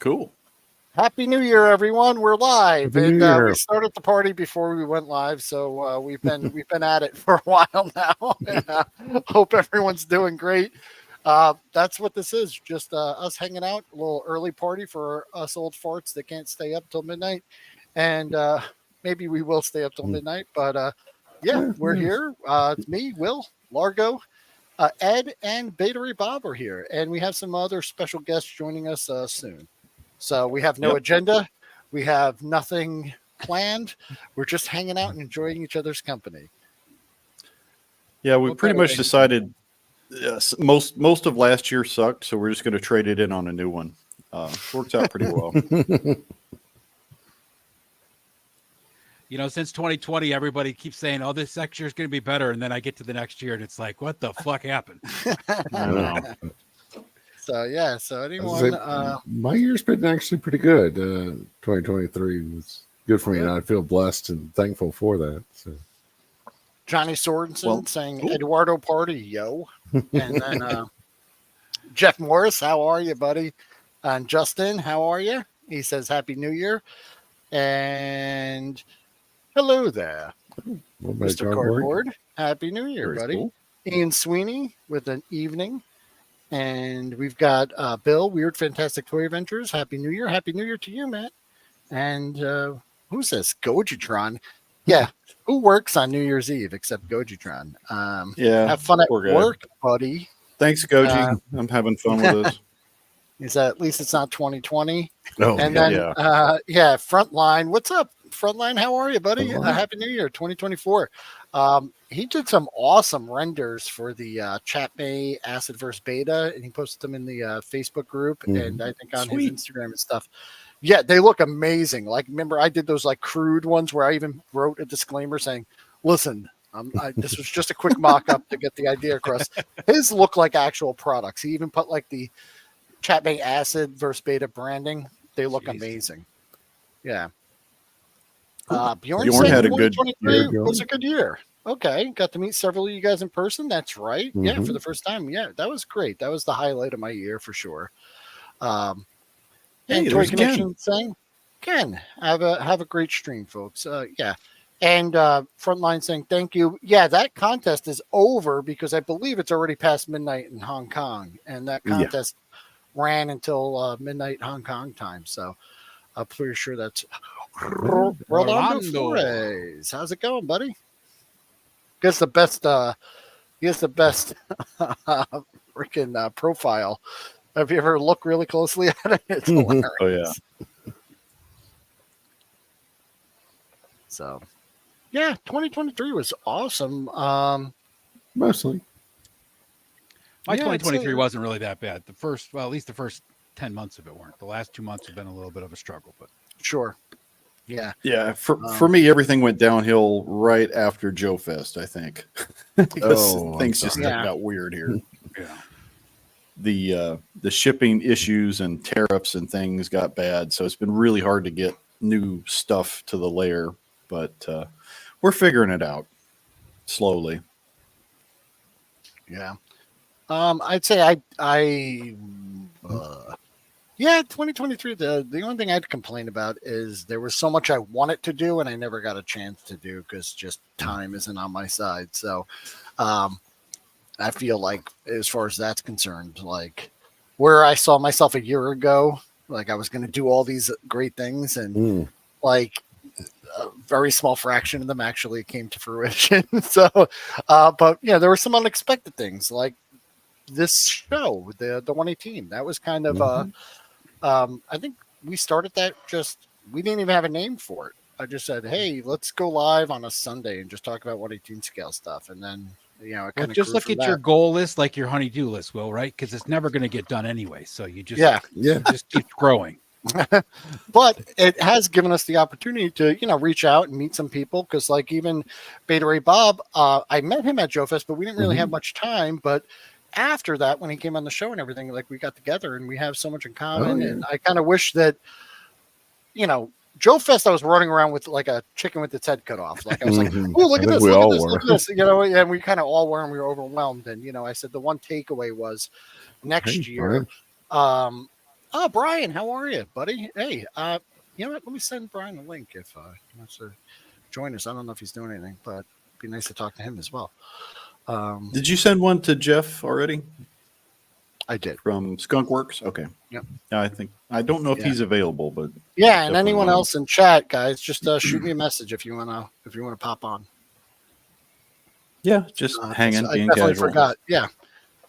Cool. Happy New Year, everyone! We're live, Happy and New Year. we started the party before we went live, so we've been at it for a while now. Hope everyone's doing great. That's what this is, just us hanging out, a little early party for us old farts that can't stay up till midnight, and maybe we will stay up till midnight. But yeah, we're here. It's me, Will, Largo, Ed, and Battery Bob are here, and we have some other special guests joining us soon. So we have no agenda. We have nothing planned. We're just hanging out and enjoying each other's company. Yeah, we pretty much decided most of last year sucked, so we're just going to trade it in on a new one. Works out pretty well. You know, since 2020, everybody keeps saying, "Oh, this next year is going to be better," and then I get to the next year, and it's like, "What the fuck happened?" I know. So yeah, so anyone, my year's been actually pretty good. 2023 was good for me, and I feel blessed and thankful for that. So. Johnny Sorensen saying Eduardo Party, yo. And then Jeff Morris, how are you, buddy? And Justin, how are you? He says Happy New Year. And hello there, Mr. Cardboard. Happy New Year, buddy. Cool. Ian Sweeney with an evening. And we've got Bill, Weird Fantastic Toy Adventures. Happy New Year. Happy New Year to you, Matt. And who's this? Gojitron. Yeah. Who works on New Year's Eve except Gojitron? Yeah. Have fun at work, buddy. Thanks, Goji. I'm having fun with this. Is that at least it's not 2020? No. And then, Frontline. What's up, Frontline? How are you, buddy? Happy New Year, 2024. He did some awesome renders for the Chat Bay Acid vs. Beta, and he posted them in the Facebook group and I think on his Instagram and stuff. Yeah, they look amazing. Like, remember, I did those like crude ones where I even wrote a disclaimer saying, "Listen, this was just a quick mock-up to get the idea across." His look like actual products. He even put like the Chat Bay Acid vs. Beta branding. They look amazing. Yeah. Bjorn had a good year. It was a good year. Okay, got to meet several of you guys in person. That's right. Mm-hmm. Yeah, for the first time. Yeah, that was great. That was the highlight of my year for sure. And Toy Connection saying, Ken, have a great stream, folks. Yeah. And Frontline saying, thank you. Yeah, that contest is over because I believe it's already past midnight in Hong Kong. And that contest ran until midnight Hong Kong time. So I'm pretty sure that's Rolando Flores. How's it going, buddy? He has the best freaking profile. Have you ever looked really closely at it? It's hilarious. Oh yeah. So, yeah, 2023 was awesome. Mostly. My 2023 wasn't really that bad. At least the first 10 months of it weren't. The last 2 months have been a little bit of a struggle, but sure. Yeah. Yeah. For me, everything went downhill right after Joe Fest, I think. Because things just got weird here. Yeah. The shipping issues and tariffs and things got bad. So it's been really hard to get new stuff to the lair, but we're figuring it out slowly. Yeah. I'd say 2023, the only thing I'd complain about is there was so much I wanted to do and I never got a chance to do because just time isn't on my side. So I feel like as far as that's concerned, like where I saw myself a year ago, like I was going to do all these great things and like a very small fraction of them actually came to fruition. So, but yeah, there were some unexpected things like this show, the 118. That was kind of I think we started that we didn't even have a name for it. I just said, hey, let's go live on a Sunday and just talk about 118 scale stuff. And then, it kind of just look at your goal list like your honey-do list, Will, right? Because it's never going to get done anyway. So you just, just keep growing. But it has given us the opportunity to, reach out and meet some people. Because like even Beta Ray Bob, I met him at Joe Fest, but we didn't really have much time. But after that, when he came on the show and everything, like we got together and we have so much in common. And I kind of wish that, Joe Fest, I was running around with like a chicken with its head cut off. Like I was like, oh, look at this, look at this. And we kind of all were, and we were overwhelmed. And, I said the one takeaway was next year, Oh, Brian, how are you, buddy? Hey, you know what? Let me send Brian a link if he wants to join us. I don't know if he's doing anything, but it'd be nice to talk to him as well. Did you send one to Jeff already I did. from Skunk Works? Okay. Yep. Yeah, I don't know if Yeah. he's available, but Yeah, and Definitely anyone want him. else in chat, guys, just shoot me a message if you wanna pop on. yeah, just hanging, I being definitely casual. forgot. Yeah.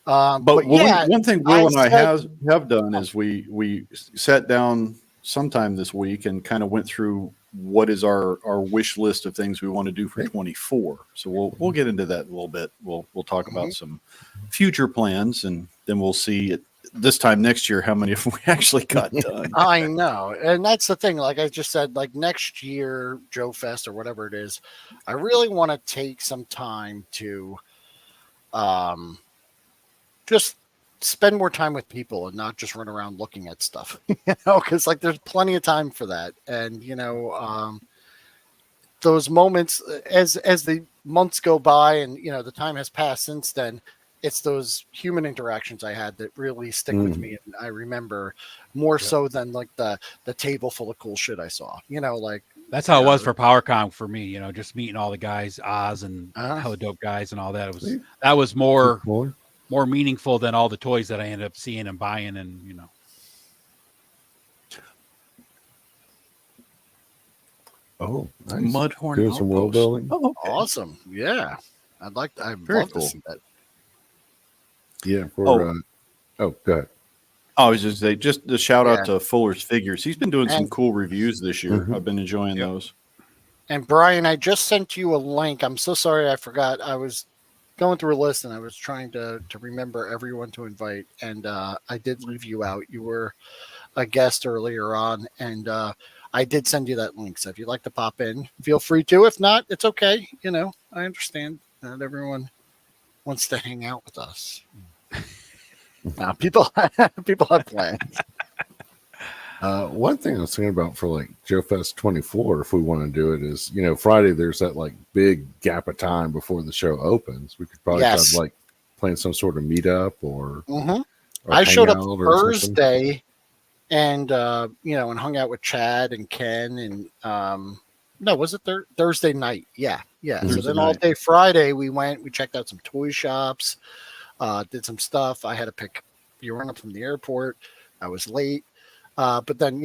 But yeah, one thing Will and I said- have done is we sat down sometime this week and kind of went through what is our wish list of things we want to do for 24. So we'll get into that a little bit. We'll talk about some future plans, and then we'll see this time next year how many of we actually got done. I know, and that's the thing. Like I just said, like next year, Joe Fest or whatever it is, I really want to take some time to, just spend more time with people and not just run around looking at stuff. Because like there's plenty of time for that, and those moments as the months go by, and the time has passed since then. It's those human interactions I had that really stick with me, and I remember more so than like the table full of cool shit I saw. Like That's how it was for PowerCon for me. Just meeting all the guys, Oz and hella dope guys and all that. That was more meaningful than all the toys that I ended up seeing and buying, and Oh, nice. Mudhorn Doing some world Outpost. building. Oh, okay. awesome, yeah. I'd Very love cool. to see that. Yeah. Oh. Go ahead. I was just say just a shout out Yeah. to Fuller's Figures. He's been doing some And- cool reviews this year. Mhm. I've been enjoying those. And Brian, I just sent you a link. I'm so sorry I forgot. I was going through a list and I was trying to remember everyone to invite, and I did leave you out. You were a guest earlier on, and I did send you that link. So if you'd like to pop in, feel free to. If not, it's okay. I understand that everyone wants to hang out with us. People have plans. One thing I was thinking about for like Joe Fest 24, if we want to do it, is Friday there's that like big gap of time before the show opens. We could probably try Yes. to like plan some sort of meetup or I showed up hangout or something. Thursday, and and hung out with Chad and Ken, and no, was it Thursday night? Yeah. So Thursday then all night. day Friday we checked out some toy shops, did some stuff. I had to pick Bjorn up from the airport. I was late. But then,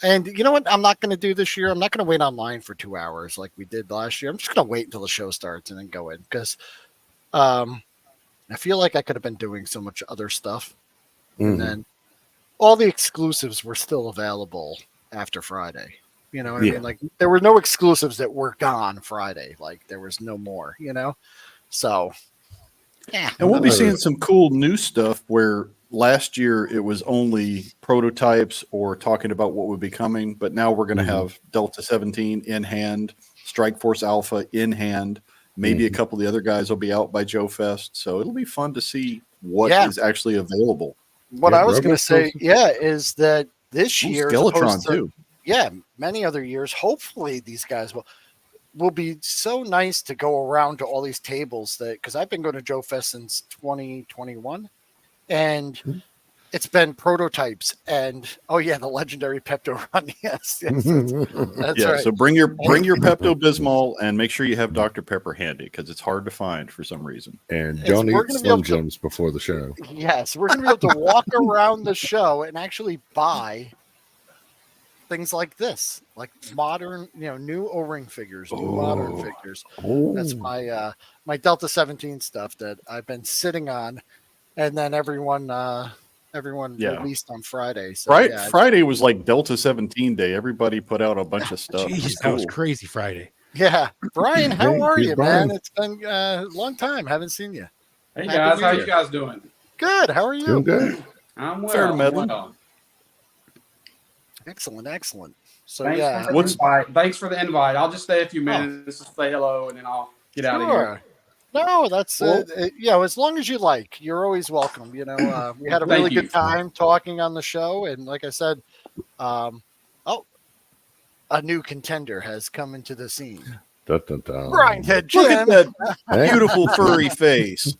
and you know what I'm not going to do this year? I'm not going to wait online for 2 hours like we did last year. I'm just going to wait until the show starts and then go in, because I feel like I could have been doing so much other stuff. Mhm. And then all the exclusives were still available after Friday. You know what I Yeah. mean? Like there were no exclusives that were gone Friday. Like there was no more, So, yeah. And we'll be Another- seeing some cool new stuff where last year it was only prototypes or talking about what would be coming, but now we're going to have Delta 17 in hand, Strike Force Alpha in hand. Maybe a couple of the other guys will be out by Joe Fest. So it'll be fun to see what is actually available. What Yeah, I was going to say, Robo-Tools. is that this Ooh, year, as Skeletron opposed to- too. yeah, many other years, hopefully these guys will be so nice to go around to all these tables, that because I've been going to Joe Fest since 2021, and it's been prototypes and the legendary Pepto Run. Yes, that's Yeah, right. so bring your Pepto Bismol and make sure you have Dr. Pepper handy because it's hard to find for some reason. And It's- don't we're eat gonna be able Slim to- Jims before the show. Yes, we're going to be able to walk around the show and actually buy things like this, like modern, new O-ring figures, new modern figures. That's my my Delta 17 stuff that I've been sitting on, and then everyone released on Friday. So Right, yeah, Friday was like Delta 17 day. Everybody put out a bunch of stuff. It was Jeez, that was cool. crazy Friday. yeah. Brian, how Hey, are here's you, Brian. man? It's been a long time. Haven't seen you. Hey Happy guys, New how Year. you guys doing? Good. How are you? Doing good. I'm well. Fair to I'm middling. well. Excellent. So Thanks yeah, for the invite. Thanks for the invite. I'll just stay a few minutes to say hello, and then I'll get out of here. sure. No, that's as long as you like, you're always welcome. We had a Thank really you. good time talking on the show, and like I said, a new contender has come into the scene. Dun, dun, dun. Brian Ted Look at Jim, that Hey. beautiful furry face.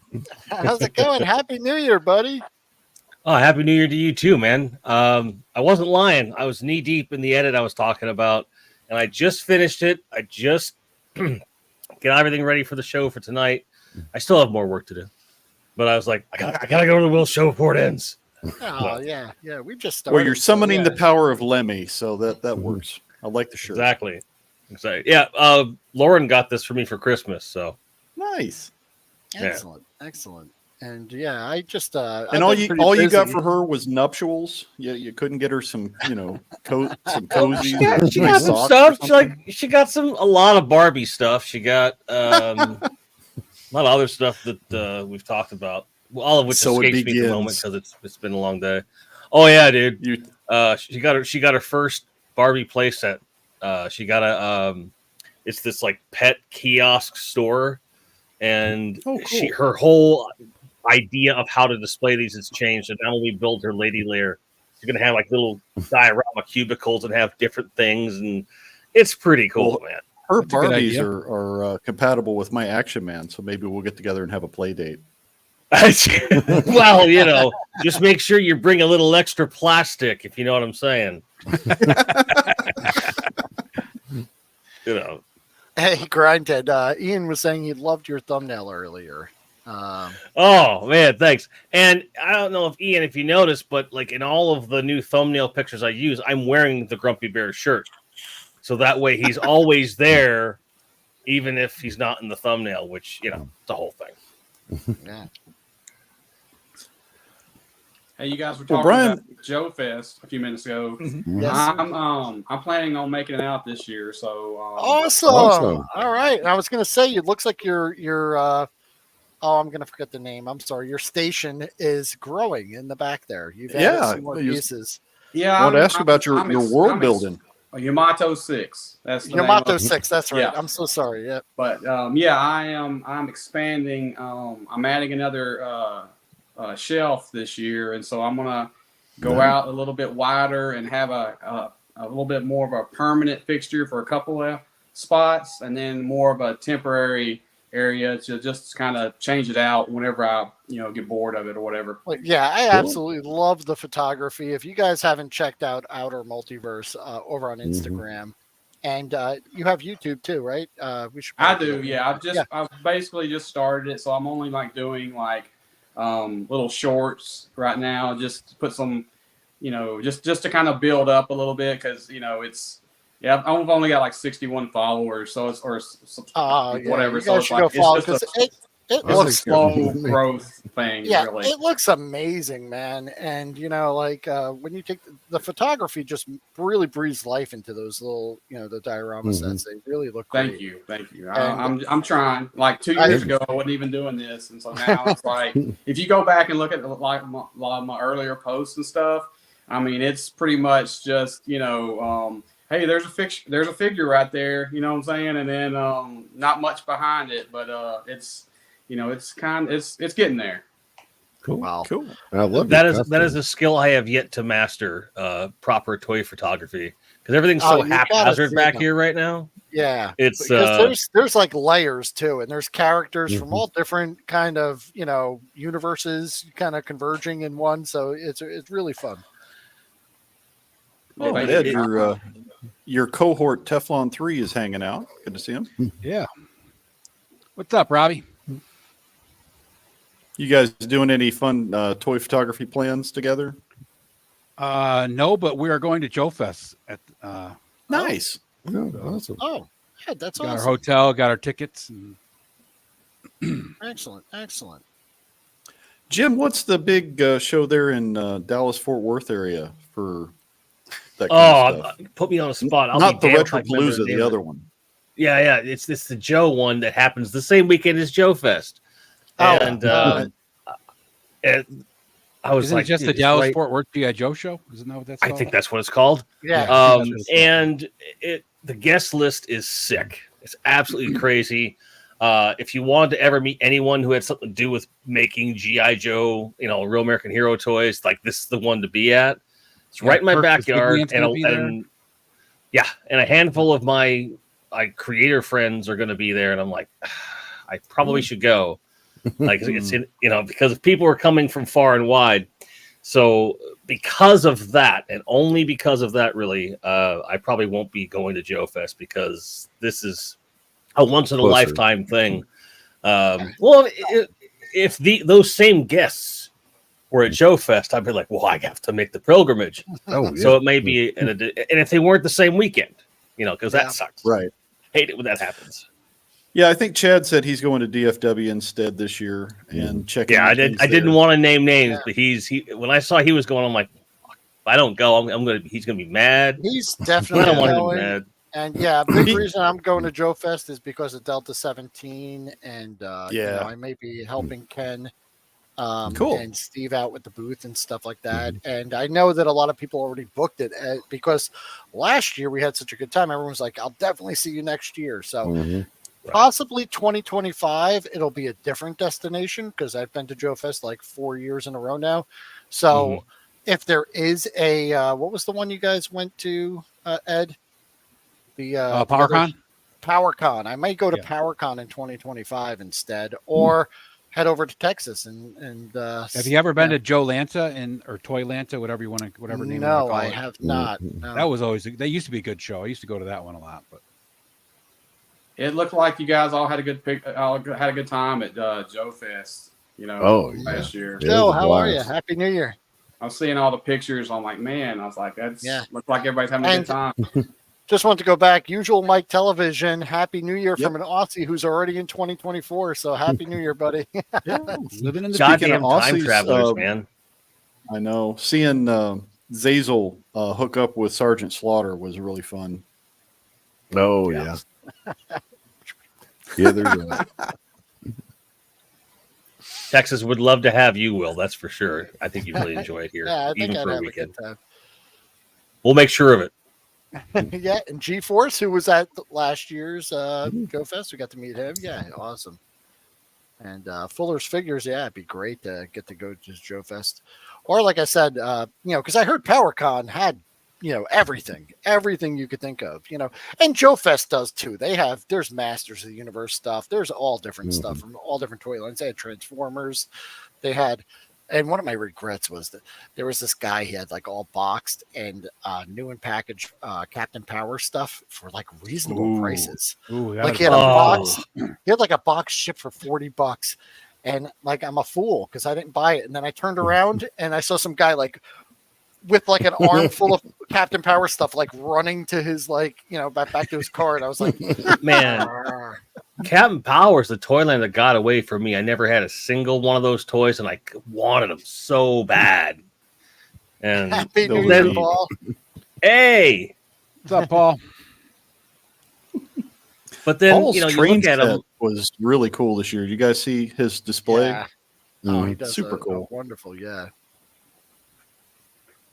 how's it going? Happy New Year, buddy. Oh, happy New Year to you too, man. I wasn't lying. I was knee deep in the edit I was talking about, and I just finished it. I just get everything ready for the show for tonight. I still have more work to do, but I was like, I gotta go to the Will show before it ends. Oh yeah. We just started. Well, you're summoning so, the power of Lemmy, so that works. I like the shirt. Exactly. Yeah. Lauren got this for me for Christmas, so Nice. Excellent. And yeah, I just And all you got for her was nuptials. You couldn't get her some, some cozies. She got some stuff. She got a lot of Barbie stuff. She got a lot of other stuff that we've talked about. All of which escapes me at the moment because it's been a long day. Oh yeah, dude. She got her first Barbie playset. She got it's this like pet kiosk store, and her whole idea of how to display these has changed. And now we build her lady lair, she's gonna have like little diorama cubicles and have different things, and it's pretty cool, man. Her Barbies are compatible with my Action Man, so maybe we'll get together and have a play date. Well, just make sure you bring a little extra plastic, if you know what I'm saying. Hey, Grindhead. Ian was saying he loved your thumbnail earlier. Oh man, thanks. And I don't know if you noticed, but like in all of the new thumbnail pictures I use, I'm wearing the Grumpy Bear shirt, so that way he's always there, even if he's not in the thumbnail. Which it's a whole thing. Yeah. Hey, you guys were talking about Joe Fest a few minutes ago. Yes, I'm planning on making it out this year. So awesome. All right. I was going to say, it looks like your I'm going to forget the name. I'm sorry. Your station is growing in the back there. You've added some more pieces. Yeah. I want to ask about your world building. Yamato 6. That's the Yamato 6. That's right. Yeah. I'm so sorry. Yeah. But I'm expanding. I'm adding another shelf this year, and so I'm gonna go out a little bit wider and have a little bit more of a permanent fixture for a couple of spots, and then more of a temporary area to just kind of change it out whenever I get bored of it or whatever. I absolutely love the photography. If you guys haven't checked out Outer Multiverse over on Instagram, and you have YouTube too, right? I do. Yeah, I've basically just started it, so I'm only doing little shorts right now, just to put some, just to kind of build up a little bit, because I've only got 61 followers, so it's whatever. So it's it looks slow growth thing. Yeah, really. It looks amazing, man. And when you take the photography, just really breathes life into those little, the diorama sets. They really look great. Thank you. I'm trying. 2 years ago, I wasn't even doing this, and so now it's if you go back and look at a lot of my earlier posts and stuff, I mean, it's pretty much just hey, there's a figure right there, you know what I'm saying, and then not much behind it, but it's it's getting there. Cool. Wow. Cool. I love that. Is a skill I have yet to master. Proper toy photography, because everything's so haphazard back here right now. Yeah, it's there's layers too, and there's characters from all different kind of universes kind of converging in one. So it's really fun. Oh, Ed, your cohort Teflon 3 is hanging out. Good to see him. Yeah. What's up, Robbie? You guys doing any fun toy photography plans together? No, but we are going to Joe Fest at nice. Awesome. Oh, yeah, that's got awesome. our hotel, got our tickets. And... Excellent. Jim, what's the big show there in Dallas Fort Worth area for that kind of stuff? Put me on a spot. I'll Not the be Retropalooza, the other one. Yeah. It's the Joe one that happens the same weekend as Joe Fest. And I was Isn't it just the Dallas Fort Worth G.I. Joe show? Isn't that what that's called? I think that's what it's called. Yeah. And the guest list is sick. It's absolutely crazy. If you wanted to ever meet anyone who had something to do with making G.I. Joe, real American hero toys, this is the one to be at. It's right in my backyard. And a handful of my creator friends are going to be there. And I'm like, I probably should go. It's because if people are coming from far and wide. So because of that, and only because of that, really, I probably won't be going to Joe Fest because this is a once in a lifetime thing. Well, if those same guests were at Joe Fest, I'd be like, well, I have to make the pilgrimage. Oh, yeah. So it may be, and if they weren't the same weekend, because that sucks. Right. Hate it when that happens. Yeah, I think Chad said he's going to DFW instead this year and checking. Yeah, I didn't want to name names, but he when I saw he was going, I'm like, if I don't go, he's gonna be mad. He's I definitely don't want him to going. be mad. And yeah, big reason I'm going to Joe Fest is because of Delta 17, and I may be helping Ken, cool, and Steve out with the booth and stuff like that. And I know that a lot of people already booked it because last year we had such a good time. Everyone was like, "I'll definitely see you next year." So possibly 2025, it'll be a different destination because I've been to Joe Fest like 4 years in a row now. So if there is a what was the one you guys went to, Ed? The PowerCon? PowerCon. I might go to PowerCon in 2025 instead, or head over to Texas and have you ever been to Joe Lanta or Toy Lanta, whatever name you want to call it? No, I have not. No. That was always that used to be a good show. I used to go to that one a lot, but it looked like you guys all had a good time at Joe Fest. Last year. Joe, how are you? Happy New Year. I was seeing all the pictures. I'm like, man, I was like, looks like everybody's having a good time. Just want to go back. Usual Mike Television. Happy New Year from an Aussie who's already in 2024. So happy New Year, buddy. Living in the goddamn time travelers, man. I know. Seeing Zazel hook up with Sergeant Slaughter was really fun. Oh yeah. Yeah, there's a Texas would love to have you, Will. That's for sure. I think you'd really enjoy it here, I think even I'd for a have weekend. a good time. We'll make sure of it. Yeah, and G-Force, who was at last year's Joe Fest, we got to meet him. Yeah, awesome. And Fuller's Figures, it'd be great to get to go to Joe Fest. Or like I said, because I heard PowerCon had, everything you could think of, and Joe Fest does too. There's Masters of the Universe stuff. There's all different stuff from all different toy lines. They had Transformers. They had, and one of my regrets was that there was this guy, he had like all boxed and new and packaged Captain Power stuff for like reasonable prices. Like he had a box, he had like a box shipped for $40. And like, I'm a fool because I didn't buy it. And then I turned around and I saw some guy like with like an arm full of Captain Power stuff, like running to his back to his car. And I was like, man, Captain Power is the toy line that got away from me. I never had a single one of those toys, and I wanted them so bad. And Happy New Year, Paul. Hey, what's up, Paul? But then you look at him, was really cool this year. You guys see his display? Yeah. Oh, he does super cool, wonderful. Yeah.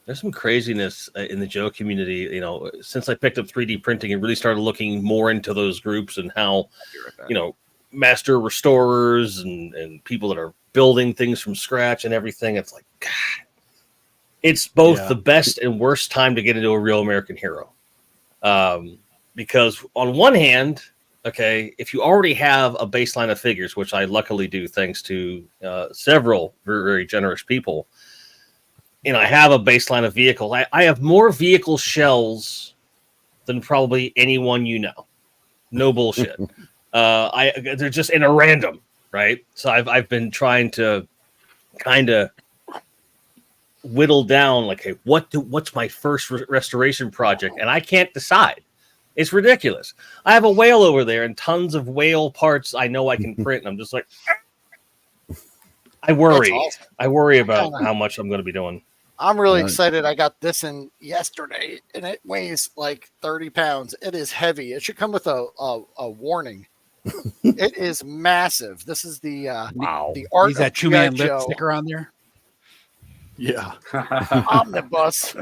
There's some craziness in the Joe community, since I picked up 3D printing and really started looking more into those groups and how, master restorers and people that are building things from scratch and everything. It's like, God, it's both the best and worst time to get into a real American hero. Because on one hand, if you already have a baseline of figures, which I luckily do thanks to several very, very generous people, I have a baseline of vehicle. I have more vehicle shells than probably anyone No bullshit. They're just in a random, right? So I've been trying to kind of whittle down, like, hey, what's my first restoration project? And I can't decide. It's ridiculous. I have a whale over there and tons of whale parts I know I can print. And I'm just like, I worry. Awesome. I worry about how much I'm going to be doing. I'm really excited. I got this in yesterday, and it weighs like 30 pounds. It is heavy. It should come with a warning. It is massive. This is the the art. Is that 2-man lip sticker on there? Yeah. Omnibus.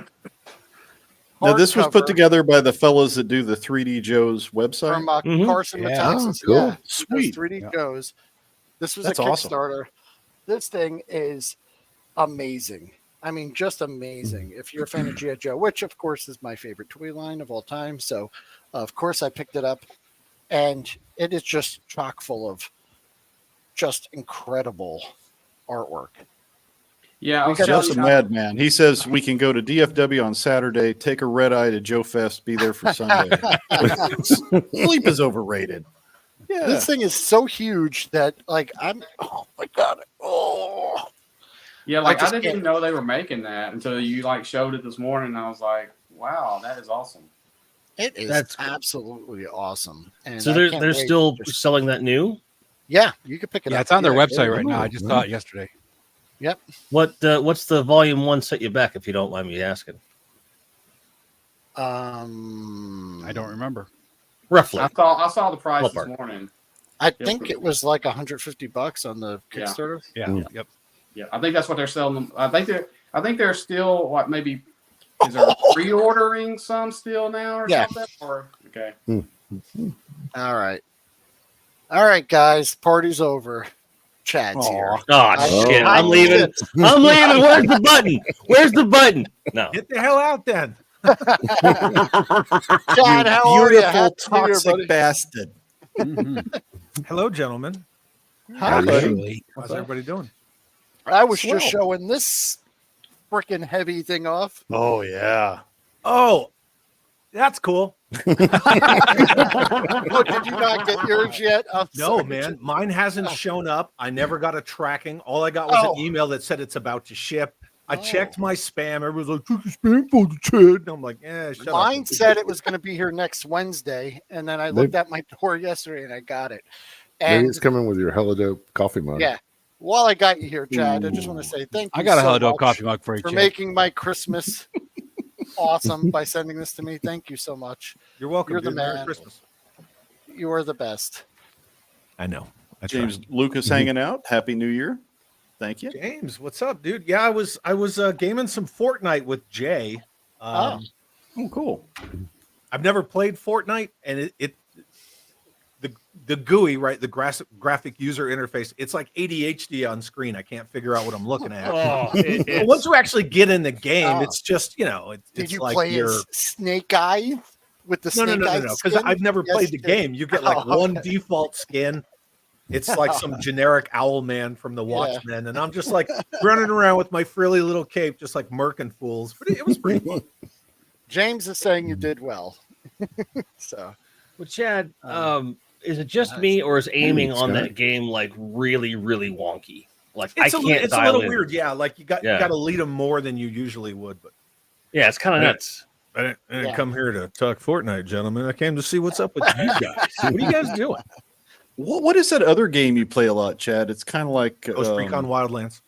Now, this was put together by the fellows that do the 3D Joe's website. From Carson, Texas. Oh, cool. Yeah. Sweet. 3D Joe's. This was That's a awesome. Kickstarter. This thing is amazing. I mean, just amazing. If you're a fan of G.I. Joe, which, of course, is my favorite toy line of all time. So, of course, I picked it up. And it is just chock full of just incredible artwork. Yeah, I was Jeff's a telling- madman. He says we can go to DFW on Saturday, take a red eye to Joe Fest, be there for Sunday. Sleep is overrated. Yeah. This thing is so huge that like oh my god. Oh. Yeah, like I just didn't can't- even know they were making that until you like showed it this morning. And I was like, wow, that is awesome. It is That's cool. absolutely awesome. And So I they're can't they're wait still to just- selling that new. Yeah, you can pick it Yeah, up. it's on their Yeah, website right now. I Ooh, just nice. saw it yesterday. What's the volume 1 set you back, if you don't mind me asking? I don't remember. Roughly. I saw the price Ballpark. this morning. I think it was like $150 on the Yeah. Kickstarter. Yeah. Mm. Yep. Yeah, I think that's what they're selling them. I think they're still what maybe is there pre-ordering some still now or Yeah. something? Or okay. All right, guys, party's over. Chad's here. Oh shit! I I'm need leaving. I'm leaving. Where's the button? Where's the button? No. Get the hell out then. Chad, how are you? Beautiful, Happy New Year, buddy. toxic bastard. Mhm. Hello, gentlemen. Hi, buddy. Actually, How's everybody doing? I was Swell. just showing this freaking heavy thing off. Oh, yeah. Oh, that's cool. Oh, did you not get yours yet? I'm No, sorry. man, mine hasn't shown up. I never got a tracking. All I got was Oh. an email that said it's about to ship. I Oh. checked my spam. Everyone's like, check your spam folder, Chad. And I'm like, shut Mine up. said it was going to be here next Wednesday, and then I looked at my door yesterday and I got it. Maybe And it's coming with your Hella Dope coffee mug. yeah, while I got you here, Chad, I just want to say thank you. I got a so Hello Dope much coffee mug for you, for Chad. making my Christmas awesome by sending this to me. Thank you so much. You're welcome. You're the dude. Merry man. Christmas. You are the best. I know. I try. James Lucas hanging out. Happy New Year. Thank you. James, what's up, dude? Yeah, I was gaming some Fortnite with Jay. Oh, cool. I've never played Fortnite, and the GUI, right, the graphic user interface, it's like ADHD on screen. I can't figure out what I'm looking at. Oh, But once you actually get in the game, Oh. it's just Did it's you like play you're as Snake Eye with the no, Snake Eye because skin? I've never Yes, played the you did. game. You get like Oh, one okay. default skin. It's like some generic owl man from the Watchmen, and I'm just like running around with my frilly little cape, just like murking fools. But it was pretty fun. James is saying you did well. So Well, Chad, is it just me, or is aiming on Scott. that game like really, really wonky? Like It's I can't it's a dial little in. weird, yeah. Like you got to lead them more than you usually would. But Yeah, it's kind of Yeah. nuts. I didn't Yeah. come here to talk Fortnite, gentlemen. I came to see what's up with you guys. What are you guys doing? What is that other game you play a lot, Chad? It's kind of like Ghost Recon Wildlands.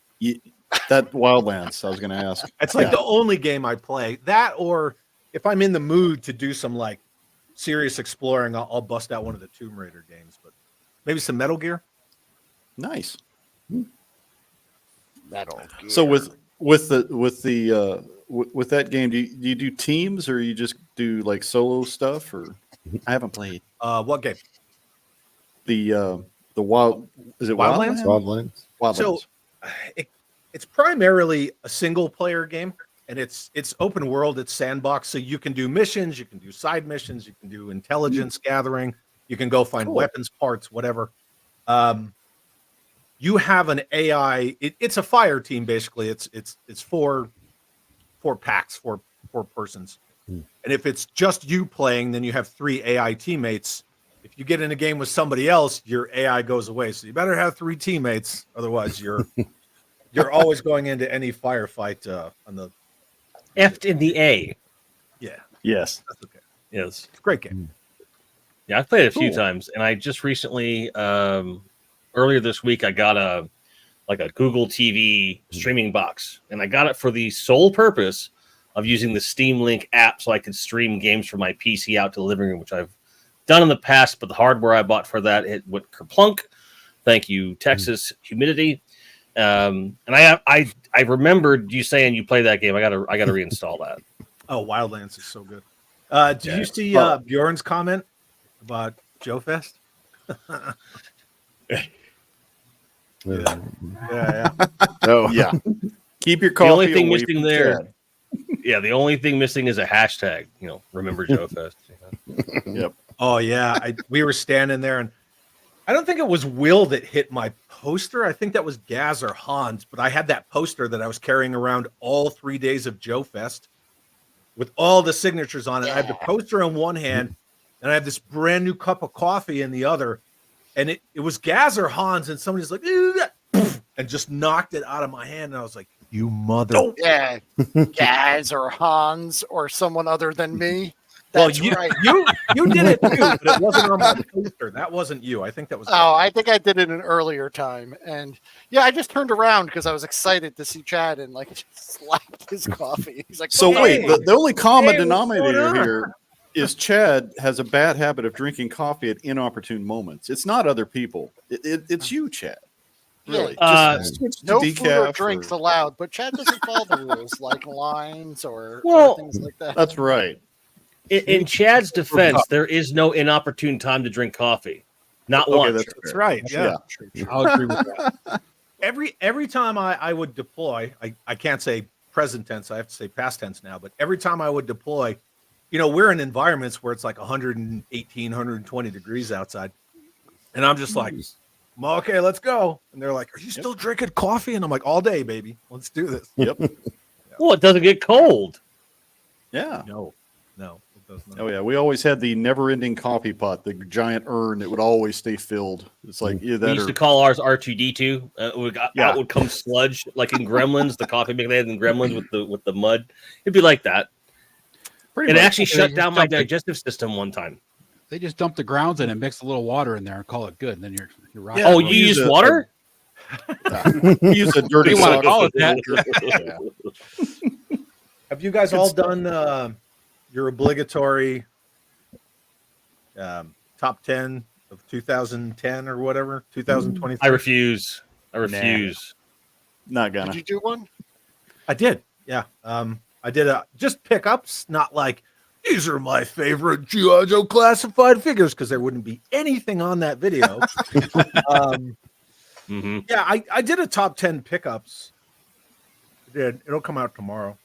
that Wildlands. I was going to ask. It's like Yeah. the only game I play. That, or if I'm in the mood to do some like serious exploring, I'll bust out one of the Tomb Raider games. But maybe some Metal Gear. Nice. that old gear. So with that game, do you do teams or you just do like solo stuff? Or I haven't played What game? the wild. Is it Wildlands? Wildlands? Wildlands. Wildlands. So it's primarily a single player game, and it's open world. It's sandbox, so you can do missions, you can do side missions, you can do intelligence gathering, you can go find Cool. weapons parts, whatever. You have an AI. It's a fire team basically. It's four packs, four persons, and if it's just you playing, then you have 3 AI teammates. If you get in a game with somebody else, your AI goes away. So you better have 3 teammates, otherwise you're always going into any firefight on the. F'd in the A. Yeah, Yes. that's okay. Yes. It's a great game. Yeah, I've played it a few Cool. times, and I just recently, earlier this week, I got a Google TV streaming box, and I got it for the sole purpose of using the Steam Link app so I could stream games from my PC out to the living room, which I've done in the past. But the hardware I bought for that, it went kerplunk. Thank you, Texas humidity. And I remembered you saying you play that game. I gotta reinstall that. Oh, Wildlands is so good. Did Yeah. you see Bjorn's comment about Joe Fest? Yeah. Oh, Yeah. Keep your The coffee. only thing away missing from there, Chad. yeah, the only thing missing is a hashtag. Remember Joe Fest. Yep. Oh yeah, we were standing there, and I don't think it was Will that hit my poster. I think that was Gaz or Hans, but I had that poster that I was carrying around all 3 days of Joe Fest with all the signatures on it. I have the poster in one hand and I have this brand new cup of coffee in the other. And it was Gaz or Hans, and somebody's like, and just knocked it out of my hand. And I was like, you mother. Oh, yeah. Gaz or Hans or someone other than me. Well, That's you, right. you did it too, but it wasn't on my poster. That wasn't you. I think that was. Oh, I think I did it an earlier time. And yeah, I just turned around because I was excited to see Chad and like just slapped his coffee. He's like, So "Hey." wait, the only common Hey, what's going denominator on? here is Chad has a bad habit of drinking coffee at inopportune moments. It's not other people. It's you, Chad. Really. Just switch to no food or decaf drinks allowed, but Chad doesn't follow the rules like lines or things like that. That's right. In Chad's defense, there is no inopportune time to drink coffee. Not Okay, once. That's right. Yeah. I'll agree with that. Every time I would deploy, I can't say present tense. I have to say past tense now. But every time I would deploy, we're in environments where it's like 118, 120 degrees outside, and I'm just like, well, okay, let's go. And they're like, are you still drinking coffee? And I'm like, all day, baby. Let's do this. Yep. Well, it doesn't get cold. Yeah. No, it does not. Oh yeah. We always had the never-ending coffee pot, the giant urn that would always stay filled. It's like either We that used or to call ours R2D2. Yeah. Out would come sludge, like in Gremlins, the coffee maker they had in Gremlins with the mud. It'd be like that. pretty It much. actually shut just down my dumped it. digestive system one time. They just dump the grounds in and mix a little water in there and call it good. And then you're rocking. Yeah, Oh, we you use use a- water? We use a dirty You wanna sock. call it that? Yeah. Have you guys all done your obligatory top 10 of 2010 or whatever, 2023? I refuse. Not Did gonna. you do one? I did. Yeah. I did just pickups, not like these are my favorite G.I. Joe classified figures, because there wouldn't be anything on that video. Yeah, I did a top 10 pickups. I did. It'll come out tomorrow.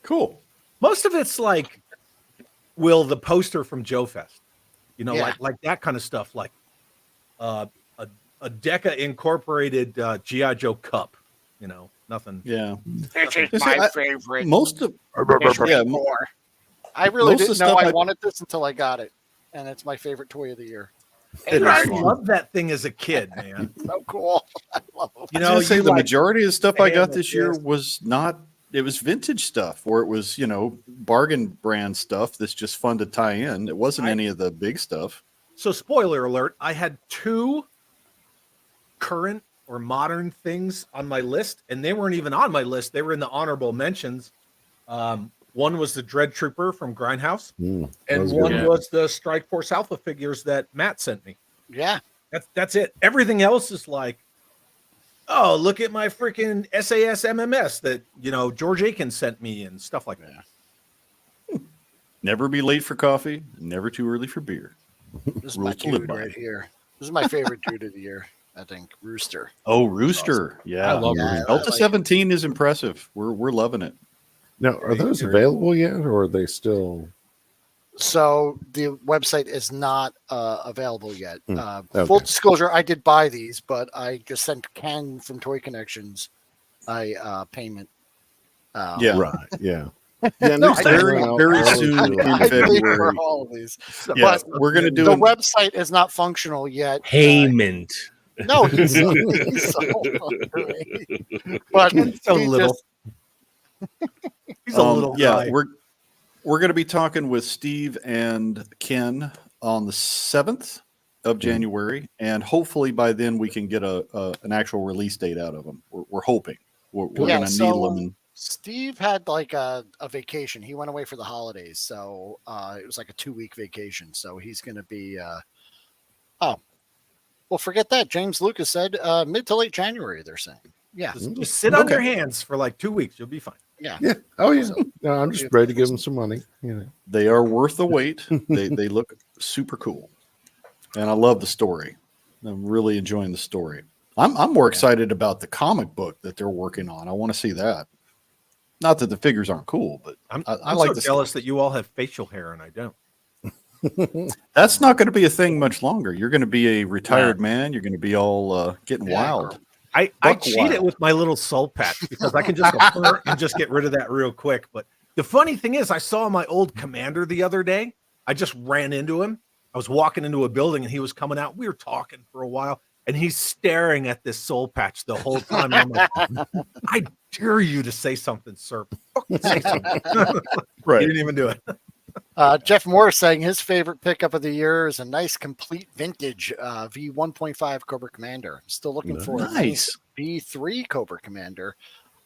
Cool. Most of it's like the poster from Joe Fest, Yeah. like that kind of stuff, like a Deca Incorporated GI Joe cup, nothing. Yeah. This is This my is- favorite. Most of yeah, More. I really most of the didn't know stuff I I- wanted this until I got it, and it's my favorite toy of the year. And I It's loved that thing as a kid, man. so cool. I love it. I was gonna say the like- majority of the stuff I got Damn, this year yes. was not. It was vintage stuff, or it was bargain brand stuff that's just fun to tie in. It wasn't any of the big stuff. So, spoiler alert, I had 2 current or modern things on my list, and they weren't even on my list. They were in the honorable mentions. One was the Dread Trooper from Grindhouse, and one was the Strike Force Alpha figures that Matt sent me. Yeah. That's it. Everything else is like, oh, look at my freaking SAS MMS that George Aiken sent me and stuff like that. Never be late for coffee. Never too early for beer. This is my Rules to live dude by. right here. This is my favorite dude of the year, I think. Rooster. Oh, Rooster! Yeah, I love Yeah, Rooster. Delta like 17 is impressive. We're loving it. Now, are those available yet, or are they still? So the website is not available yet. Okay. Full disclosure, I did buy these, but I just sent Ken from Toy Connections a payment. Yeah, Right. Yeah. Yeah, No, next I very didn't. very I soon didn't. in I paid for February. all of these. Yeah, But we're gonna do the an website is not functional yet. Payment. No, he's so hungry. But So he little. just- He's a little guy. we're going to be talking with Steve and Ken on the 7th of January, and hopefully by then we can get an actual release date out of them. We're hoping. We're Yeah, going to so- needle them. And, Steve had like a vacation. He went away for the holidays, so it was like a 2-week vacation. So he's going to be. Well, forget that. James Lucas said mid to late January. They're saying, yeah, Just sit on your hands for like 2 weeks. You'll be fine. yeah. Yeah. Oh yeah. No, I'm just ready to give them some money. they are worth the wait. They look super cool, and I love the story. I'm really enjoying the story. I'm more excited about the comic book that they're working on. I want to see that. Not that the figures aren't cool, but I'm I like so the jealous that you all have facial hair and I don't. That's not going to be a thing much longer. You're going to be a retired man. You're going to be all getting wild. I Buck cheat wild. it with my little soul patch because I can just go and just get rid of that real quick. But the funny thing is, I saw my old commander the other day. I just ran into him. I was walking into a building and he was coming out. We were talking for a while and he's staring at this soul patch the whole time. I'm like, I dare you to say something, sir. Say something. Right. You didn't even do it. Jeff Moore saying his favorite pickup of the year is a nice complete vintage V1.5 Cobra Commander. Still looking for a Nice V3 Cobra Commander.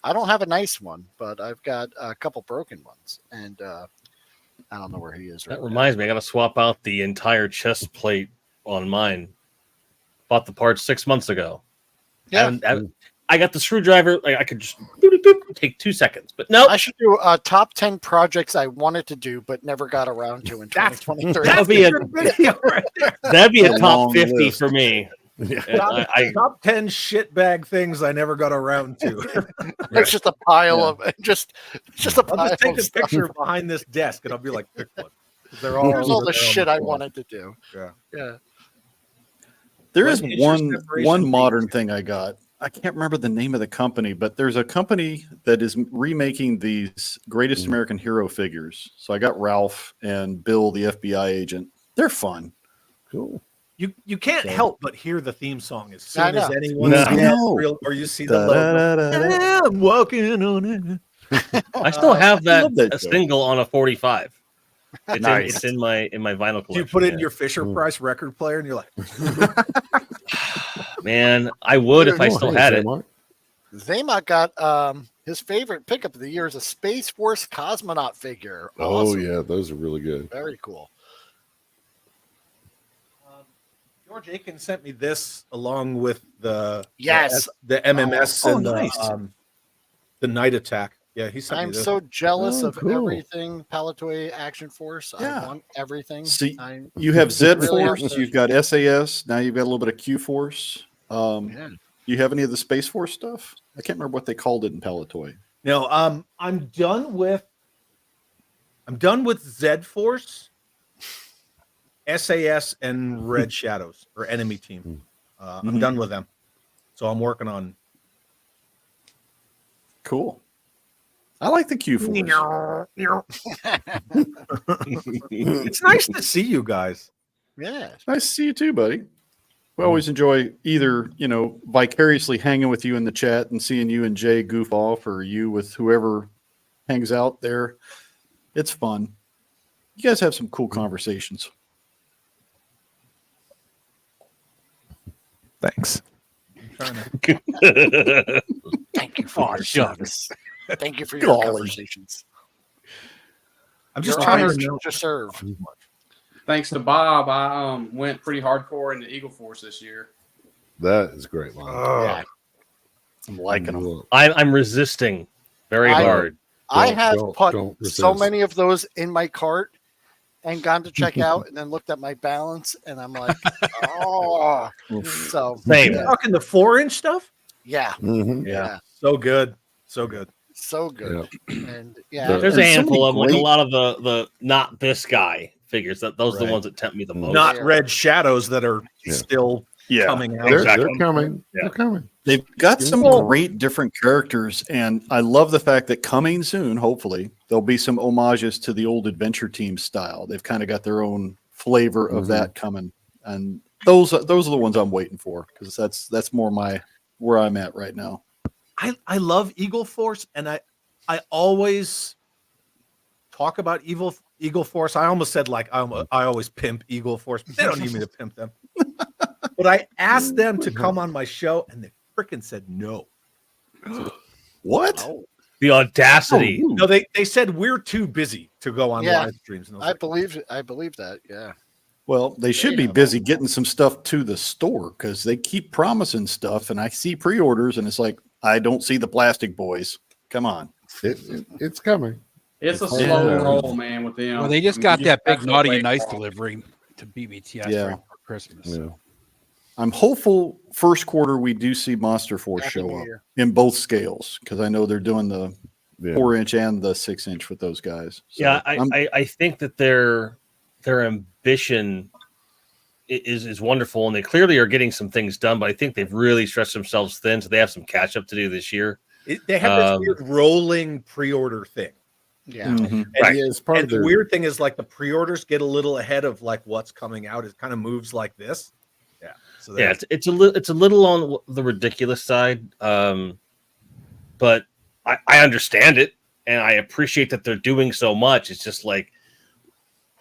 I don't have a nice one, but I've got a couple broken ones, and I don't know where he is. That reminds me, I got to swap out the entire chest plate on mine. Bought the parts 6 months ago. Yeah. I got the screwdriver. Like I could just take 2 seconds, but no. I should do top 10 projects I wanted to do but never got around to in 2023. That'd be a video right there. That'd be a top long 50 list. for me. Top 10 shitbag things I never got around to. There's just a pile of just a pile I'll just take of a stuff. picture behind this desk and I'll be like, pick one. They're all Here's all over the there on shit I floor. wanted to do. Yeah. Yeah. There is When is your one separation modern date? thing I got. I can't remember the name of the company, but there's a company that is remaking these Greatest American Hero figures. So I got Ralph and Bill, the FBI agent. They're fun. Cool. You can't help but hear the theme song as I soon as know. anyone No. sees that reel or you see the logo. I'm walking on it. I still have that, love that a joke. single on a 45. It's, Nice. it's in my vinyl collection. Do you put it in yeah. your Fisher Price record player and you're like, Man, I would if I Oh, still hey, had it. Mark. Zaymot got his favorite pickup of the year is a Space Force cosmonaut figure. Oh Awesome. yeah, those are really good. Very cool. George Aiken sent me this along with the Yes. the MMS Oh, and nice. the Night Attack. Yeah, he sent I'm me this. so jealous Oh, of cool. everything Palatoy Action Force. Yeah. I want everything. See, I'm, You have Z Really Force, have to- you've got SAS, now you've got a little bit of Q Force. yeah. You have any of the Space Force stuff? I can't remember what they called it in Palatoy. No, I'm done with Z Force, SAS, and Red Shadows or Enemy Team. I'm Mhm. done with them, so I'm working on. Cool. I like the Q Force. It's nice to see you guys. Yeah. Nice to see you too, buddy. We always enjoy either, vicariously hanging with you in the chat and seeing you and Jay goof off, or you with whoever hangs out there. It's fun. You guys have some cool conversations. Thanks. Thank you for Oh, your shucks. service. Thank you for your Golly. conversations. I'm just Your trying eyes to to serve. Thanks to Bob, I went pretty hardcore into Eagle Force this year. That is a great line. Yeah. I'm liking them. I'm resisting very I- hard. I Don't- have don't- put don't so resist. many of those in my cart and gone to check out and then looked at my balance and I'm like, oh. So, Same. talking the 4-inch stuff. yeah. Mhm. Yeah. So good, so good. So good. And yeah. The- There's And a so handful many of them, like a great- lot of the not this guy figures. Those are Right. the ones that tempt me the most. Not Yeah. Red Shadows that are Yeah. still Yeah. coming out. They're, Exactly. they're coming. Yeah. They're coming. They've got some Well- great different characters, and I love the fact that coming soon, hopefully, there'll be some homages to the old Adventure Team style. They've kind of got their own flavor of that coming, and those are the ones I'm waiting for, because that's more where I'm at right now. I love Eagle Force, and I always talk about Eagle Force. I almost said like I always pimp Eagle Force, but they don't need me to pimp them. But I asked them to come on my show, and they freaking said no. What? Oh, The audacity. No, they said we're too busy to go on Yeah. live streams. And I was I like, believe that. Yeah. Well, they should be busy getting some stuff to the store, because they keep promising stuff, and I see pre-orders, and it's like, I don't see the plastic boys. Come on. It's coming. It's a Yeah. slow roll, man, with them. Well, they just got You that big have to naughty wait and nice for 'em. delivery to BBTS Yeah. right for Christmas. Yeah. I'm hopeful first quarter we do see Monster Force Happy show New up Year. in both scales, because I know they're doing the Yeah. 4-inch and the 6-inch with those guys. So Yeah, I'm- I think that they're their ambition is wonderful, and they clearly are getting some things done. But I think they've really stretched themselves thin, so they have some catch up to do this year. They have this weird rolling pre-order thing. Yeah, and, right. Yeah, it's part and of the their... weird thing is like the pre-orders get a little ahead of like what's coming out. It kind of moves like this. Yeah, so yeah, it's a little on the ridiculous side, but I understand it, and I appreciate that they're doing so much. It's just like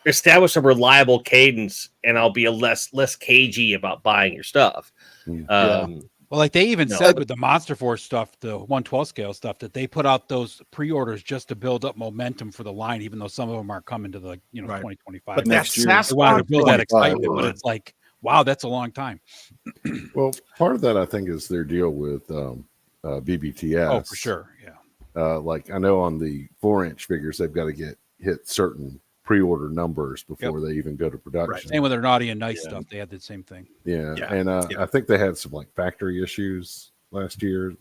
establish a reliable cadence, and I'll be less cagey about buying your stuff. Well, like they even said with the Monster Force stuff, the 1/12 scale stuff, that they put out those pre-orders just to build up momentum for the line, even though some of them aren't coming to the 2025. But next year. They wanted to build that excitement, but it's like, wow, that's a long time. Well, part of that I think is their deal with BBTS. Oh, for sure, yeah. Like I know on the 4-inch figures, they've got to hit certain pre-order numbers before they even go to production. Right. Same with their Naughty and Nice stuff. They had the same thing. Yeah. And I think they had some like factory issues last year.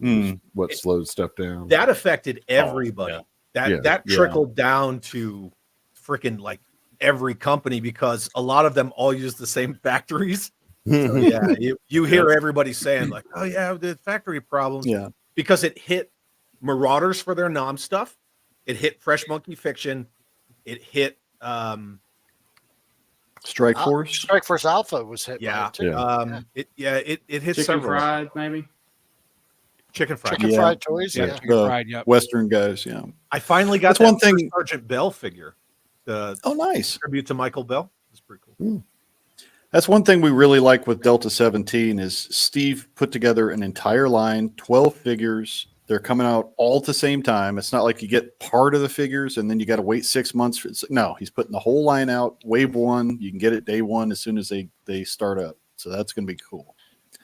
What slowed stuff down. That affected everybody. That trickled down to freaking like every company because a lot of them all use the same factories. So you hear everybody saying like, oh yeah, the factory problems. Yeah. Because it hit Marauders for their nom stuff. It hit Fresh Monkey Fiction. It hit Strike Force. Strike Force Alpha was hit. Yeah. Too. It hit Chicken several. Fried, maybe. Chicken Fried. Chicken Fried Toys. Yeah. Chicken Fried, Western guys. Yeah. I finally got That's one thing. Sergeant Bell figure. Nice Tribute to Michael Bell. It's pretty cool. That's one thing we really like with Delta 17 is Steve put together an entire line, 12 figures. They're coming out all at the same time. It's not like you get part of the figures and then you got to wait 6 months. No, he's putting the whole line out. Wave one, you can get it day one as soon as they start up. So that's going to be cool.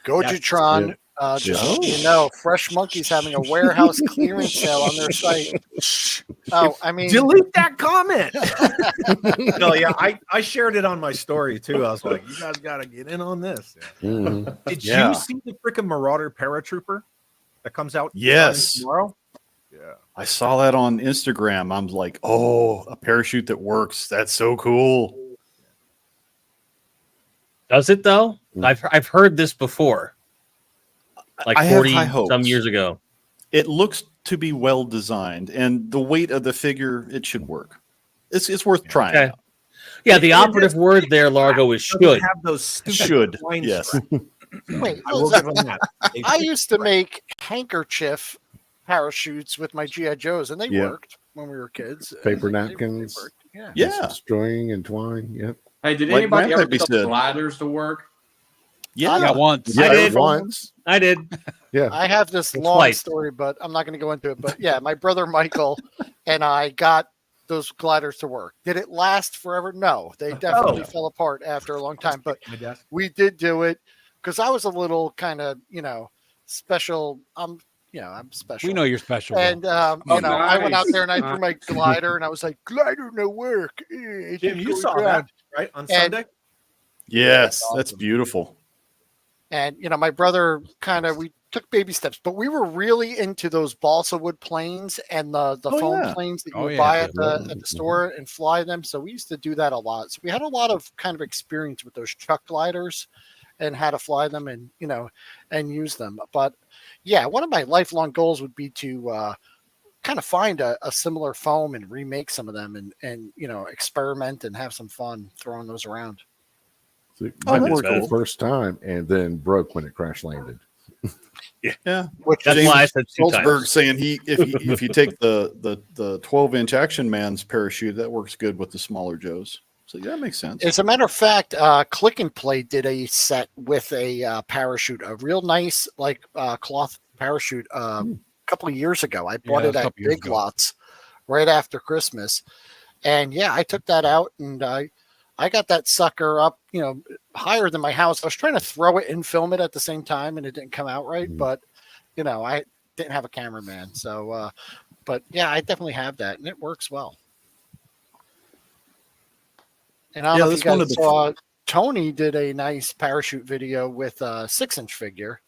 Gojitron, just so you know, Fresh Monkey's having a warehouse clearance sale on their site. Oh, I mean, delete that comment. No, yeah, I shared it on my story too. I was like, you guys got to get in on this. Yeah. Did you see the freaking Marauder Paratrooper that comes out? Yes. Tomorrow. Yeah, I saw that on Instagram. I'm like, oh, a parachute that works. That's so cool. Does it though? I've heard this before. Like 40 some years ago. It looks to be well designed, and the weight of the figure, it should work. It's worth trying. Okay. Yeah, the operative word there, Largo, is should. Have those stupid should. lines. Yes. wait, I will give them that. I used to make handkerchief parachutes with my GI Joes, and they worked when we were kids. Paper napkins. Yeah. String and twine. Yep. Hey, did Like anybody ever Grandpappy get the said. gliders to work? Yeah, once. Yeah, I did once. I did. Yeah. I have this long story, but I'm not going to go into it. But yeah, my brother Michael and I got those gliders to work. Did it last forever? No, they definitely fell apart after a long time. But we did do it because I was a little kind of, special. I'm special. We know you're special. And I went out there and I threw my glider and I was like, glider no work. Jim, you saw that right on Sunday? Yes, that's beautiful. And my brother we took baby steps, but we were really into those balsa wood planes and the foam planes that you would buy at the store and fly them. So we used to do that a lot. So we had a lot of kind of experience with those truck gliders and how to fly them and and use them. But yeah, one of my lifelong goals would be to kind of find a similar foam and remake some of them and experiment and have some fun throwing those around. So that's the first time, and then broke when it crash landed. Yeah, that's why I said Salzberg saying if you take the 12-inch Action Man's parachute, that works good with the smaller Joes. So yeah, that makes sense. As a matter of fact, Click and Play did a set with a parachute, a real nice cloth parachute, a couple of years ago. I bought it at Big Lots right after Christmas, and I took that out and I got that sucker up, higher than my house. I was trying to throw it and film it at the same time, and it didn't come out right. But, I didn't have a cameraman. So, but yeah, I definitely have that, and it works well. And I don't know if you guys saw, Tony did a nice parachute video with a 6-inch figure.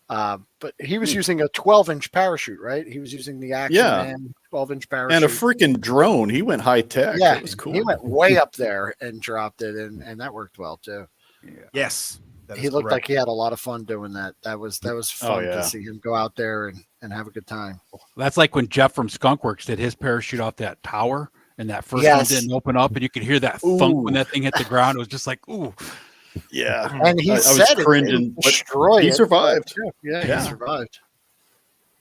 But he was using a 12-inch parachute, right? He was using the Action Man. 12-inch parachute. And a freaking drone. He went high tech. Yeah, It was cool. he went way up there and dropped it, and that worked well too. Yes. He looked like he had a lot of fun doing that. That was fun yeah. to see him go out there and have a good time. That's like when Jeff from Skunkworks did his parachute off that tower, and that first Yes. one didn't open up, and you could hear that thunk when that thing hit the ground. It was just like, ooh. Yeah. And he said was cringing. it destroyed. He survived. Yeah, he survived.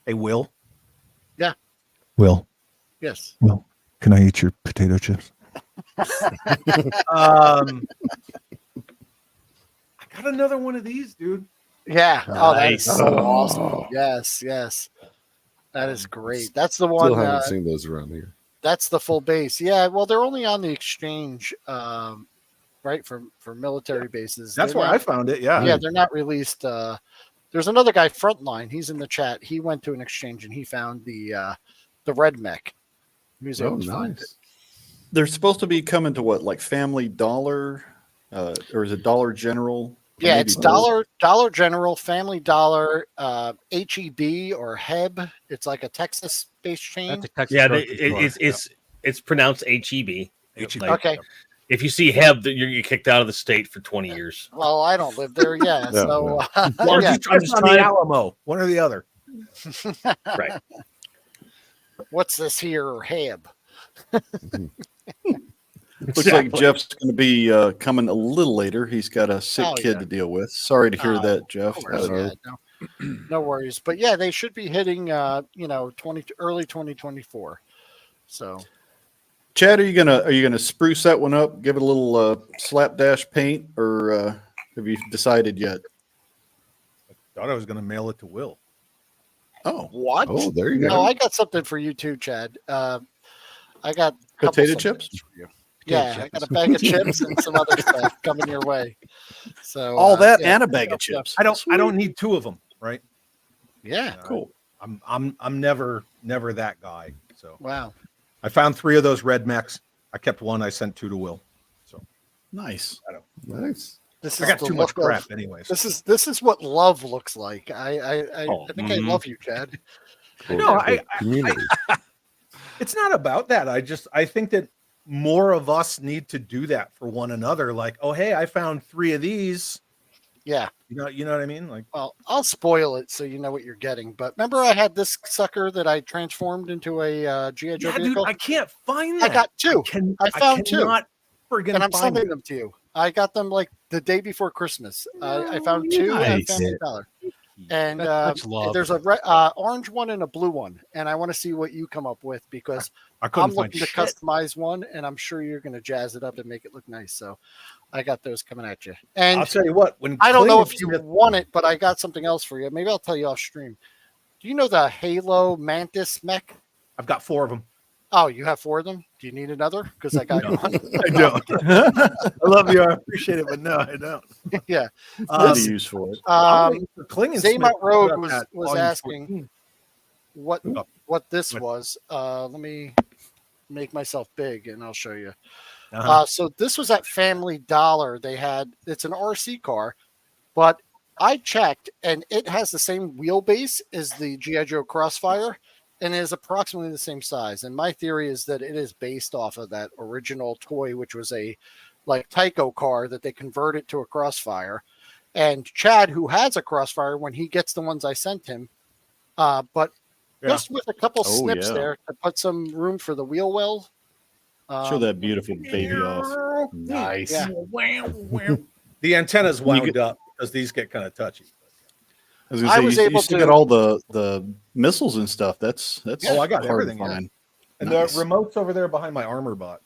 Hey, Will. Yeah. Will, Yes. Will, can I eat your potato chips? I got another one of these, dude. Yeah. Oh, that is Nice. so awesome. Yes. That is great. That's the one. Still haven't seen those around here. That's the full base. Yeah. Well, they're only on the exchange, right? For military bases. That's They're where not- I found it. Yeah. Yeah, they're not released. There's another guy, Frontline. He's in the chat. He went to an exchange and he found the red mech. He was able to find it. Nice. They're supposed to be coming to what, like Family Dollar, or is it Dollar General? Yeah, Maybe it's both. Dollar General, Family Dollar, HEB or HEB. It's like a Texas-based chain. That's a Texas Yeah, grocery store. it's pronounced HEB. HEB. Like, Okay. If you see Heb, you're kicked out of the state for 20 years. Well, I don't live there. Yeah. No, So no. Well, yeah. I'm just on the Alamo, one or the other. Right. What's this here, HEB? Looks like Jeff's going to be coming a little later. He's got a sick Oh, kid yeah. to deal with. Sorry to hear that, Jeff. No worries, no worries. But yeah, they should be hitting, early 2024. So Chad, are you gonna spruce that one up? Give it a little slapdash paint, or have you decided yet? Thought I was going to mail it to Will. Oh, what? Oh, there you go. No, I got something for you too, Chad. I got a couple Potato somethings chips? for you. Yeah, I got a bag of chips and some other stuff coming your way. So all that yeah. and a bag of chips. I don't need two of them, right? Yeah. Cool. I'm never that guy. So Wow. I found 3 of those red mechs. I kept one. I sent 2 to Will. So Nice. Nice. This I is got the too much look of- crap, anyways. This is what love looks like. I think I mhm. love you, Chad. No, I- community. It's not about that. I think that more of us need to do that for one another. Like, oh, hey, I found 3 of these. Yeah. You know what I mean? Like, Well, I'll spoil it so you know what you're getting. But remember, I had this sucker that I transformed into a GI Joe yeah, dude, vehicle. I can't find that. I got 2. I found 2. cannot friggin' And I'm find sending it. them to you. I got them like the day before Christmas. I found 2 at Nice. Family Dollar. And That's love. there's a orange one and a blue one. And I want to see what you come up with because I couldn't I'm find looking to shit. customize one, and I'm sure you're going to jazz it up and make it look nice. So I got those coming at you. And I'll tell you what. When I don't know Clayton if you Smith- want it, but I got something else for you. Maybe I'll tell you off stream. Do you know the Halo Mantis mech? I've got 4 of them. Oh, you have 4 of them? Do you need another? Because I got No. one. I don't. I love you. I appreciate it, but no, I don't. Yeah. Plenty use for it. Clinging Zaymont Smith Road put up that was volume asking 14. what this What? was. Let me make myself big and I'll show you. Uh-huh. So this was at Family Dollar. It's an RC car, but I checked and it has the same wheelbase as the G.I. Joe Crossfire and is approximately the same size. And my theory is that it is based off of that original toy, which was a like Tyco car that they converted to a Crossfire. And Chad, who has a Crossfire, when he gets the ones I sent him, but just with a couple Oh, snips yeah. there to put some room for the wheel well. Show that beautiful baby off. Nice. Yeah. The antenna's When you wound get- up because these get kind of touchy. I was gonna I say, was you able still to- got all the missiles and stuff. That's Oh, I got hard everything, to yeah. find. And Nice. the remote's over there behind my armor bot.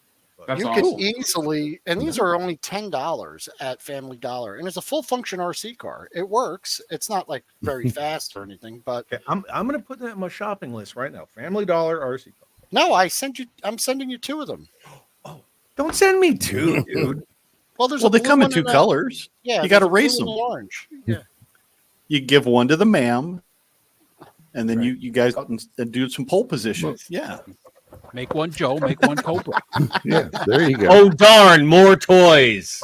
That's You awesome. can easily, and these are only $10 at Family Dollar, and it's a full function RC car. It works. It's not like very fast or anything, but Okay, I'm going to put that in my shopping list right now. Family Dollar RC car. no, I'm sending you 2 of them. Don't send me 2, dude. Well, there's Well, a they blue come in one 2 and a- colors. Yeah, You got to there's a race blue them. and an orange. Yeah, You give one to the ma'am, and then you guys out and do some pole positions. Yeah. Make one Joe, make one Cobra. Yeah, there you go. Oh darn! More toys.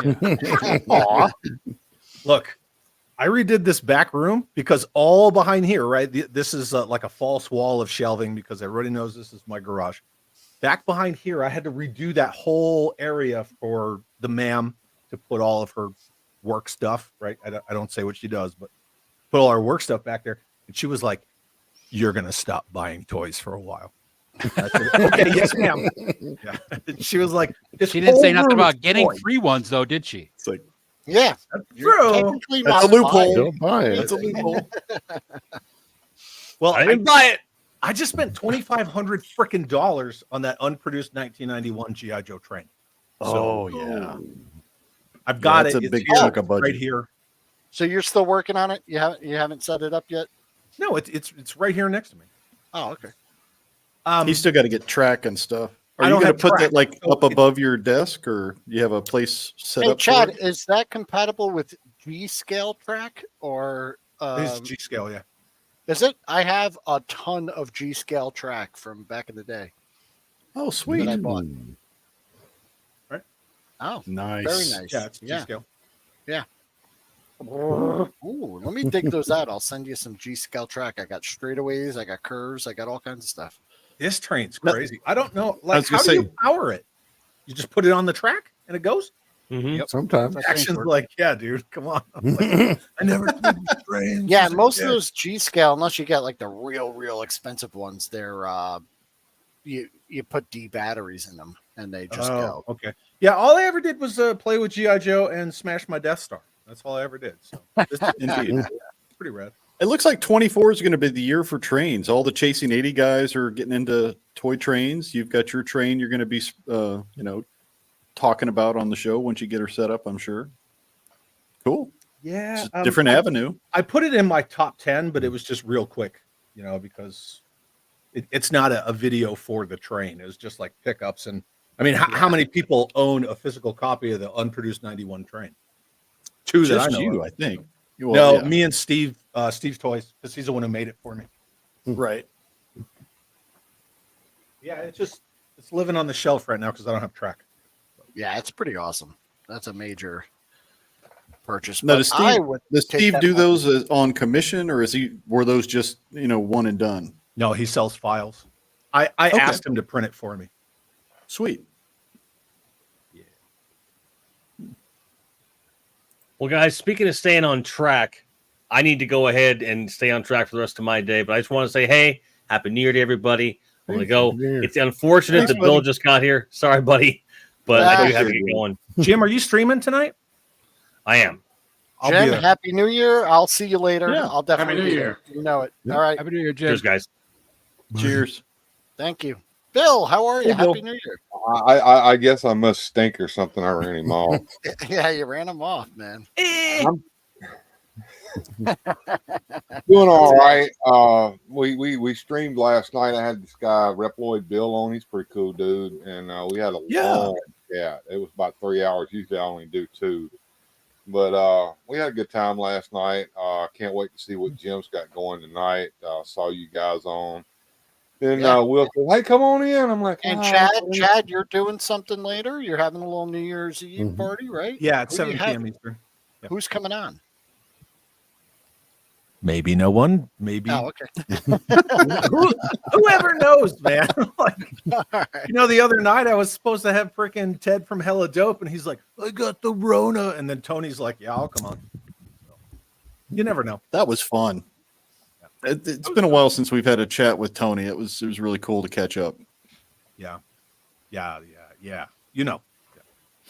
Look, I redid this back room because all behind here, right? This is like a false wall of shelving because everybody knows this is my garage. Back behind here, I had to redo that whole area for the ma'am to put all of her work stuff, right? I don't say what she does, but put all her work stuff back there. And she was like, "You're going to stop buying toys for a while." I said, okay, yes, ma'am. Yeah. She was like, she didn't say nothing about getting free ones, though, did she? It's like, yeah, true. That's a loophole. Don't buy it. That's a loophole. Well, I didn't buy it. I just spent $2,500 freaking dollars on that unproduced 1991 GI Joe train. Oh yeah, I've got that's it. a big It's chunk of budget right here. So you're still working on it? You haven't set it up yet? No, it's right here next to me. Oh, okay. You still got to get track and stuff. Are I you don't going to have put track, that like so up above your desk, or you have a place set Hey, up? Chad, for it? is that compatible with G-scale track or This is G scale, yeah. is it? I have a ton of G-scale track from back in the day Oh, that sweet, I bought. Right. Oh, nice, very nice. Yeah, it's G scale. Ooh, let me dig those out. I'll send you some G-scale track. I got straightaways, I got curves, I got all kinds of stuff. This train's crazy. I don't know. I Like, was how gonna do you say- power it? You just put it on the track and it goes? Mhm. Sometimes. Action's like, yeah, dude, come on. I'm like, I never did these trains. Yeah, most of those G-scale, unless you get like the real expensive ones, they're you put D batteries in them and they just go. Okay. Yeah, all I ever did was play with GI Joe and smash my Death Star. That's all I ever did. So this is indeed. it's pretty rad. It looks like 24 is going to be the year for trains. All the Chasing 80 guys are getting into toy trains. You've got your train you're going to be, talking about on the show once you get her set up, I'm sure. Cool. Yeah, It's a different avenue. I put it in my top 10, but it was just real quick, because it's not a video for the train. It was just like pickups. And I mean, how many people own a physical copy of the unproduced 91 train? Two that I Just know you, of. I think. No, Well, yeah. me and Steve, Steve's Toys, because he's the one who made it for me. Right. Yeah, it's living on the shelf right now because I don't have track. Yeah, it's pretty awesome. That's a major purchase. Now, But does I Steve, would does take Steve that do back. those on commission, or were those just one and done? No, he sells files. I Okay. asked him to print it for me. Sweet. Well, guys, speaking of staying on track, I need to go ahead and stay on track for the rest of my day. But I just want to say, hey, Happy New Year to everybody. I'm going to go. Happy New Year. It's unfortunate Thanks, that Bill buddy. just got here. Sorry, buddy. But I do have to Yeah. get going. Jim, are you streaming tonight? I am. I'll be Jen, there. Happy New Year. I'll see you later. Yeah. I'll definitely Happy New be Year. there. You know it. Yeah. All right. Happy New Year, Jim. Cheers, guys. Cheers. Thank you. Bill, how are you? Hey, Bill. Happy New Year. I guess I must stink or something. I ran him off. Yeah, you ran him off, man. Doing all right. We streamed last night. I had this guy Reploid Bill on. He's a pretty cool dude, and we had a long. Yeah, it was about 3 hours. Usually I only do 2, but we had a good time last night. Can't wait to see what Jim's got going tonight. Saw you guys on. Then Yeah. Will said, "Hey, come on in." I'm like, And "Oh, Chad, you're doing something later. You're having a little New Year's Eve party, right? Yeah, it's Who do 7 you have? p.m. Eastern. Yep. Who's coming on? Maybe no one. Maybe Oh, okay. whoever knows, man. Like, All right. the other night I was supposed to have freaking Ted from Hella Dope, and he's like, "I got the Rona," and then Tony's like, "Yeah, I'll come on." So, you never know. That was fun. It's been a while since we've had a chat with Tony. It was really cool to catch up. Yeah. Yeah, it was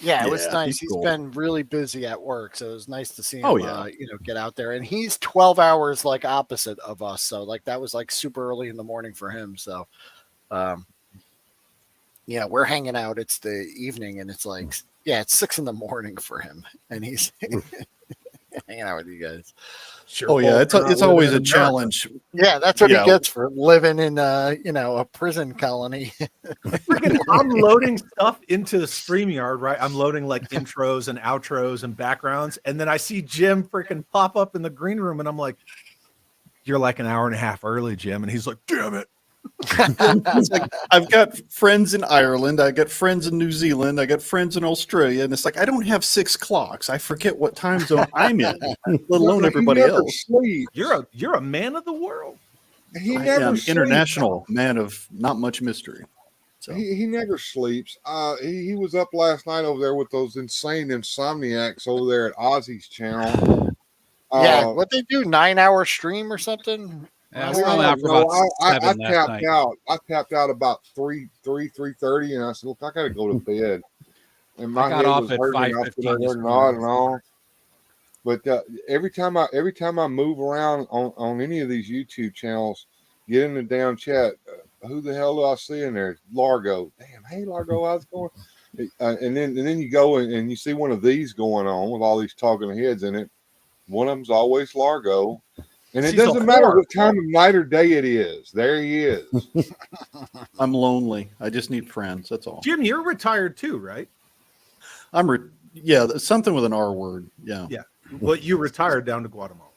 Yeah, nice. he's He's cool. been really busy at work, so it was nice to see him. Oh, yeah. Get out there, and he's 12 hours like opposite of us, so like that was like super early in the morning for him. So, we're hanging out. It's the evening, and it's like it's 6 in the morning for him, and he's hanging out with you guys. Sure. Oh yeah, it's always a challenge. Yeah, that's what Yeah. he gets for living in a prison colony. Freaking, I'm loading stuff into the StreamYard, right? I'm loading like intros and outros and backgrounds, and then I see Jim freaking pop up in the green room, and I'm like, "You're like an hour and a half early, Jim," and he's like, "Damn it!" It's like, I've got friends in Ireland, I got friends in New Zealand, I got friends in Australia, and it's like I don't have 6 clocks. I forget what time zone I'm in, let alone everybody else. Sleeps. You're a man of the world. He I never am sleeps. international man of not much mystery. So He never sleeps. He was up last night over there with those insane insomniacs over there at Ozzy's channel. Yeah, what they do, 9-hour stream or something? Yeah, we were only out for about I 7 last tapped night. out. I tapped out about 3:30, and I said, "Look, I got to go to bed." And my got head off was at hurting. I was 5:15 there this nodding morning. on. But every time I move around on any of these YouTube channels, get in the damn chat. Who the hell do I see in there? Largo. Damn, hey Largo, how's it going? And then you go and you see one of these going on with all these talking heads in it. One of them's always Largo. And it She's a doesn't matter whore. what time of night or day it is. There he is. I'm lonely. I just need friends. That's all. Jim, you're retired too, right? Yeah, something with an R word. Yeah. Yeah. Well, you retired down to Guatemala.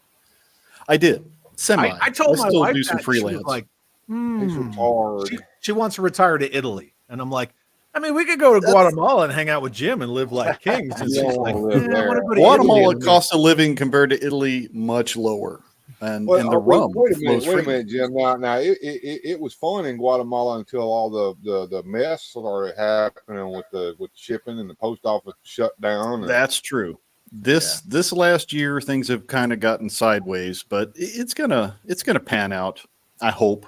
I did. Semi. I told my still wife do some that, she was freelance. like, He's retired. she wants to retire to Italy, and I'm like, I mean, we could go to Guatemala and hang out with Jim and live like kings. And You she's don't like, wanna live "Eh, I wanna there." go to Guatemala Italy." cost of living compared to Italy much lower, and Well, the rum wait a flows minute, freely. Jim. Now it was fun in Guatemala until all the mess started happening with shipping and the post office shut down. And, That's true. This last year things have kind of gotten sideways, but it's gonna pan out. I hope.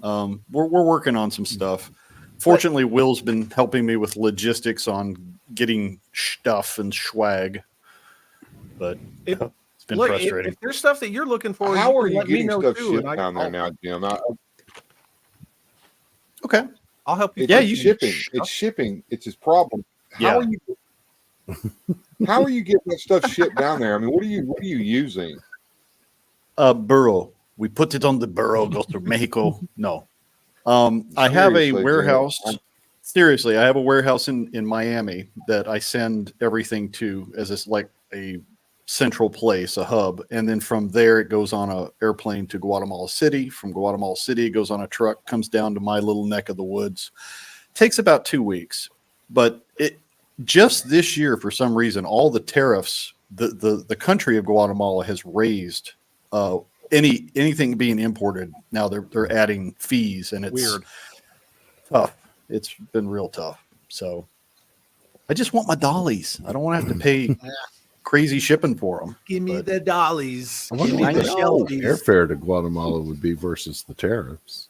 We're working on some stuff. Fortunately, Will's been helping me with logistics on getting stuff and swag, but it's been frustrating. If there's stuff that you're looking for, how are you let me getting know stuff too, shipped and down there now, Jim? Okay. I'll help you. It's shipping. It's shipping. It's his problem. How are you getting that stuff shipped down there? I mean, what are you using? Burro. We put it on the burro, goes to Mexico. No. I have a Seriously, warehouse. Jim. Seriously, I have a warehouse in Miami that I send everything to as this like a central place, a hub. And then from there, it goes on an airplane to Guatemala City. From Guatemala City, it goes on a truck, comes down to my little neck of the woods. Takes about 2 weeks. But it just this year, for some reason, all the tariffs, the country of Guatemala has raised anything being imported. Now they're adding fees, and it's Weird. tough. It's been real tough. So I just want my dollies. I don't want to have to pay crazy shipping for them. Give me the dollies. I wonder Give me what the the shelfies. airfare to Guatemala would be versus the tariffs.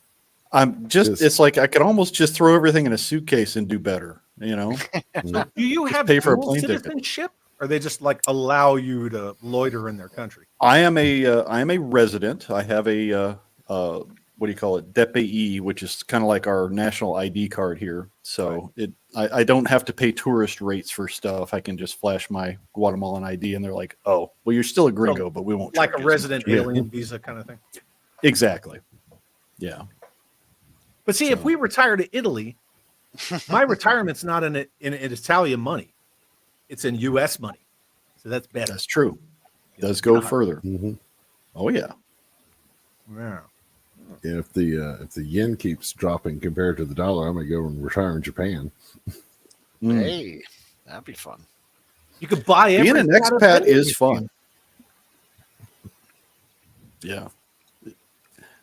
It's like I could almost just throw everything in a suitcase and do better, you know? Do you Just have pay for a dual plane ticket. citizenship, or they just like allow you to loiter in their country? I am a resident. I have a what do you call it? DPI, which is kind of like our national ID card here. So I don't have to pay tourist rates for stuff. I can just flash my Guatemalan ID, and they're like, "Oh, well, you're still a gringo, but we won't." Like charge a you as resident much." alien visa kind of thing. Exactly. Yeah. But see, if we retire to Italy, my retirement's not in Italian money; it's in U.S. money. So that's better. That's true. Does go further. Mm-hmm. Oh yeah. Yeah. And if the yen keeps dropping compared to the dollar, I'm gonna go and retire in Japan. Hey, that'd be fun. You could buy Being an everything out of expat Italy. is fun. Yeah.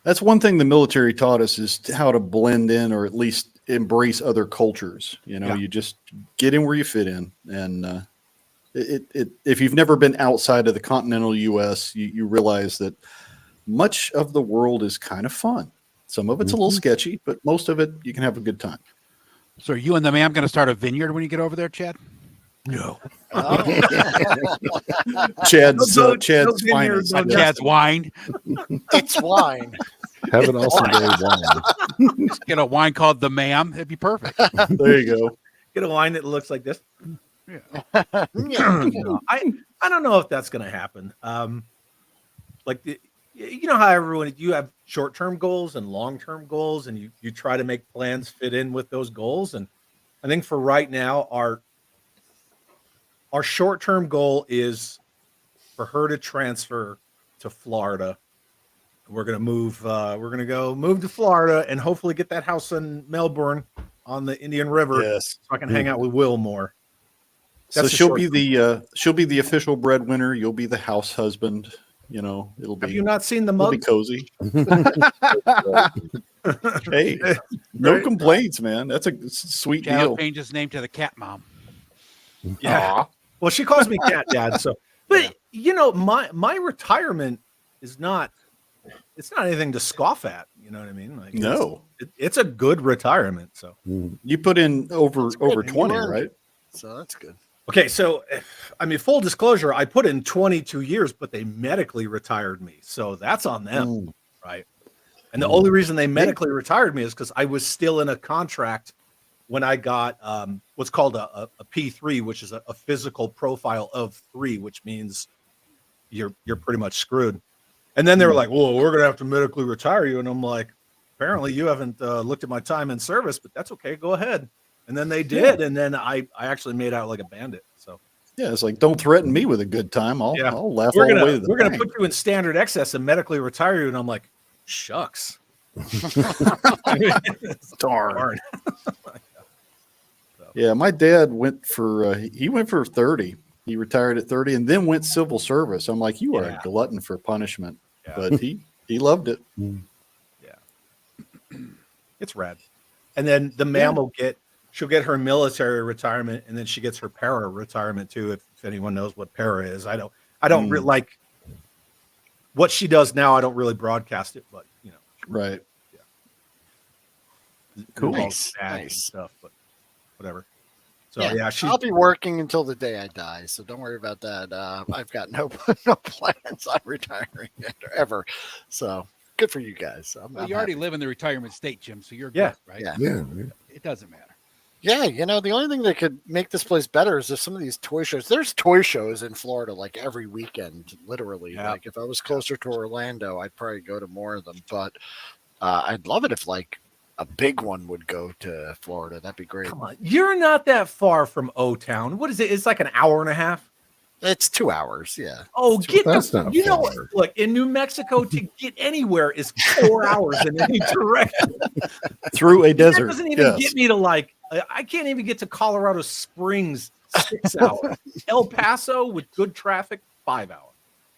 That's one thing the military taught us is how to blend in or at least embrace other cultures. You know, Yeah. you just get in where you fit in. And if you've never been outside of the continental U.S., you realize that much of the world is kind of fun. Some of it's a little sketchy, but most of it, you can have a good time. So are you and the ma'am going to start a vineyard when you get over there, Chad? No. Oh. Chad's No finest. vineyard, no Chad's wine. It's wine. Have an awesome day, wine. Just get a wine called the ma'am. It'd be perfect. There you go. Get a wine that looks like this. Yeah. I don't know if that's going to happen. You know how everyone, you have short-term goals and long-term goals, and you try to make plans fit in with those goals. And I think for right now, our short-term goal is for her to transfer to Florida We're gonna move. We're gonna go move to Florida and hopefully get that house in Melbourne on the Indian River, Yes. so I can hang out with Will more. So That's the she'll short be the official breadwinner. You'll be the house husband. You know, it'll Have be you not seen the it'll be mug? cozy. Hey, no Right? complaints, man. That's a sweet Chad deal. changed his name to the Cat Mom. Yeah. Well, she calls me Cat Dad. So, but you know, my retirement is not. It's not anything to scoff at. You know what I mean? Like, No, it's a good retirement. So, you put in over That's good. 20, You earned right? it. So that's good. okay. So, I mean, full disclosure, I put in 22 years, but they medically retired me. So that's on them, right? And the only reason they medically retired me is because I was still in a contract when I got what's called a P3, which is a physical profile of 3, which means you're pretty much screwed. And then they were like, "Well, we're gonna have to medically retire you," and I'm like, "Apparently, you haven't looked at my time in service, but that's okay. Go ahead." And then they did, and then I actually made out like a bandit. So Yeah, it's like, don't threaten me with a good time. I'll laugh we're all gonna the way to the we're gonna bank. put you in standard excess and medically retire you, and I'm like, "Shucks." Darn. Yeah, my dad went for 30. He retired at 30 and then went civil service. I'm like, you are a glutton for punishment. Yeah. But he loved it. It's rad. And then the ma'am she'll get her military retirement, and then she gets her para retirement too. If anyone knows what para is, I don't really like what she does now. I don't really broadcast it, but you know, Right. cool, Nice. stuff, but whatever. So I'll be working until the day I die, so don't worry about that. I've got no plans on retiring ever. So good for you guys. Well, you already live in the retirement state, Jim, so you're Yeah. good, right? Yeah. It doesn't matter. Yeah, you know, the only thing that could make this place better is if some of these toy shows. There's toy shows in Florida like every weekend, literally. Yeah. Like if I was closer to Orlando, I'd probably go to more of them. But I'd love it if like a big one would go to Florida. That'd be great. Come on, you're not that far from O Town. What is it? It's like an hour and a half. It's 2 hours. Yeah. Oh, That's not you know far. what? Look, in New Mexico, to get anywhere is 4 hours in any direction. Through a desert. That doesn't even get me to like. I can't even get to Colorado Springs 6 hours. El Paso with good traffic 5 hours.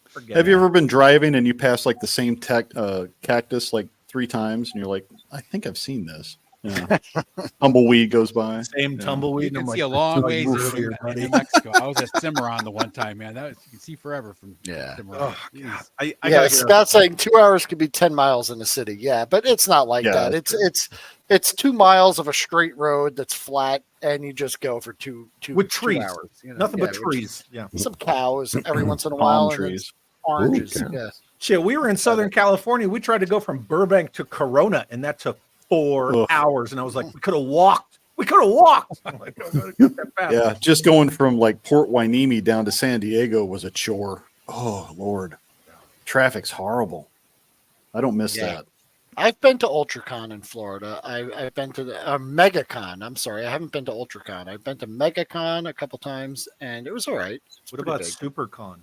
Forget Have you it. ever been driving and you pass like the same cactus like 3 times and you're like, I think I've seen this. Yeah. Tumbleweed goes by. Same tumbleweed? You and can I'm see a like, long "Oh, ways you from weird, buddy." New Mexico. I was at Cimarron the one time, man. You can see forever from Cimarron. Oh, God. I Yeah, gotta get Scott's saying 2 hours could be 10 miles in the city. Yeah, but it's not like Yeah, that. It's 2 miles of a straight road that's flat, and you just go for two with 2 trees. hours. You know? Nothing but Yeah, trees. Yeah. some cows every once in a Palm while, and then trees. oranges. Ooh, Yeah, Shit, we were in Southern California. We tried to go from Burbank to Corona, and that took 4 Ugh. hours. And I was like, we could have walked. We could have walked. I'm like, "Oh, gotta get that fast." Yeah, just going from like Port Hueneme down to San Diego was a chore. Oh Lord, traffic's horrible. I don't miss Yeah. that. I've been to UltraCon in Florida. I've been to the MegaCon. I'm sorry, I haven't been to UltraCon. I've been to MegaCon a couple times, and it was all right. It's What pretty about big. SuperCon?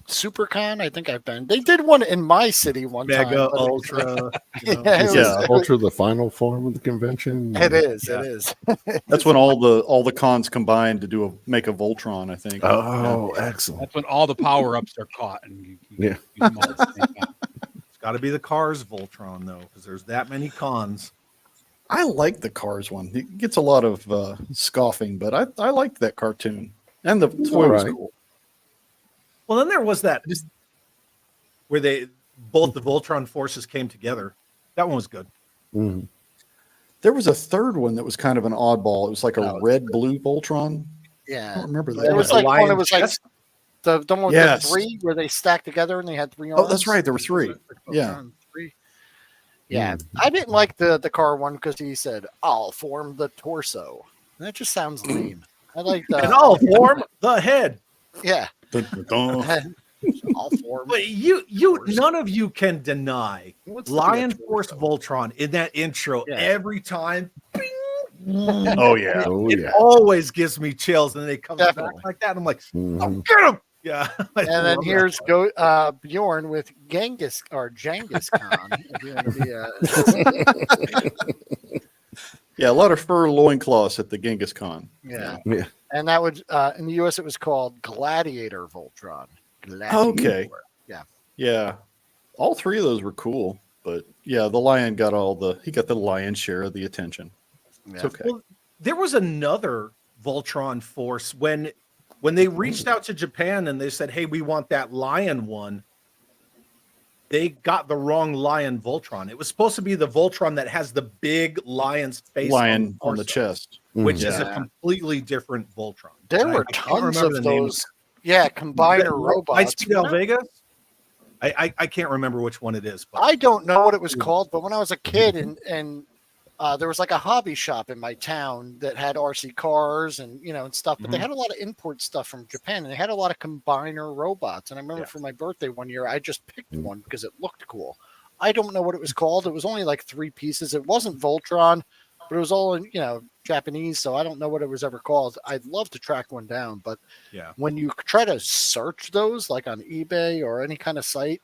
SuperCon? I think I've been. They did one in my city one time. Mega, but it was like- Ultra. Yeah, Is it was- Ultra the final form of the convention? It is. Yeah. It is. That's when all the cons combined to make a Voltron. I think. Oh, excellent. That's when all the power ups are caught. And you Yeah. use them all at the same time. It's got to be the Cars Voltron, though, because there's that many cons. I like the Cars one. It gets a lot of scoffing, but I liked that cartoon and the toy was alright. cool. Well, then there was that where both the Voltron forces came together. That one was good. Mhm. There was a third one that was kind of an oddball. It was like a red-blue Voltron. I Yeah. don't remember that. There was a like one. lion It was like chest? the one with Yes. the 3 where they stacked together and they had 3 Oh, arms. that's right. There were 3. Yeah. 3. Yeah, I didn't like the car one because he said, "I'll form the torso." And that just sounds lame. I like the And I'll form the head. yeah. Dun-dun-dun. I'll form. But none of you can deny What's the Lion torso? Force Voltron in that intro Yeah. every time. Bing! Oh yeah. Oh, It yeah. always gives me chills, and they come Definitely. back like that. I'm like, Mhm. oh, get him! Yeah. And then here's Bjorn with Genghis or Genghis Khan. If you want to be Yeah, a lot of fur loincloths at the Genghis Khan. yeah. Yeah. And that would in the US it was called Gladiator Voltron. Gladiator. Okay. Yeah. Yeah. All three of those were cool, but yeah, the lion got the lion's share of the attention. It's okay. Well, there was another Voltron force when they reached out to Japan and they said, "Hey, we want that lion one." They got the wrong lion Voltron. It was supposed to be the Voltron that has the big lion's face on the chest, which is a completely different Voltron. There were tons of those. Yeah, combiner robots. Lightspeed Vega. I can't remember which one it is. But I don't know what it was called, but when I was a kid and there was like a hobby shop in my town that had RC cars and and stuff, but they had a lot of import stuff from Japan and they had a lot of combiner robots. And I remember for my birthday one year, I just picked one because it looked cool. I don't know what it was called. It was only like 3 pieces. It wasn't Voltron, but it was all in Japanese, so I don't know what it was ever called. I'd love to track one down, but when you try to search those like on eBay or any kind of site,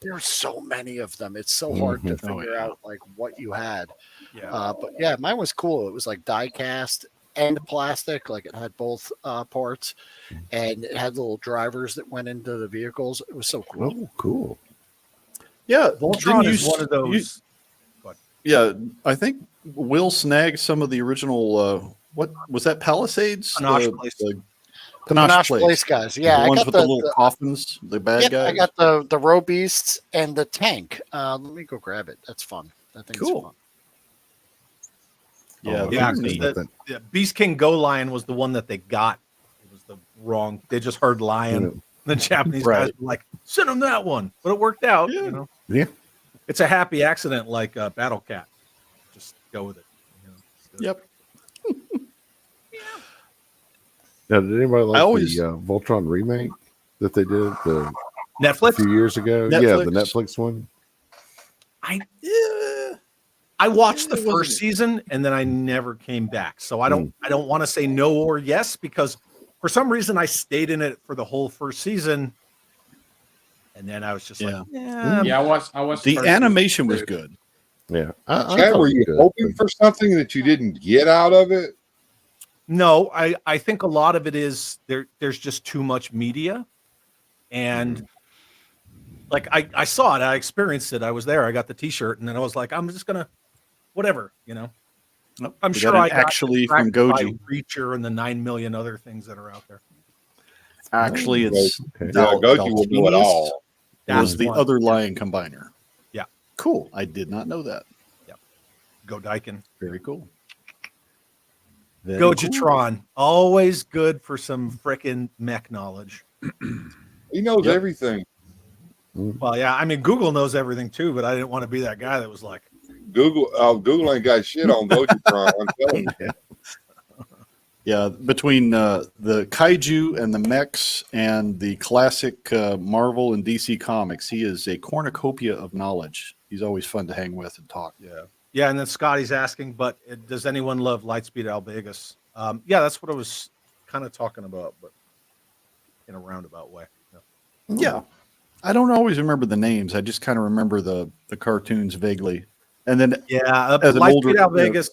there's so many of them. It's so hard to figure out like what you had. But yeah, mine was cool. It was like die cast and plastic, like it had both parts, and it had little drivers that went into the vehicles. It was so cool. Oh, cool. Yeah, Voltron is one of those. Yeah, I think Will snagged some of the original. What was that? Palisades? Panache Place. Panache Place guys. Yeah, the I ones got with the little coffins, the bad guys. I got the row beasts and the tank. Let me go grab it. That's fun. That thing's fun. Yeah, the Beast King Go Lion was the one that they got. It was the wrong. They just heard lion. The Japanese guys were like, send them that one, but it worked out. Yeah. It's a happy accident, like Battle Cat. Just go with it. Yep. Now, did anybody like the Voltron remake that they did Netflix a few years ago? Netflix. Yeah, the Netflix one. I watched the first season and then I never came back. So I don't want to say no or yes because for some reason I stayed in it for the whole first season. And then I was just like, I watched the animation was good. Yeah. Chad, were you hoping for something that you didn't get out of it? No, I think a lot of it is there's just too much media. And like I saw it, I experienced it. I was there. I got the t-shirt and then I was like, I'm just gonna whatever, Nope. I'm sure I actually from Goji Reacher and the 9 million other things that are out there. Actually, it's Goji will do it all. That was the other lion combiner. Yeah. Cool. I did not know that. Yep. Go Daikin. Very cool. Gojitron. Always good for some frickin' mech knowledge. He knows everything. Well, yeah, I mean Google knows everything too, but I didn't want to be that guy that was like Google ain't got shit on Gojitron. I'm telling you. Yeah, between the kaiju and the mechs and the classic Marvel and DC comics, he is a cornucopia of knowledge. He's always fun to hang with and talk. Yeah, and then Scotty's asking, but does anyone love Lightspeed Albegus? Yeah, that's what I was kind of talking about, but in a roundabout way. Yeah. I don't always remember the names. I just kind of remember the cartoons vaguely. And then as an older Albegus,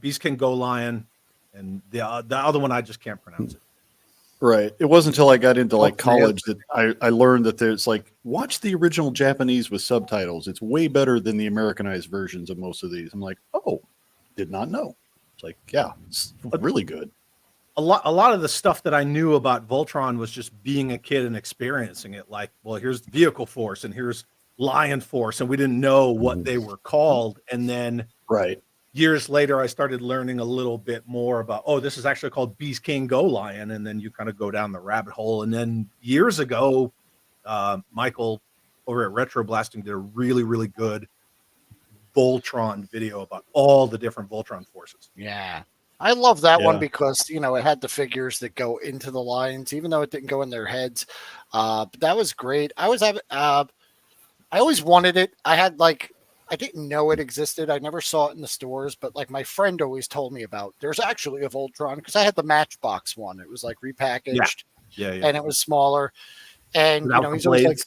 Beast King Go Lion, and the other one I just can't pronounce it. Right. It wasn't until I got into college that I learned that there's watch the original Japanese with subtitles. It's way better than the Americanized versions of most of these. I'm like, oh, did not know. It's like, yeah, it's really good. A lot of the stuff that I knew about Voltron was just being a kid and experiencing it. Like, well, here's Vehicle Force and here's Lion Force, and we didn't know what they were called. And then years later, I started learning a little bit more about, this is actually called Beast King Go Lion. And then you kind of go down the rabbit hole. And then years ago, Michael over at Retro Blasting did a really, really good Voltron video about all the different Voltron forces. Yeah. I love that one because, it had the figures that go into the lions, even though it didn't go in their heads. But that was great. I always wanted it. I didn't know it existed. I never saw it in the stores, but my friend always told me about there's actually a Voltron because I had the Matchbox one. It was repackaged. and it was smaller. And Without he's the always like,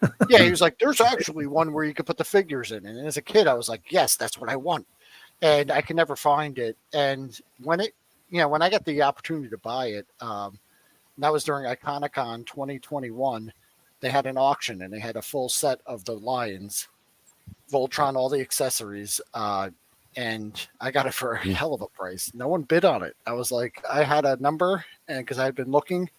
blades. yeah, he was like, there's actually one where you could put the figures in. And as a kid, I was like, yes, that's what I want. And I could never find it. And when when I got the opportunity to buy it, that was during Iconicon 2021. They had an auction and they had a full set of the Lions, Voltron, all the accessories. And I got it for a hell of a price. No one bid on it. I was like, I had a number, and because I had been looking,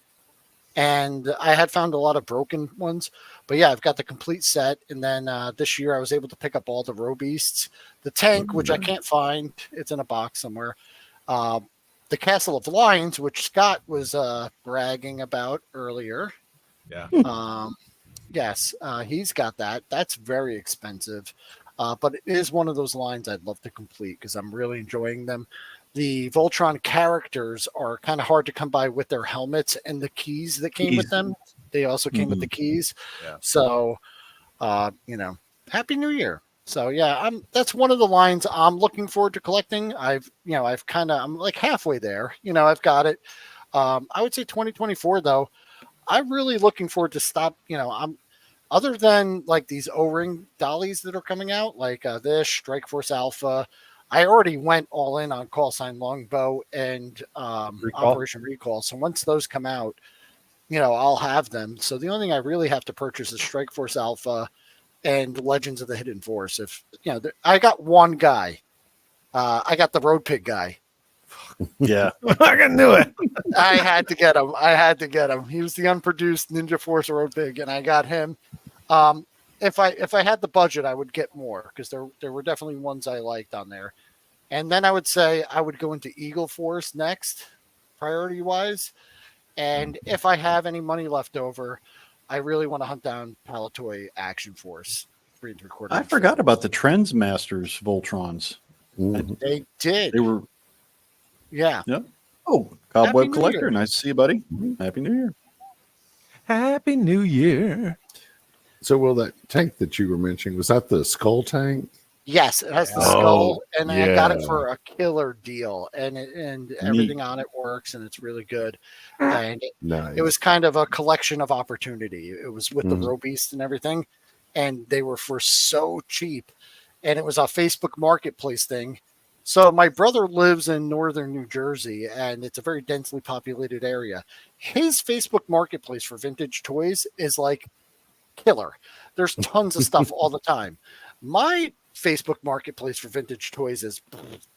and I had found a lot of broken ones. But yeah, I've got the complete set. And then this year I was able to pick up all the Row Beasts, the tank, which I can't find. It's in a box somewhere. The Castle of Lions, which Scott was bragging about earlier. Yeah. Yes, he's got that. That's very expensive. But it is one of those lines I'd love to complete because I'm really enjoying them. The Voltron characters are kind of hard to come by with their helmets and the keys that came with them. They also came with the keys. Yeah. So, Happy New Year. So yeah, that's one of the lines I'm looking forward to collecting. I'm like halfway there. I've got it. I would say 2024 though. I'm really looking forward to other than like these O-ring dollies that are coming out, like this Strike Force Alpha. I already went all in on Call Sign Longbow and Operation Recall. So once those come out, I'll have them. So the only thing I really have to purchase is Strike Force Alpha and Legends of the Hidden Force. If I got one guy, I got the Road Pig guy. Yeah, I knew it. I had to get him. He was the unproduced Ninja Force Road Pig, and I got him. If I had the budget, I would get more because there were definitely ones I liked on there. And then I would say I would go into Eagle Force next, priority wise. And if I have any money left over, I really want to hunt down Palatoy Action Force 3 3/4. I forgot about the Trendmasters Voltrons. They did. They were. Yeah. Yep. Oh, Cobweb New Collector. Year. Nice to see you, buddy. Happy New Year. Happy New Year. So, well, that tank that you were mentioning, was that the skull tank? Yes, it has the skull, and I got it for a killer deal, and everything on it works, and it's really good. And it was kind of a collection of opportunity. It was with the Row Beast and everything, and they were for so cheap, and it was a Facebook Marketplace thing. So my brother lives in northern New Jersey, and it's a very densely populated area. His Facebook Marketplace for vintage toys is like killer. There's tons of stuff all the time. My Facebook Marketplace for vintage toys is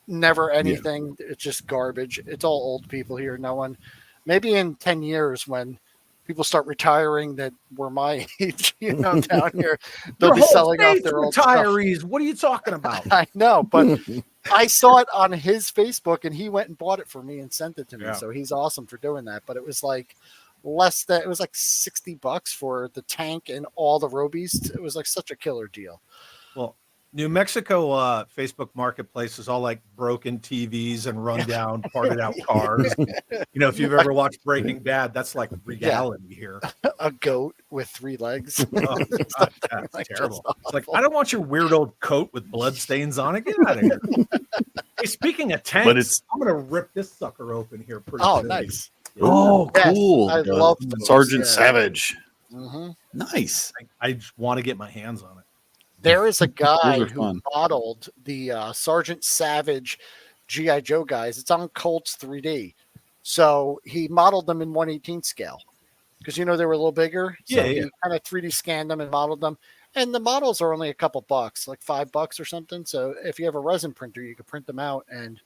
never anything. Yeah. It's just garbage. It's all old people here. No one. Maybe in 10 years when people start retiring that were my age, down here, they'll be selling off their old retirees. Stuff. What are you talking about? I know, but I saw it on his Facebook, and he went and bought it for me and sent it to me. Yeah. So he's awesome for doing that. But it was like it was like $60 for the tank and all the Row Beasts. It was like such a killer deal. Well, New Mexico Facebook Marketplace is all like broken TVs and rundown, parted out cars. If you've ever watched Breaking Bad, that's like reality here. A goat with 3 legs. Oh, God, that's like terrible. It's like, I don't want your weird old coat with blood stains on it. Get out of here. Hey, speaking of tanks, I'm going to rip this sucker open here pretty soon. Nice. Oh, cool. Yes, I love Sergeant Savage. Mm-hmm. Nice. I just want to get my hands on it. There is a guy who modeled the Sergeant Savage G.I. Joe guys. It's on Colts 3D. So he modeled them in 1/18 scale because, they were a little bigger. So he kind of 3D scanned them and modeled them. And the models are only a couple bucks, like $5 or something. So if you have a resin printer, you can print them out and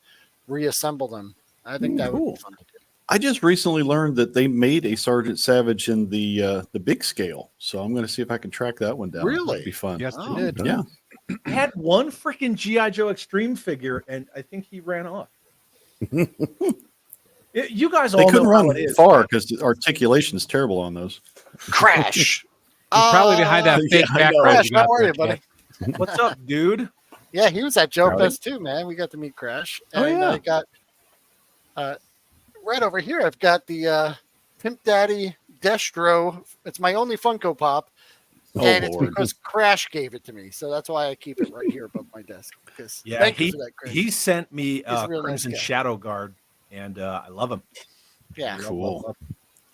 reassemble them. I think that would be fun to do. I just recently learned that they made a Sergeant Savage in the big scale, so I'm going to see if I can track that one down. Really? That'd be fun. Yes, they did. Yeah. I had one freaking G.I. Joe Extreme figure, and I think he ran off. You guys all couldn't know run how it is, far because the articulation is terrible on those. Crash. He's probably behind that big back. Crash, how are you, buddy? What's up, dude? Yeah, he was at Joe Fest too, man. We got to meet Crash. And I got right over here, I've got the Pimp Daddy Destro. It's my only Funko Pop. And it's because Crash gave it to me. So that's why I keep it right here above my desk. Thank you for that, Crash. He sent me He's a real Crimson nice guy. Shadow Guard, and I love him. Yeah. Cool.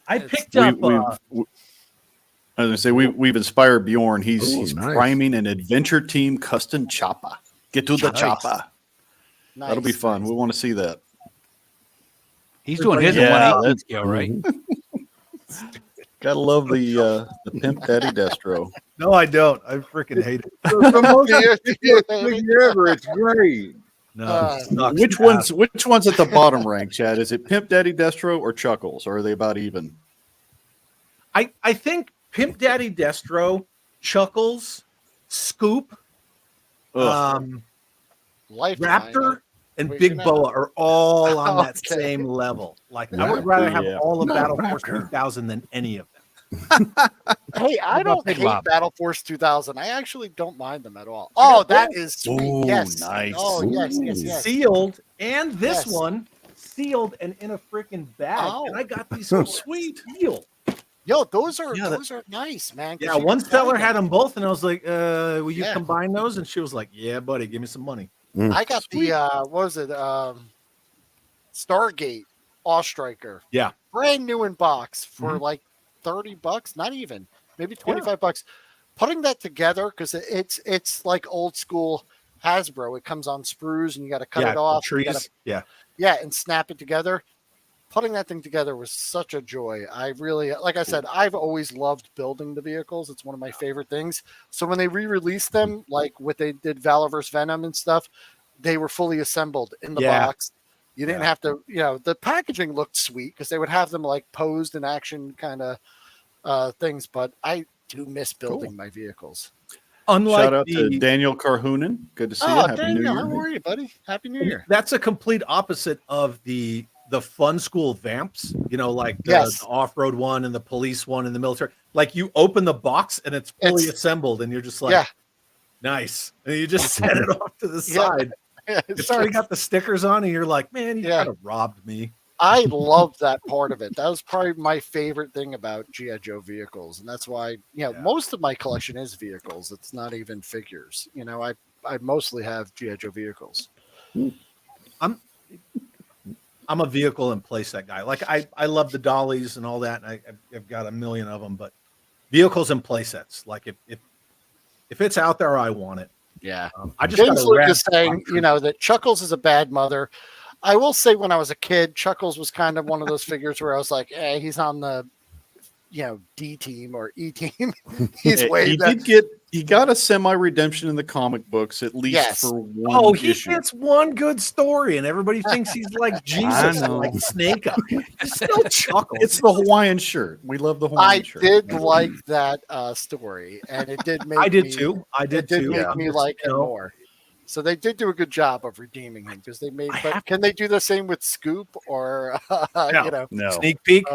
I picked up. I was gonna say we've inspired Bjorn. He's nice. priming an adventure team custom chopper. Get to the chopper. That'll be fun. We want to see that. He's doing his Yeah, at 1/18 that's- scale, right? Gotta love the Pimp Daddy Destro. No, I don't. I freaking hate it. The most figure ever. It's great. No, it sucks. Which one's at the bottom rank, Chad? Is it Pimp Daddy Destro or Chuckles, or are they about even? I think Pimp Daddy Destro, Chuckles, Scoop, Lifetime. Raptor, and Wait, Big you're not- Boa are all on that Okay. same level. Like I would rather have all of Battle Force 2000 than any of them. Hey, I about don't Big hate Bob? Battle Force 2000. I actually don't mind them at all. Oh, that is sweet. Ooh, Yes. nice. Oh, yes. Sealed, and this Yes. one sealed and in a freaking bag. Oh. And I got these so Sweet. sealed. Yo, those are Yeah, those are nice, man. 'cause Yeah, you one can seller find had them. them both, and I was like, will you Yeah. combine those? And she was like, yeah, buddy, give me some money. I got the what was it? Stargate Awe Striker. Yeah. Brand new in box for like $30, not even, maybe $25. Putting that together because it's like old school Hasbro. It comes on sprues and you got to cut yeah, it off. the you gotta- trees. Yeah. yeah, and snap it together. Putting that thing together was such a joy. I really, like I said, I've always loved building the vehicles. It's one of my favorite things. So when they re-released them, like what they did Valor vs. Venom and stuff, they were fully assembled in the Yeah. box. You didn't have to, the packaging looked sweet because they would have them like posed in action kind of things. But I do miss building my vehicles. Unlike Shout out to Daniel Carhoonen. Good to see you. Oh, Happy New Daniel, Year. how are you, buddy? Happy New Year. that's a complete opposite of the fun school vamps, like the, Yes. the off-road one and the police one and the military. Like you open the box and it's fully assembled and you're just like, Yeah. nice. And you just set it off to the Yeah. side. It's already got the stickers on and you're like, man, you kind of robbed me. I love that part of it. That was probably my favorite thing about G.I. Joe vehicles. And that's why, most of my collection is vehicles. It's not even figures. I mostly have G.I. Joe vehicles. I'm a vehicle and playset guy. Like I love the dollies and all that. And I've got a million of them, but vehicles and playsets. Like if it's out there, I want it. Yeah. I just James got a Luke rad is saying, concrete. that Chuckles is a bad mother. I will say when I was a kid, Chuckles was kind of one of those figures where I was like, he's on the, D team or E team. He's way He got a semi-redemption in the comic books, at least Yes. for one he issue. gets one good story, and everybody thinks he's like Jesus, know. like Snake Eye. It's still Chuckles. It's the Hawaiian shirt. We love the Hawaiian I shirt. did like that story, and it did make I did me, too. I did It did too. make me like it more. So they did do a good job of redeeming him because they made. But can they do the same with Scoop or No. Sneak peek.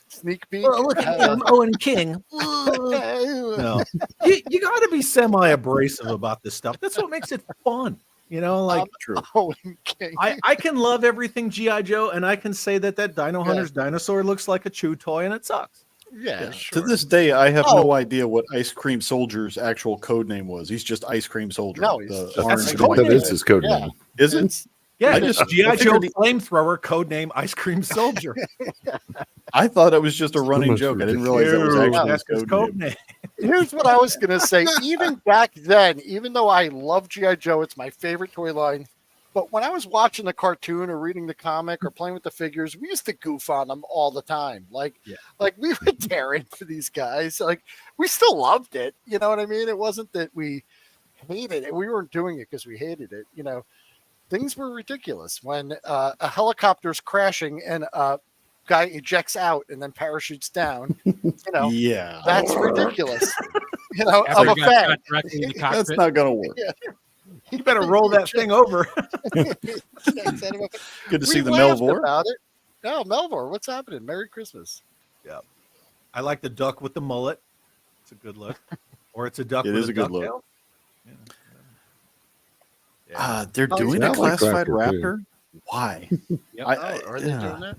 Sneak Peek? Oh, look at him, Owen King. No, you got to be semi-abrasive about this stuff. That's what makes it fun. True. Owen King. I can love everything G.I. Joe, and I can say that Dino Hunter's dinosaur looks like a chew toy, and it sucks. Yeah, sure. To this day, I have no idea what Ice Cream Soldier's actual code name was. He's just Ice Cream Soldier. No, he's The just- orange That's and the white code That name. is his code Yeah. name. Is it? Yeah, I just- G.I. I Joe figured flamethrower, codename Ice Cream Soldier. I thought it was just a running much joke. I didn't realize that was Dude, actually that's his his code code name. name. Here's what I was gonna say. Even back then, even though I love G.I. Joe, it's my favorite toy line. But when I was watching the cartoon or reading the comic or playing with the figures, we used to goof on them all the time. Like we were tearing for these guys. Like we still loved it. You know what I mean? It wasn't that we hated it. We weren't doing it because we hated it. Things were ridiculous when a helicopter's crashing and a guy ejects out and then parachutes down. Yeah. That's ridiculous. Of After a he got fan. shot directly in the That's cockpit. not going to work. You better roll that thing over. Good to see We the laughed Melvor. about it. No, Melvor, what's happening? Merry Christmas. I like the duck with the mullet. It's a good look. Or it's a duck It with is a good look. ducktail. They're doing I a like classified Raptor, too. Raptor. Why? Yep. Are they doing that?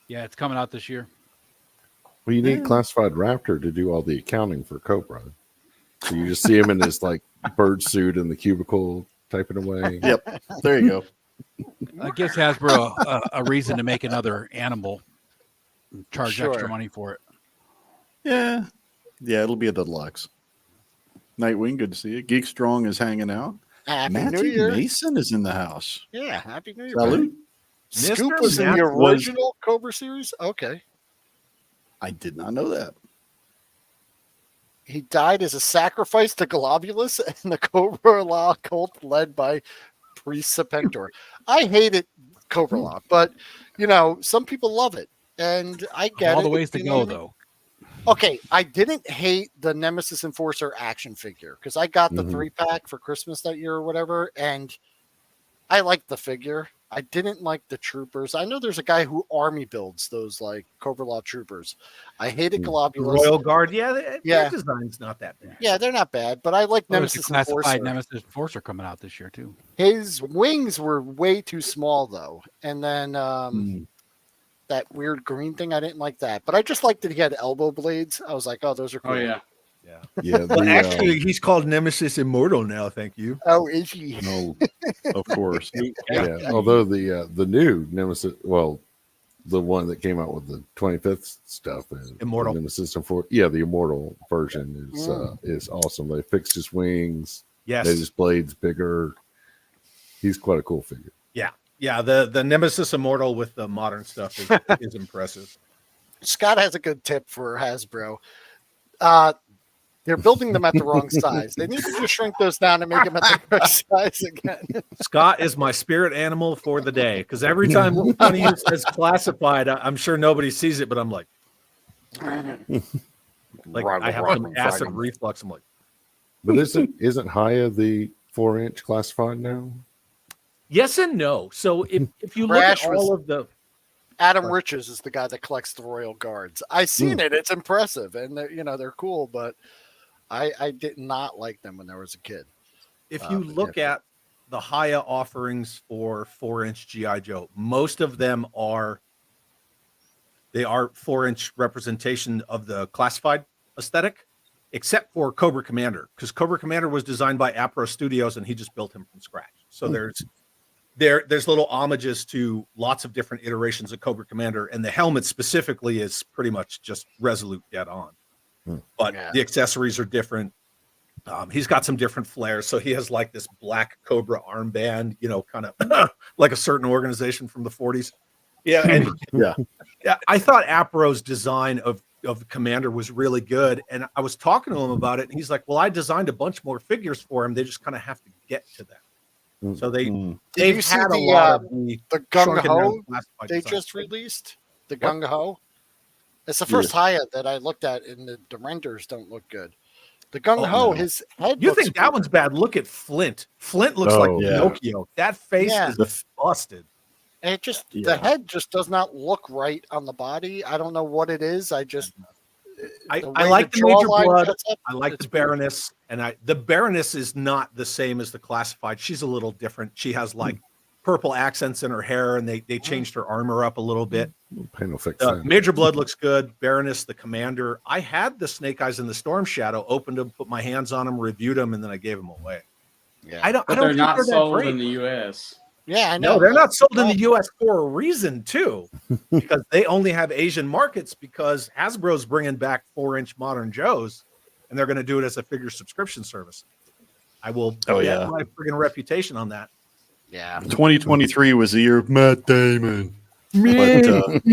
Yeah, it's coming out this year. Well, you need classified Raptor to do all the accounting for Cobra. So you just see him in his like bird suit in the cubicle typing away. Yep. There you go. It gives Hasbro a reason to make another animal charge extra money for it. Yeah. Yeah, it'll be a deluxe. Nightwing, good to see you. Geek Strong is hanging out. Happy Matthew New Year. Mason is in the house. Yeah, Happy New Year. Salute. Scoop Mr. was in the Matt original Cobra series? Okay. I did not know that. He died as a sacrifice to Globulus and the Cobra Law cult led by Priest Serpentor. I hated Cobra Law, but, some people love it. And I get All it. the ways to go, though. Okay, I didn't hate the Nemesis Enforcer action figure because I got the 3-pack for Christmas that year or whatever, and I liked the figure. I didn't like the troopers. I know there's a guy who army builds those like Cobra Law troopers. I hated Globulus. Royal Guard, their design's not that bad. Yeah, they're not bad, but I like Nemesis Classified Enforcer. Nemesis Enforcer coming out this year too. His wings were way too small though, and then that weird green thing, I didn't like that. But I just liked that he had elbow blades. I was like, oh, those are cool. Oh yeah. Yeah. Well, actually, he's called Nemesis Immortal now. Thank you. Oh, is he? No, of course. yeah. Although the new Nemesis, well, the one that came out with the 25th stuff, Immortal Nemesis the Immortal version is awesome. They fixed his wings. Yes. Made his blades bigger. He's quite a cool figure. Yeah. The Nemesis Immortal with the modern stuff is impressive. Scott has a good tip for Hasbro. They're building them at the wrong size. They need to just shrink those down and make them at the correct size again. Scott is my spirit animal for the day because every time one of you says classified, I'm sure nobody sees it, but I'm like I have some acid reflux. I'm like, but isn't Haya the 4-inch classified now? yes and no. So if you look at all of the Adam Riches is the guy that collects the Royal Guards. I've seen it; it's impressive, and they're cool. But I did not like them when I was a kid. If you look at the Haya offerings for 4-inch GI Joe, most of them are 4-inch representation of the classified aesthetic, except for Cobra Commander, because Cobra Commander was designed by Apro Studios and he just built him from scratch. So there's little homages to lots of different iterations of Cobra Commander, and the helmet specifically is pretty much just Resolute dead on. But the accessories are different. He's got some different flares. So he has like this black Cobra armband, kind of like a certain organization from the 40s. Yeah. And I thought Apro's design of Commander was really good. And I was talking to him about it. And he's like, well, I designed a bunch more figures for him. They just kind of have to get to them. So they've had a lot of the Gung Ho they design. just released. The Gung Ho. It's the first Haya that I looked at, and the renders don't look good. The Gung Ho, his head. You think that one's bad? Look at Flint. Flint looks like Pinocchio. That face is busted. And it just the head just does not look right on the body. I don't know what it is. I like the Major Blood. I like the Baroness, and the Baroness is not the same as the classified. She's a little different. She has like purple accents in her hair, and they changed her armor up a little bit. Major Blood looks good. Baroness, the Commander. I had the Snake Eyes and the Storm Shadow, opened them, put my hands on them, reviewed them, and then I gave them away. Yeah, I don't. They're not sold in the U.S. Yeah, I know. No, they're not sold in the U.S. for a reason too, because they only have Asian markets. Because Hasbro's bringing back 4-inch Modern Joes, and they're going to do it as a figure subscription service. I will bet my friggin' reputation on that. Yeah, 2023 was the year of Matt Damon. But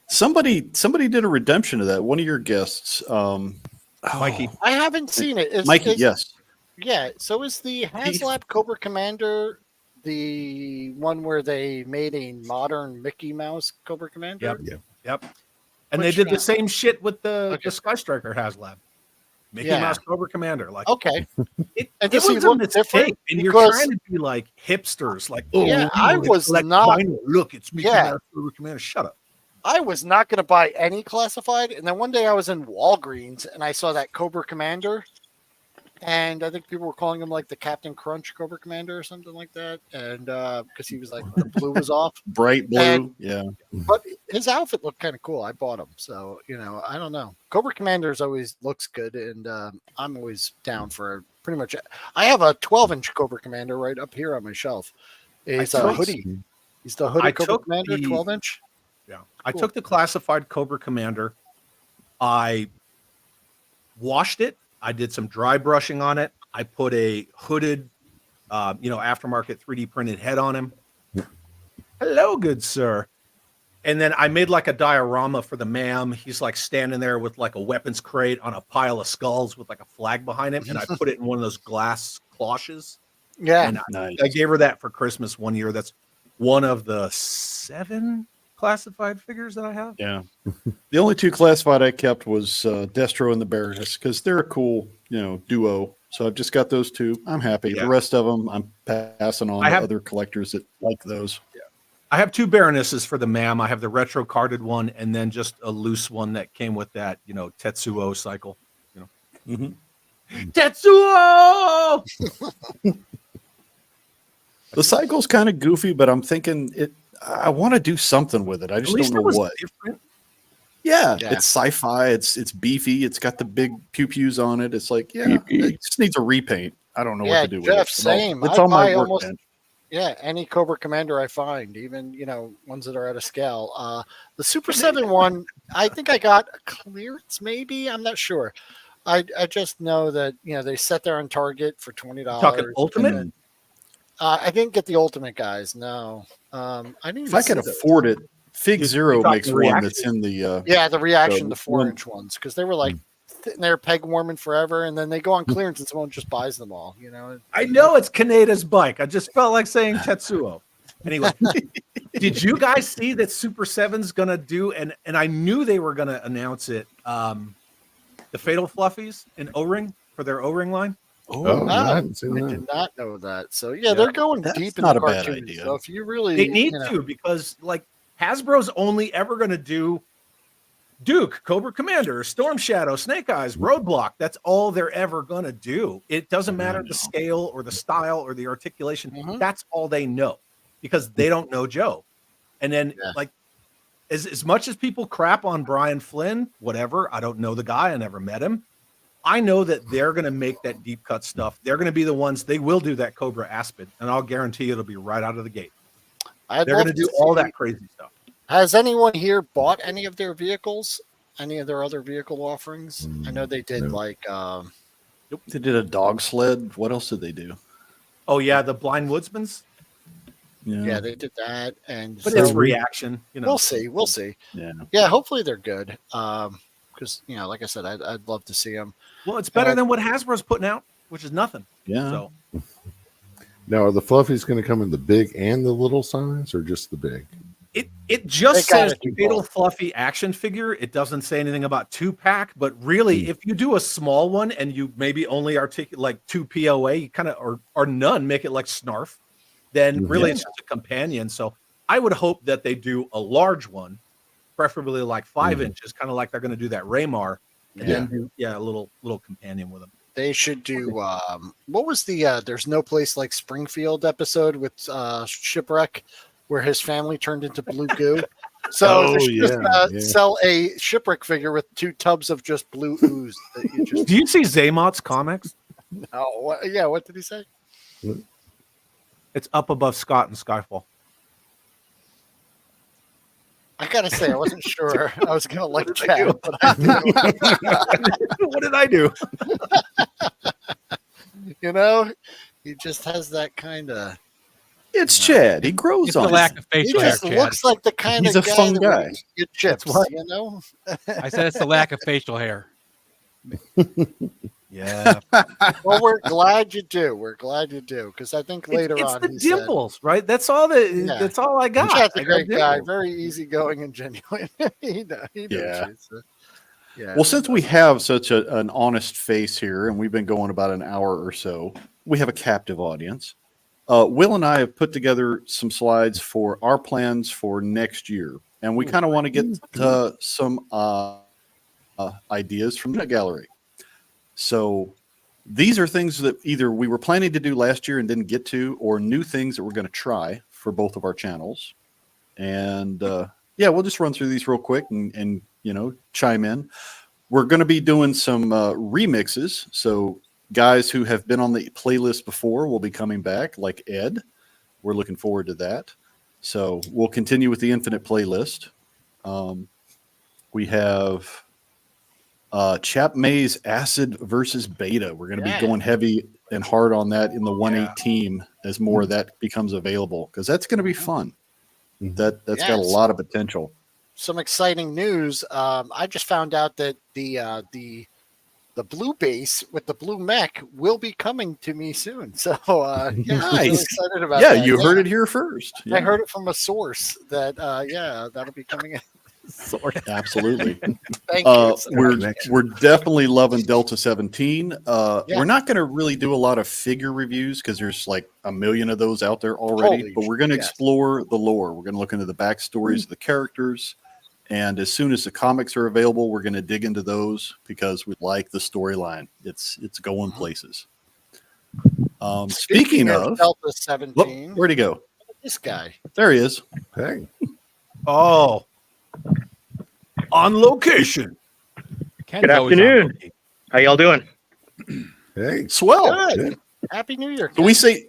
somebody did a redemption of that. One of your guests, Mikey. I haven't seen it. Mikey, yes. Yeah. So is the HasLab Cobra Commander the one where they made a modern Mickey Mouse Cobra Commander? Yep. And they did the same shit with the Sky Striker HasLab. Mickey Mouse Cobra Commander. Like, it was a mistake. And you're trying to be like hipsters. Like, I was not. Look, it's Mickey Mouse Cobra Commander. Shut up. I was not going to buy any classified. And then one day I was in Walgreens and I saw that Cobra Commander. And I think people were calling him like the Captain Crunch Cobra Commander or something like that. And because he was like, the blue was off. Bright blue. But his outfit looked kind of cool. I bought him. So, I don't know. Cobra Commander's always looks good. And I'm always down for pretty much. I have a 12-inch Cobra Commander right up here on my shelf. It's a hoodie. He's the hoodie Cobra Commander, 12-inch. Yeah. I took the classified Cobra Commander. I washed it. I did some dry brushing on it. I put a hooded, aftermarket 3D printed head on him. Hello, good sir. And then I made like a diorama for the ma'am. He's like standing there with like a weapons crate on a pile of skulls with like a flag behind him. And I put it in one of those glass cloches. Yeah. And Nice. I gave her that for Christmas one year. That's one of the 7 classified figures that I have. Yeah. The only 2 classified I kept was Destro and the Baroness because they're a cool, duo. So I've just got those 2. I'm happy. Yeah. The rest of them, I'm passing on I to have- other collectors that like those. I have 2 Baronesses for the ma'am. I have the retro carded one and then just a loose one that came with that, Tetsuo cycle. Tetsuo! The cycle's kind of goofy, but I'm thinking I want to do something with it. I just don't know what. Different. Yeah, Yeah. it's sci-fi. It's beefy. It's got the big pew-pews on it. It's like, it just needs a repaint. I don't know what to do with Jeff, it. same. It's I on my buy workbench. almost any Cobra Commander I find, even ones that are at a scale. The Super 7 one, I think I got a clearance. Maybe I'm not sure. I just know that they set there on Target for $20. Talking Ultimate? and, I didn't get the Ultimate guys. No, I didn't. If I could afford it, Fig You Zero talking makes one reaction? that's in the. the reaction, So the 4-inch ones, because they were like sitting there peg warming forever, and then they go on clearance, and someone just buys them all. I know it's Kaneda's bike. I just felt like saying Tetsuo. Anyway, did you guys see that Super 7's gonna do? And I knew they were gonna announce it. The Fatal Fluffies in O-ring for their O-ring line. Oh, I hadn't seen I that. did not know that. So they're going That's deep in not the a bad cartoons. idea. So if you really, They need to, because like Hasbro's only ever going to do Duke, Cobra Commander, Storm Shadow, Snake Eyes, Roadblock. That's all they're ever going to do. It doesn't matter the scale or the style or the articulation. That's all they know, because they don't know Joe. And then like as much as people crap on Brian Flynn, whatever, I don't know the guy. I never met him. I know that they're going to make that deep cut stuff. They're going to be the ones, they will do that Cobra Aspen, and I'll guarantee it'll be right out of the gate. They're going to do all that crazy stuff. Has anyone here bought any of their vehicles? Any of their other vehicle offerings? I know they did They did a dog sled. What else did they do? Oh yeah, the Blind Woodsman's. Yeah, they did that, and But it's reaction. We'll see. We'll see. Yeah. Hopefully they're good. Because like I said, I'd love to see them. Well, it's better than what Hasbro's putting out, which is nothing. Yeah. So Now, are the fluffies going to come in the big and the little size, or just the big? it just They gotta says do Fatal both. Fluffy action figure. It doesn't say anything about 2-pack, but really, if you do a small one and you maybe only articulate like 2 POA, you kind of or none, make it like Snarf, then really it's just a companion. So I would hope that they do a large one, preferably like 5 inches, kind of like they're going to do that Raymar, and then do a little companion with them. They should do what was the There's No Place Like Springfield episode with Shipwreck, where his family turned into blue goo. So they should just sell a Shipwreck figure with 2 tubs of just blue ooze. That you just Do you see Zaymot's comics? what did he say? It's up above Scott and Skyfall. I gotta say, I wasn't sure I was gonna like What did I Chad, but I do. What did I do? He just has that kind of. It's Chad. He grows It's on the it. lack of He facial hair, just Chad. looks like the kind He's of a fun that guy. would get chips. what? I said it's the lack of facial hair. Yeah. Well, we're glad you do. We're glad you do, because I think later it's on the he said, dimples, right? That's all that's all I got. Chad's a I got great guy, dimples. very easygoing and genuine. he knows Yeah. you, so, yeah. Well, since we have such an honest face here, and we've been going about an hour or so, we have a captive audience. Will and I have put together some slides for our plans for next year, and we kind of want to get some ideas from the gallery. So these are things that either we were planning to do last year and didn't get to, or new things that we're going to try for both of our channels. And we'll just run through these real quick and chime in. We're going to be doing some remixes. So guys who have been on the playlist before will be coming back, like Ed. We're looking forward to that. So we'll continue with the Infinite playlist. We have Chap May's Acid versus Beta. We're going to be going heavy and hard on that in the 1-8 team as more of that becomes available, because that's going to be fun. That's got a lot of potential. Some exciting news. I just found out that the blue base with the blue mech will be coming to me soon. So Nice. I'm really excited about Yeah, that. you heard it here first. I heard it from a source that that'll be coming in. Absolutely. Thank you. We're definitely loving Delta 17. We're not going to really do a lot of figure reviews because there's like a million of those out there already. But we're going to explore the lore. We're going to look into the backstories of the characters. And as soon as the comics are available, we're going to dig into those because we like the storyline. It's going places. Speaking of Delta 17, where'd he go? This guy. There he is. Hey. Oh, on location. Good afternoon. How y'all doing? Hey. Swell. Good. Happy New Year. So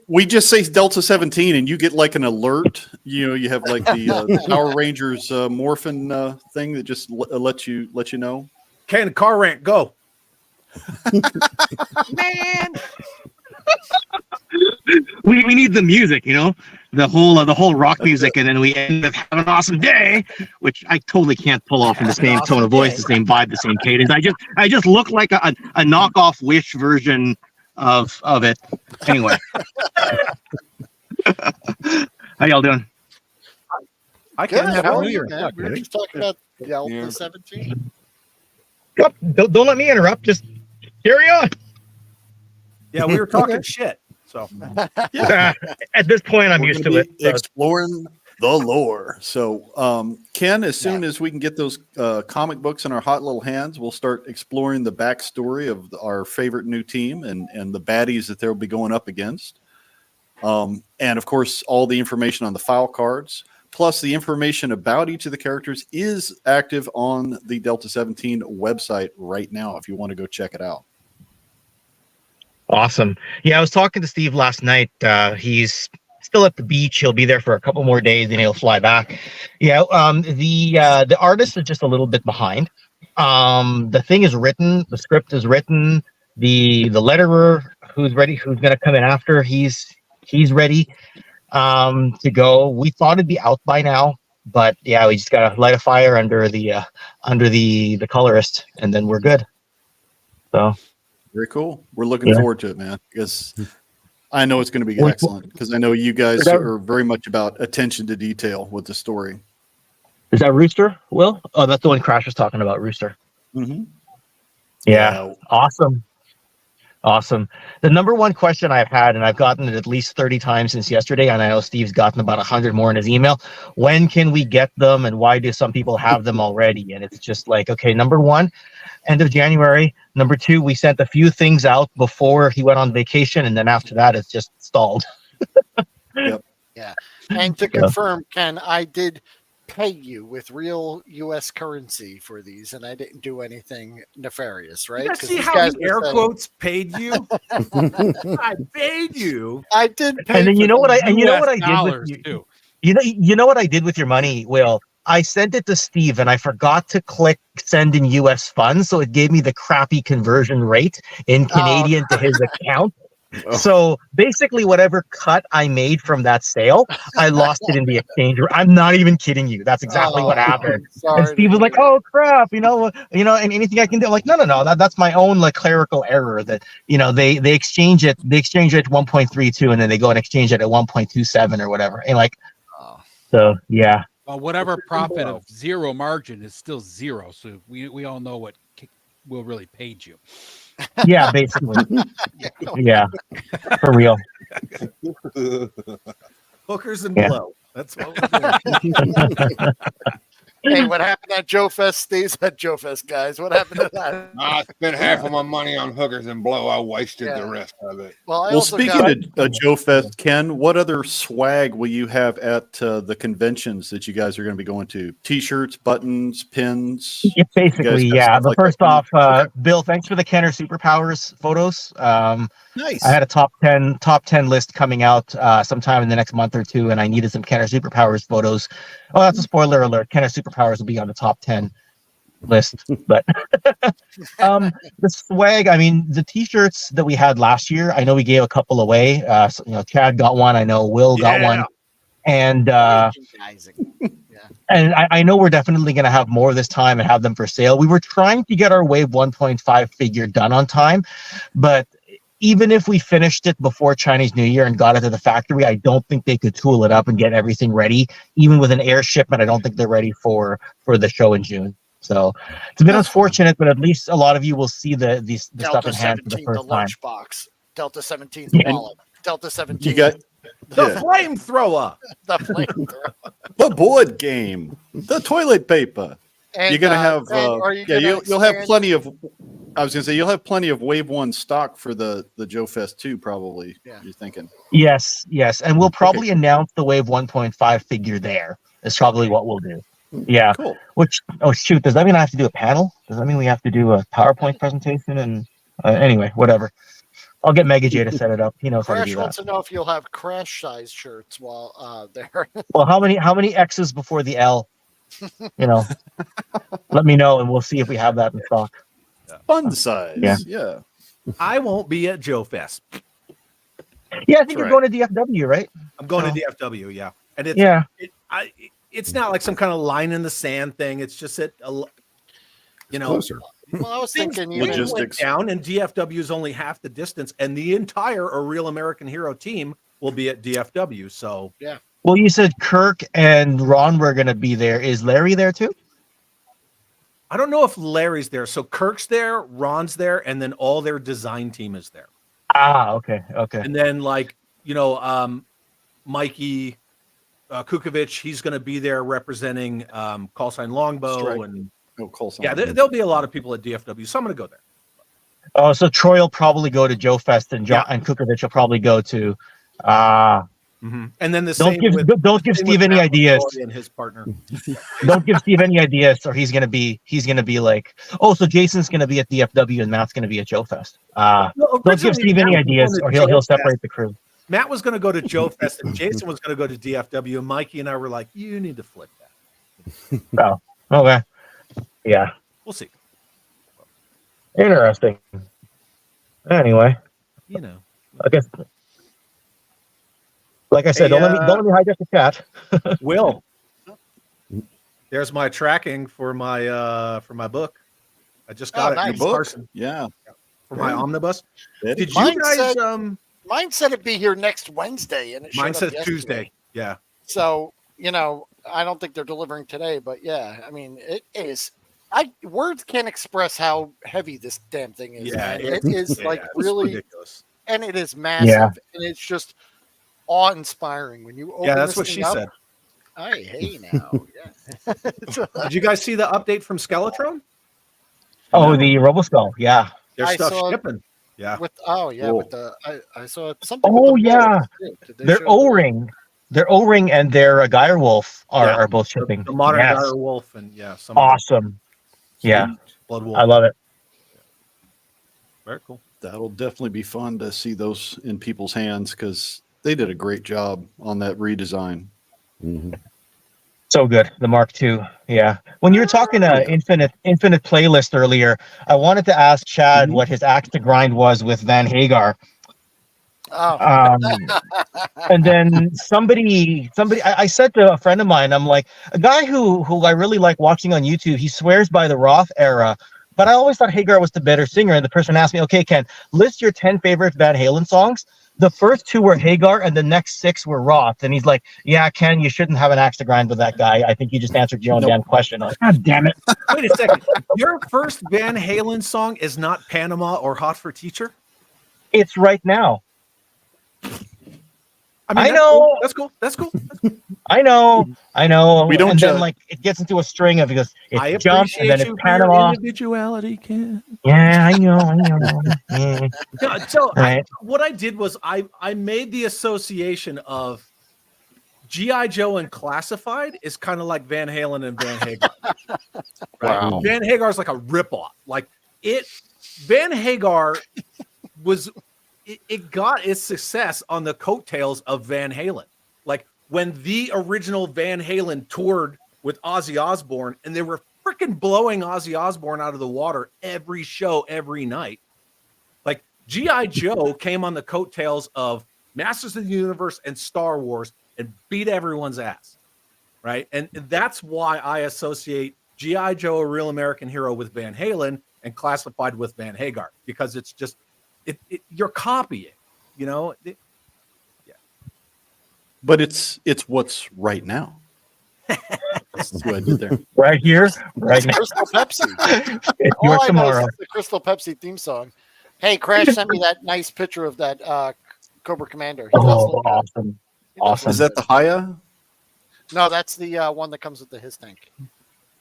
we just say Delta 17 and you get like an alert. You have like the Power Rangers morphin thing that just lets you know. Ken, car rant, go. Man. we need the music, the whole rock music, and then we end up having an awesome day, which I totally can't pull off in the same tone of voice, the same vibe, the same cadence. I just look like a knockoff Wish version of it. Anyway. How y'all doing? I can't have How a are New you, Year. man? We were just talking about Delta 17. Yep, don't let me interrupt. Just carry on. Yeah, we were talking shit. So at this point, I'm used to it. So. Exploring the lore. So, Ken, as soon as we can get those comic books in our hot little hands, we'll start exploring the backstory of our favorite new team and the baddies that they'll be going up against. And of course, all the information on the file cards, plus the information about each of the characters is active on the Delta 17 website right now if you want to go check it out. Awesome. Yeah, I was talking to Steve last night. He's still at the beach. He'll be there for a couple more days, then he'll fly back. Yeah, the artist is just a little bit behind. The thing is written, the script is written, the letterer who's going to come in after, he's ready to go. We thought it'd be out by now, but yeah, we just gotta light a fire under the colorist, and then we're good. So very cool. We're looking forward to it, man, because I know it's going to be excellent, because I know you guys are very much about attention to detail with the story. Is that Rooster, Will? Oh, that's the one Crash was talking about, Rooster. Mm-hmm. Yeah. Awesome. The number one question I've had, and I've gotten it at least 30 times since yesterday, and I know Steve's gotten about 100 more in his email. When can we get them, and why do some people have them already? And it's just like, okay, number one, end of January. Number two, we sent a few things out before he went on vacation, and then after that, it's just stalled. Yep. Yeah. And to confirm, Ken, I did pay you with real U.S. currency for these, and I didn't do anything nefarious, right? You see how he air quotes paid you? I paid you. I did pay. And then you know what I did dollars with too. You know what I did with your money, Will? I sent it to Steve, and I forgot to click send in U.S. funds, so it gave me the crappy conversion rate in Canadian to his account. So basically, whatever cut I made from that sale, I lost it in the exchange. I'm not even kidding you. That's exactly what happened. And Steve was like, "Oh crap, and anything I can do." I'm like, no, that's my own like clerical error. That they exchange it. They exchange it at 1.32, and then they go and exchange it at 1.27 or whatever. And so yeah. Well, whatever profit of zero margin is still zero. So we all know what Will really paid you. Yeah, basically. Yeah, for real. Hookers and blow. That's what we're doing. Hey, what happened at Joe Fest stays at Joe Fest, guys. What happened to that? I spent half of my money on hookers and blow. I wasted the rest of it. Well, speaking of Joe Fest, Ken, what other swag will you have at the conventions that you guys are going to be going to? T-shirts, buttons, pins? It's basically, But first off, Bill, thanks for the Kenner Superpowers photos. Nice. I had a top 10 list coming out sometime in the next month or two, and I needed some Kenner Superpowers photos. Oh, that's a spoiler alert. Kenner Superpowers Powers will be on the top 10 list. But the swag, I mean, the t-shirts that we had last year, I know we gave a couple away. So, Chad got one. I know Will got one. And and I know we're definitely going to have more this time and have them for sale. We were trying to get our Wave 1.5 figure done on time, but even if we finished it before Chinese New Year and got it to the factory, I don't think they could tool it up and get everything ready. Even with an air shipment, I don't think they're ready for the show in June. So it's a bit unfortunate, but at least a lot of you will see the stuff in hand for the first time. Lunchbox, Delta 17, the wallet, Delta 17. You got the flamethrower, the flamethrower, the board game, the toilet paper. And, you're gonna have you'll have plenty of. I was gonna say you'll have plenty of Wave 1 stock for the Joe Fest 2, probably. Yeah. You're thinking. Yes, and we'll probably announce the Wave 1.5 figure there. Is probably what we'll do. Yeah. Cool. Which shoot, does that mean I have to do a panel? Does that mean we have to do a PowerPoint presentation? And anyway, whatever. I'll get Mega J to set it up. He knows how to do that. Crash wants to know if you'll have Crash size shirts while there. Well, how many X's before the L? Let me know and we'll see if we have that in stock. Fun size. Yeah. I won't be at Joe Fest. Yeah, I think you're going to DFW, right? I'm going to DFW, yeah. And it's not like some kind of line in the sand thing. It's just that closer. Well, I was thinking logistics down, and DFW is only half the distance, and the entire A Real American Hero team will be at DFW. So yeah. Well, you said Kirk and Ron were going to be there. Is Larry there too? I don't know if Larry's there. So Kirk's there, Ron's there, and then all their design team is there. Ah, okay. And then Mikey Kukovic, he's going to be there representing Call Sign Longbow. Strike. And Call sign. Yeah, there'll be a lot of people at DFW, so I'm going to go there. Oh, so Troy will probably go to Joe Fest, and and Kukovic will probably go to. And then don't give Steve any ideas. And his partner. Don't give Steve any ideas, or he's gonna be like, oh, so Jason's gonna be at DFW and Matt's gonna be at Joe Fest. Don't give Steve any ideas, or he'll separate the crew. Matt was going to go to Joe Fest, and Jason was going to go to DFW. And Mikey and I were like, you need to flip that. Oh, okay. Yeah. We'll see. Interesting. Anyway. I guess. Like I said, don't let me hijack the chat. Will. There's my tracking for my book. I just got it. Nice. Book? Yeah. For my omnibus. Did Mine you guys said, mine said it'd be here next Wednesday, and mine says yesterday. Tuesday. Yeah. So, I don't think they're delivering today, but yeah, I mean, it is. Words can't express how heavy this damn thing is. Yeah, it is really ridiculous. And it is massive, and it's just awe-inspiring when you open that's what she said. Hey now. Did you guys see the update from Skeletron? Oh, the RoboSkull, yeah. Their stuff shipping. Yeah. Cool. With I saw something. Oh yeah. Their O-ring. Their O-ring and their Geyer Wolf are both shipping. The modern Geyer Wolf and awesome. Yeah. Blood Wolf. I love it. Very cool. That'll definitely be fun to see those in people's hands because they did a great job on that redesign. Mm-hmm. So good. The Mark II. Yeah. When you were talking Infinite Playlist earlier, I wanted to ask Chad what his axe to grind was with Van Hagar. Oh. And then somebody I said to a friend of mine, I'm like, a guy who I really like watching on YouTube, he swears by the Roth era, but I always thought Hagar was the better singer. And the person asked me, okay, Ken, list your 10 favorite Van Halen songs. The first 2 were Hagar and the next 6 were Roth. And he's like, yeah, Ken, you shouldn't have an axe to grind with that guy. I think you just answered your own damn question. I'm like, God damn it. Wait a second. Your first Van Halen song is not Panama or Hot for Teacher? It's Right Now. I know. That's cool. I know. We don't and judge. then like it gets into a string of because I it's Jump and then it's appreciate Panama. individuality, Ken. Yeah, I know. Yeah. No, so Right. what I did was I made the association of G.I. Joe and Classified is kind of like Van Halen and Van Hagar. Right? Wow. Van Hagar is like a ripoff. Like Van Hagar was. It got its success on the coattails of Van Halen. Like when the original Van Halen toured with Ozzy Osbourne, and they were freaking blowing Ozzy Osbourne out of the water every show, every night. Like G.I. Joe came on the coattails of Masters of the Universe and Star Wars and beat everyone's ass, right? And that's why I associate G.I. Joe, A Real American Hero, with Van Halen and Classified with Van Hagar, because it's just, you're copying, you know? But it's what's right now. That's what I did there. Right here, right now. Crystal Pepsi. It's All your I know is tomorrow. the Crystal Pepsi theme song. Hey, Crash sent me that nice picture of that Cobra Commander. He does Oh, look good. awesome. He does Awesome. look Is that good. the Haya? No, that's the one that comes with the his tank.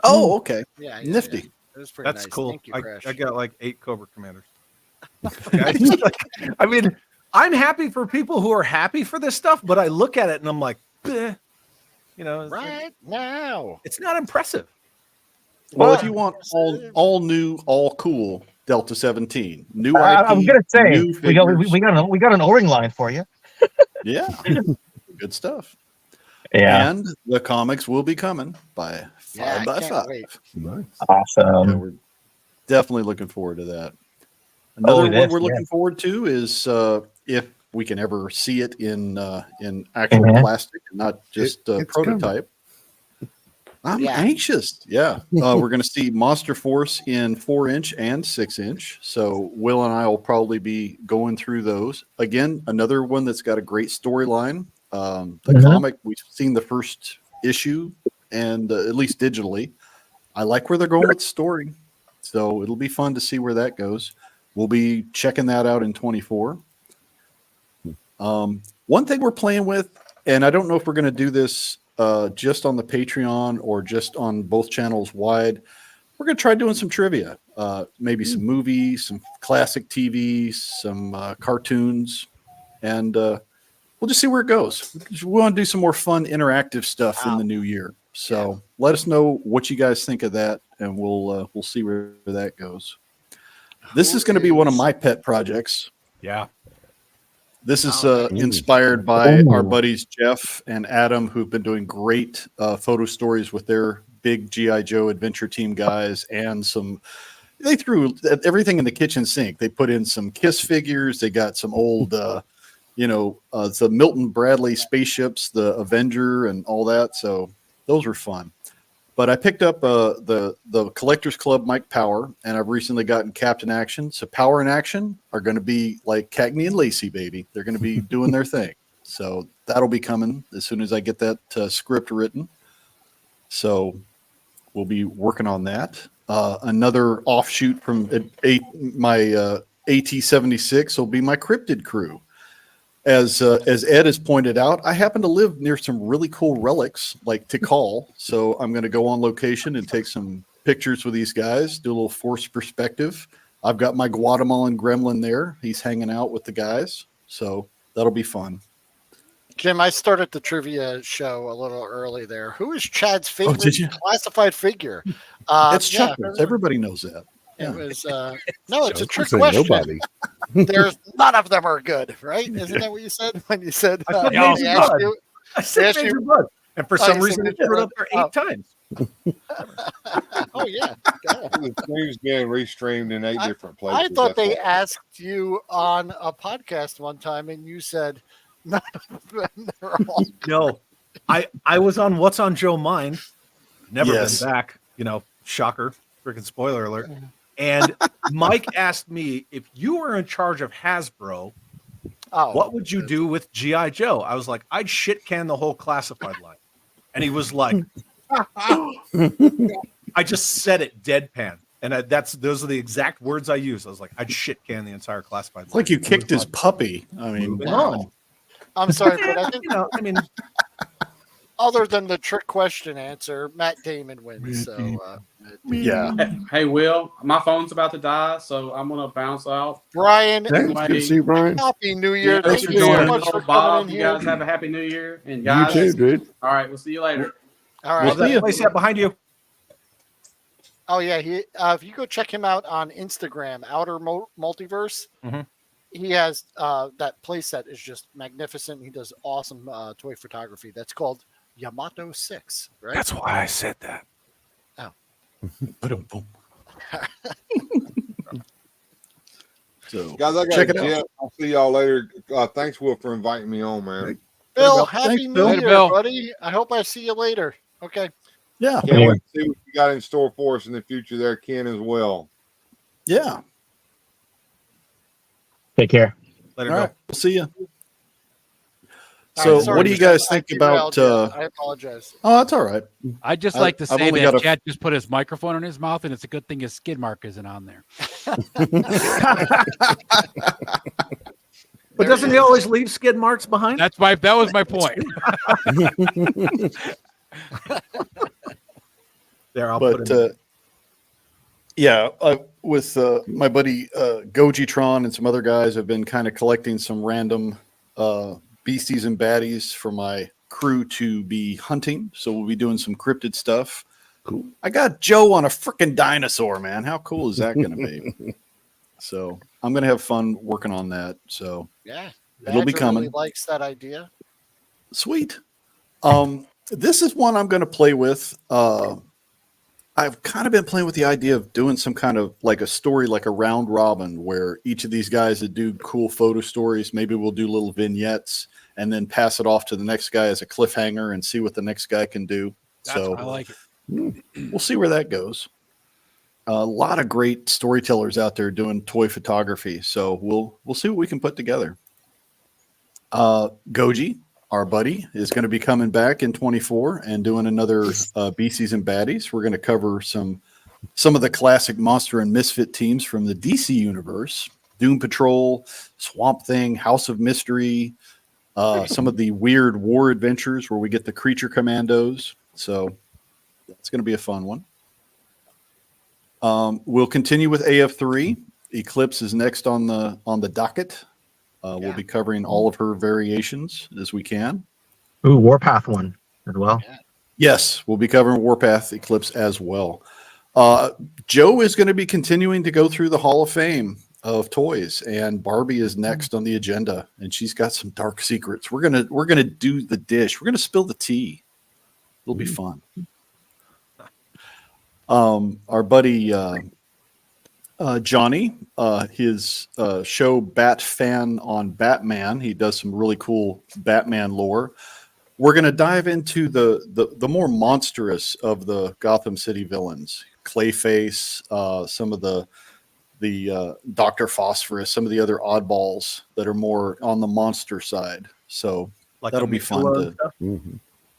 Oh, okay. Yeah, Nifty. Yeah. It was pretty That's nice. cool. Thank you, Crash. I got like 8 Cobra Commanders. I mean, I'm happy for people who are happy for this stuff, but I look at it and I'm like, you know, it's right now. It's not impressive. Well, if you want all new, all cool Delta 17, new IP, I'm gonna say new we figures. got an O-ring line for you. Yeah, good stuff. Yeah, And the comics will be coming by 5 by 5. Nice. awesome. Yeah, we're definitely looking forward to that. Another one this, we're yeah. looking forward to is if we can ever see it in actual Mhm. plastic, not just It's prototype. I'm anxious. Yeah, we're going to see Monster Force in 4-inch and 6-inch. So Will and I will probably be going through those again. Another one that's got a great storyline. The comic, we've seen the first issue, and at least digitally, I like where they're going with the story. So it'll be fun to see where that goes. We'll be checking that out in 24. One thing we're playing with, and I don't know if we're going to do this just on the Patreon or just on both channels wide. We're going to try doing some trivia, maybe some movies, some classic TV, some cartoons, and we'll just see where it goes. We want to do some more fun, interactive stuff in the new year. So let us know what you guys think of that, and we'll see where that goes. This is going to be one of my pet projects. Yeah. This is inspired by our buddies Jeff and Adam, who've been doing great photo stories with their big G.I. Joe Adventure Team guys, and they threw everything in the kitchen sink. They put in some KISS figures. They got some old, the Milton Bradley spaceships, the Avenger, and all that. So those were fun. But I picked up the Collectors Club Mike Power, and I've recently gotten Captain Action. So Power and Action are going to be like Cagney and Lacey, baby. They're going to be doing their thing. So that'll be coming as soon as I get that script written. So we'll be working on that. Another offshoot from my AT-76 will be my Cryptid crew. As Ed has pointed out, I happen to live near some really cool relics like Tikal. So I'm going to go on location and take some pictures with these guys, do a little forced perspective. I've got my Guatemalan gremlin there. He's hanging out with the guys. So that'll be fun. Jim, I started the trivia show a little early there. Who is Chad's favorite did you? classified figure? It's Chuckles. Everybody knows that. It was no, it's a trick Say question. nobody. There's none of them are good, right? Isn't that what you said when you said? I said they Major asked Blood. you- I said Yes, Major you- Blood. And for Oh, some you reason, said it threw it Major up there Blood. 8 times. Oh yeah. The stream's being restreamed in 8 different places. I thought That's they all. asked you on a podcast one time, and you said none of them. They're all No, I was on What's on Joe Mind. Never Yes. been back. Shocker. Freaking spoiler alert. And Mike asked me, if you were in charge of Hasbro, what would you do with G.I. Joe? I was like, I'd shit can the whole classified line. And he was like, I just said it deadpan. And those are the exact words I used. I was like, I'd shit can the entire classified line. It's like you kicked his puppy. I mean, Moving wow. on. I'm sorry, but I think I mean, other than the trick question answer, Matt Damon wins. So Yeah. Hey, Will, my phone's about to die, so I'm gonna bounce out. Brian, Hey, it's good to see you, Brian. happy New Year! Thanks Thank for you so joining much us, for Bob. coming in You here. guys have a happy New Year, and You guys, too, dude. all right, we'll see you later. All love right. that place out behind you. Oh yeah, he. If you go check him out on Instagram, Outer Multiverse, Mhm. he has that playset is just magnificent. He does awesome toy photography. That's called Yamato 6, right? That's why I said that. Oh. Ba-dum-bum. So Guys, I got check to it out. jet. I'll see y'all later. Thanks, Will, for inviting me on, man. Bill, Bill. happy Thanks, New Bill. Year, Later, Bill. buddy. I hope I see you later. Okay. Yeah. Can't wait to see what you got in store for us in the future there, Ken, as well. Yeah. Take care. Let it All go. right. We'll see you. All So, right, sorry, what do you Jeff, guys I think about? derailed you. I apologize. Oh, that's all right. I'd just I- like to I've say only that got a- Chad just put his microphone in his mouth, and it's a good thing his skid mark isn't on there. But doesn't he always leave skid marks behind? That was my point. There, I'll put But it. yeah, with my buddy Gojitron and some other guys, I've been kind of collecting some random beasties and baddies for my crew to be hunting. So we'll be doing some cryptid stuff. Cool. I got Joe on a freaking dinosaur, man. How cool is that going to be? So I'm going to have fun working on that. So Yeah. It'll be Badger coming. Really likes that idea. sweet. This is one I'm going to play with. I've kind of been playing with the idea of doing some kind of like a story, like a round robin, where each of these guys that do cool photo stories, maybe we'll do little vignettes and then pass it off to the next guy as a cliffhanger and see what the next guy can do. I like it. We'll see where that goes. A lot of great storytellers out there doing toy photography, so we'll see what we can put together. Goji, our buddy, is going to be coming back in 24 and doing another BCs and Baddies. We're going to cover some of the classic Monster and Misfit teams from the DC universe: Doom Patrol, Swamp Thing, House of Mystery, some of the weird war adventures where we get the Creature Commandos. So that's going to be a fun one. We'll continue with AF3. Eclipse is next on the docket. We'll be covering all of her variations as we can. Ooh, Warpath one as well. Yes, we'll be covering Warpath Eclipse as well. Joe is going to be continuing to go through the Hall of Fame of toys, and Barbie is next on the agenda, and she's got some dark secrets. We're gonna do the dish. We're gonna spill the tea. It'll be fun. Our buddy Johnny, his show Bat Fan on Batman. He does some really cool Batman lore. We're going to dive into the more monstrous of the Gotham City villains, Clayface, some of the Dr. Phosphorus, some of the other oddballs that are more on the monster side. So Like that'll the be fun. Michelin stuff?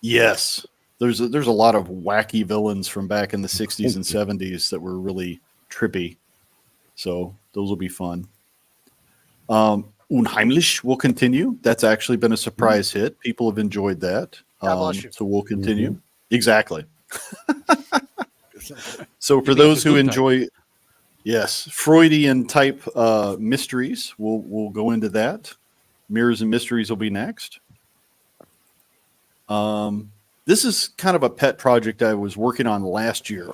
Yes, there's a lot of wacky villains from back in the 60s and 70s that were really trippy. So those will be fun. Unheimlich will continue. That's actually been a surprise hit. People have enjoyed that. God bless you. So we'll continue. Exactly. So for those who enjoy, yes, Freudian type mysteries, we'll go into that. Mirrors and Mysteries will be next. This is kind of a pet project I was working on last year.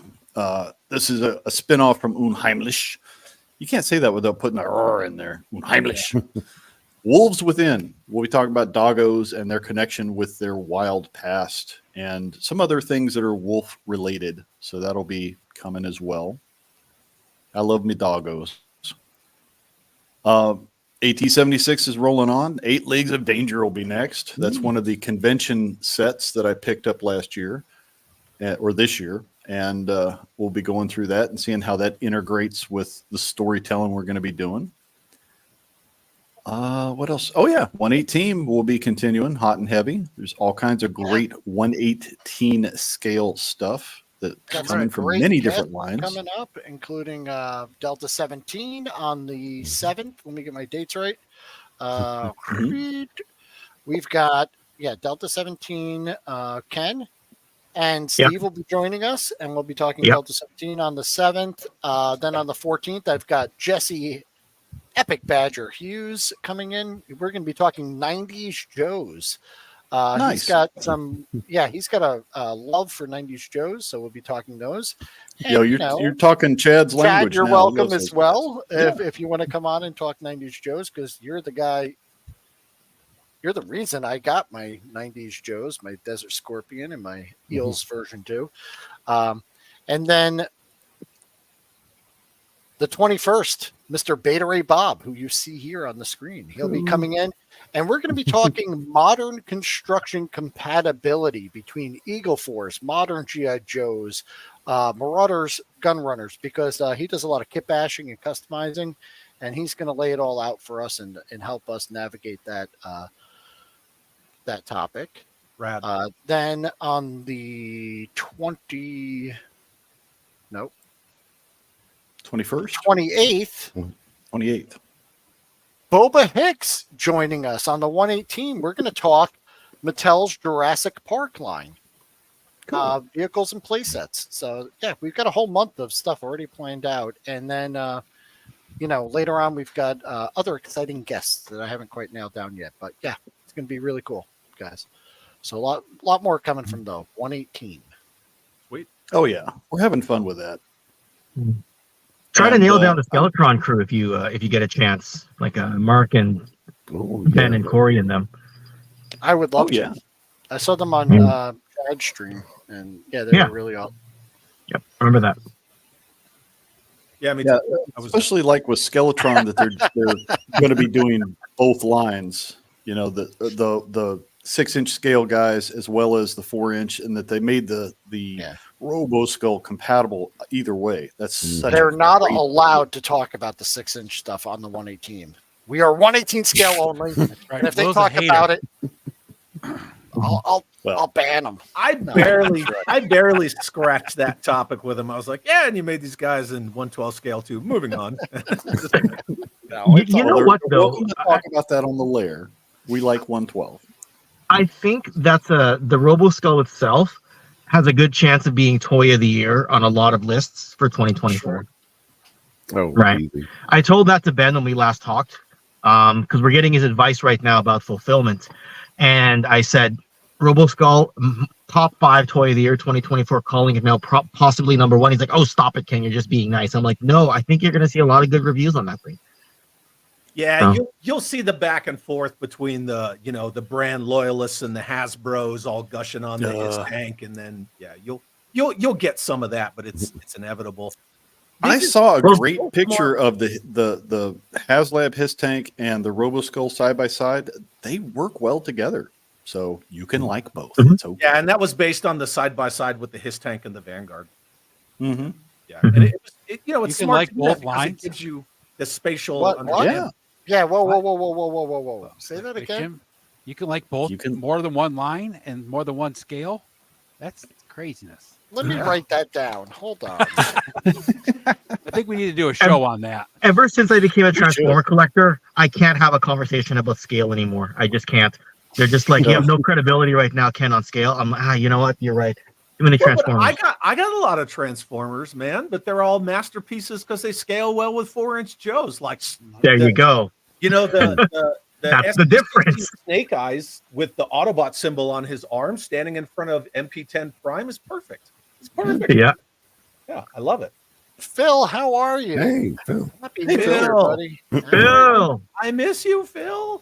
This is a spinoff from Unheimlich. You can't say that without putting a R in there. Unheimlich. Wolves Within. We'll be talking about doggos and their connection with their wild past and some other things that are wolf related. So that'll be coming as well. I love me doggos. AT-76 is rolling on. 8 Leagues of Danger will be next. That's one of the convention sets that I picked up last year or this year. And we'll be going through that and seeing how that integrates with the storytelling we're going to be doing. What else? Oh, yeah. 118 will be continuing hot and heavy. There's all kinds of great 118 scale stuff that's coming from many different lines. Coming up, including Delta 17 on the 7th. Let me get my dates right. We've got, Delta 17, Ken. And Steve will be joining us, and we'll be talking Delta 17 on the 7th. Then on the 14th, I've got Jesse Epic Badger Hughes coming in. We're going to be talking 90s Joes. Nice. He's got he's got a love for 90s Joes, so we'll be talking those. And, you're talking Chad's language. Chad, you're now. welcome as well if you want to come on and talk 90s Joes, because you're the guy. You're the reason I got my 90s Joes, my Desert Scorpion, and my Eels version 2. And then the 21st, Mr. Beta Ray Bob, who you see here on the screen. He'll be coming in, and we're going to be talking modern construction compatibility between Eagle Force, modern GI Joes, Marauders, Gun Runners, because he does a lot of kit bashing and customizing, and he's going to lay it all out for us and help us navigate that topic. Rad. Then on the 21st? 28th, Boba Hicks joining us on the 118. We're going to talk Mattel's Jurassic Park line, vehicles and playsets. So, yeah, we've got a whole month of stuff already planned out. And then, later on, we've got other exciting guests that I haven't quite nailed down yet. But, yeah, it's going to be really cool, guys. So a lot more coming from the 118. Sweet. Oh, yeah. We're having fun with that. Try to nail down the Skeletron crew if you get a chance, like Mark and Ben and Corey and them. I would love to. Yeah. I saw them on Chad's stream, and they were really awesome. Yep, remember that. Yeah, I mean, especially like with Skeletron that they're going to be doing both lines. You know, the 6-inch scale guys as well as the 4-inch, and that they made the Robo Skull compatible either way. That's such they're not allowed to talk about the 6-inch stuff on the 118. We are 118 scale only, and if they talk about it, I'll ban them. I barely scratched that topic with him. I was like, yeah, and you made these guys in 112 scale too. Moving on. You know what though? Welcome to talk about that on the lair. We like 112. I think that's the Robo Skull itself has a good chance of being Toy of the Year on a lot of lists for 2024. Oh, right. Easy. I told that to Ben when we last talked, because we're getting his advice right now about fulfillment. And I said, Robo Skull, top 5 Toy of the Year 2024, calling it now possibly number 1. He's like, oh, stop it, Ken. You're just being nice. I'm like, no, I think you're going to see a lot of good reviews on that thing. Yeah, you'll see the back and forth between the brand loyalists and the Hasbros all gushing on his tank, and then you'll get some of that, but it's inevitable. I saw a great picture of the HasLab His Tank and the Robo Skull side by side. They work well together, so you can like both. It's okay. Yeah, and that was based on the side by side with the His Tank and the Vanguard. Mm-hmm. Yeah, and it's you smart can like to do that both lines. It gives you the spatial. Yeah. Yeah, whoa. Say that again. You can like both, more than one line and more than one scale. That's craziness. Let me write that down. Hold on. I think we need to do a show on that. Ever since I became a Transformer collector, I can't have a conversation about scale anymore. I just can't. They're just like, you have no credibility right now, Ken, on scale. I'm like, you know what? You're right. Too many Transformers. I got a lot of Transformers, man, but they're all masterpieces because they scale well with 4-inch Joes. Like you go. You know the that's the difference. Snake Eyes with the Autobot symbol on his arm, standing in front of MP10 Prime is perfect. It's perfect. Yeah, I love it. Phil, how are you? Hey, Phil. Happy New Year, buddy. Phil. I miss you, Phil.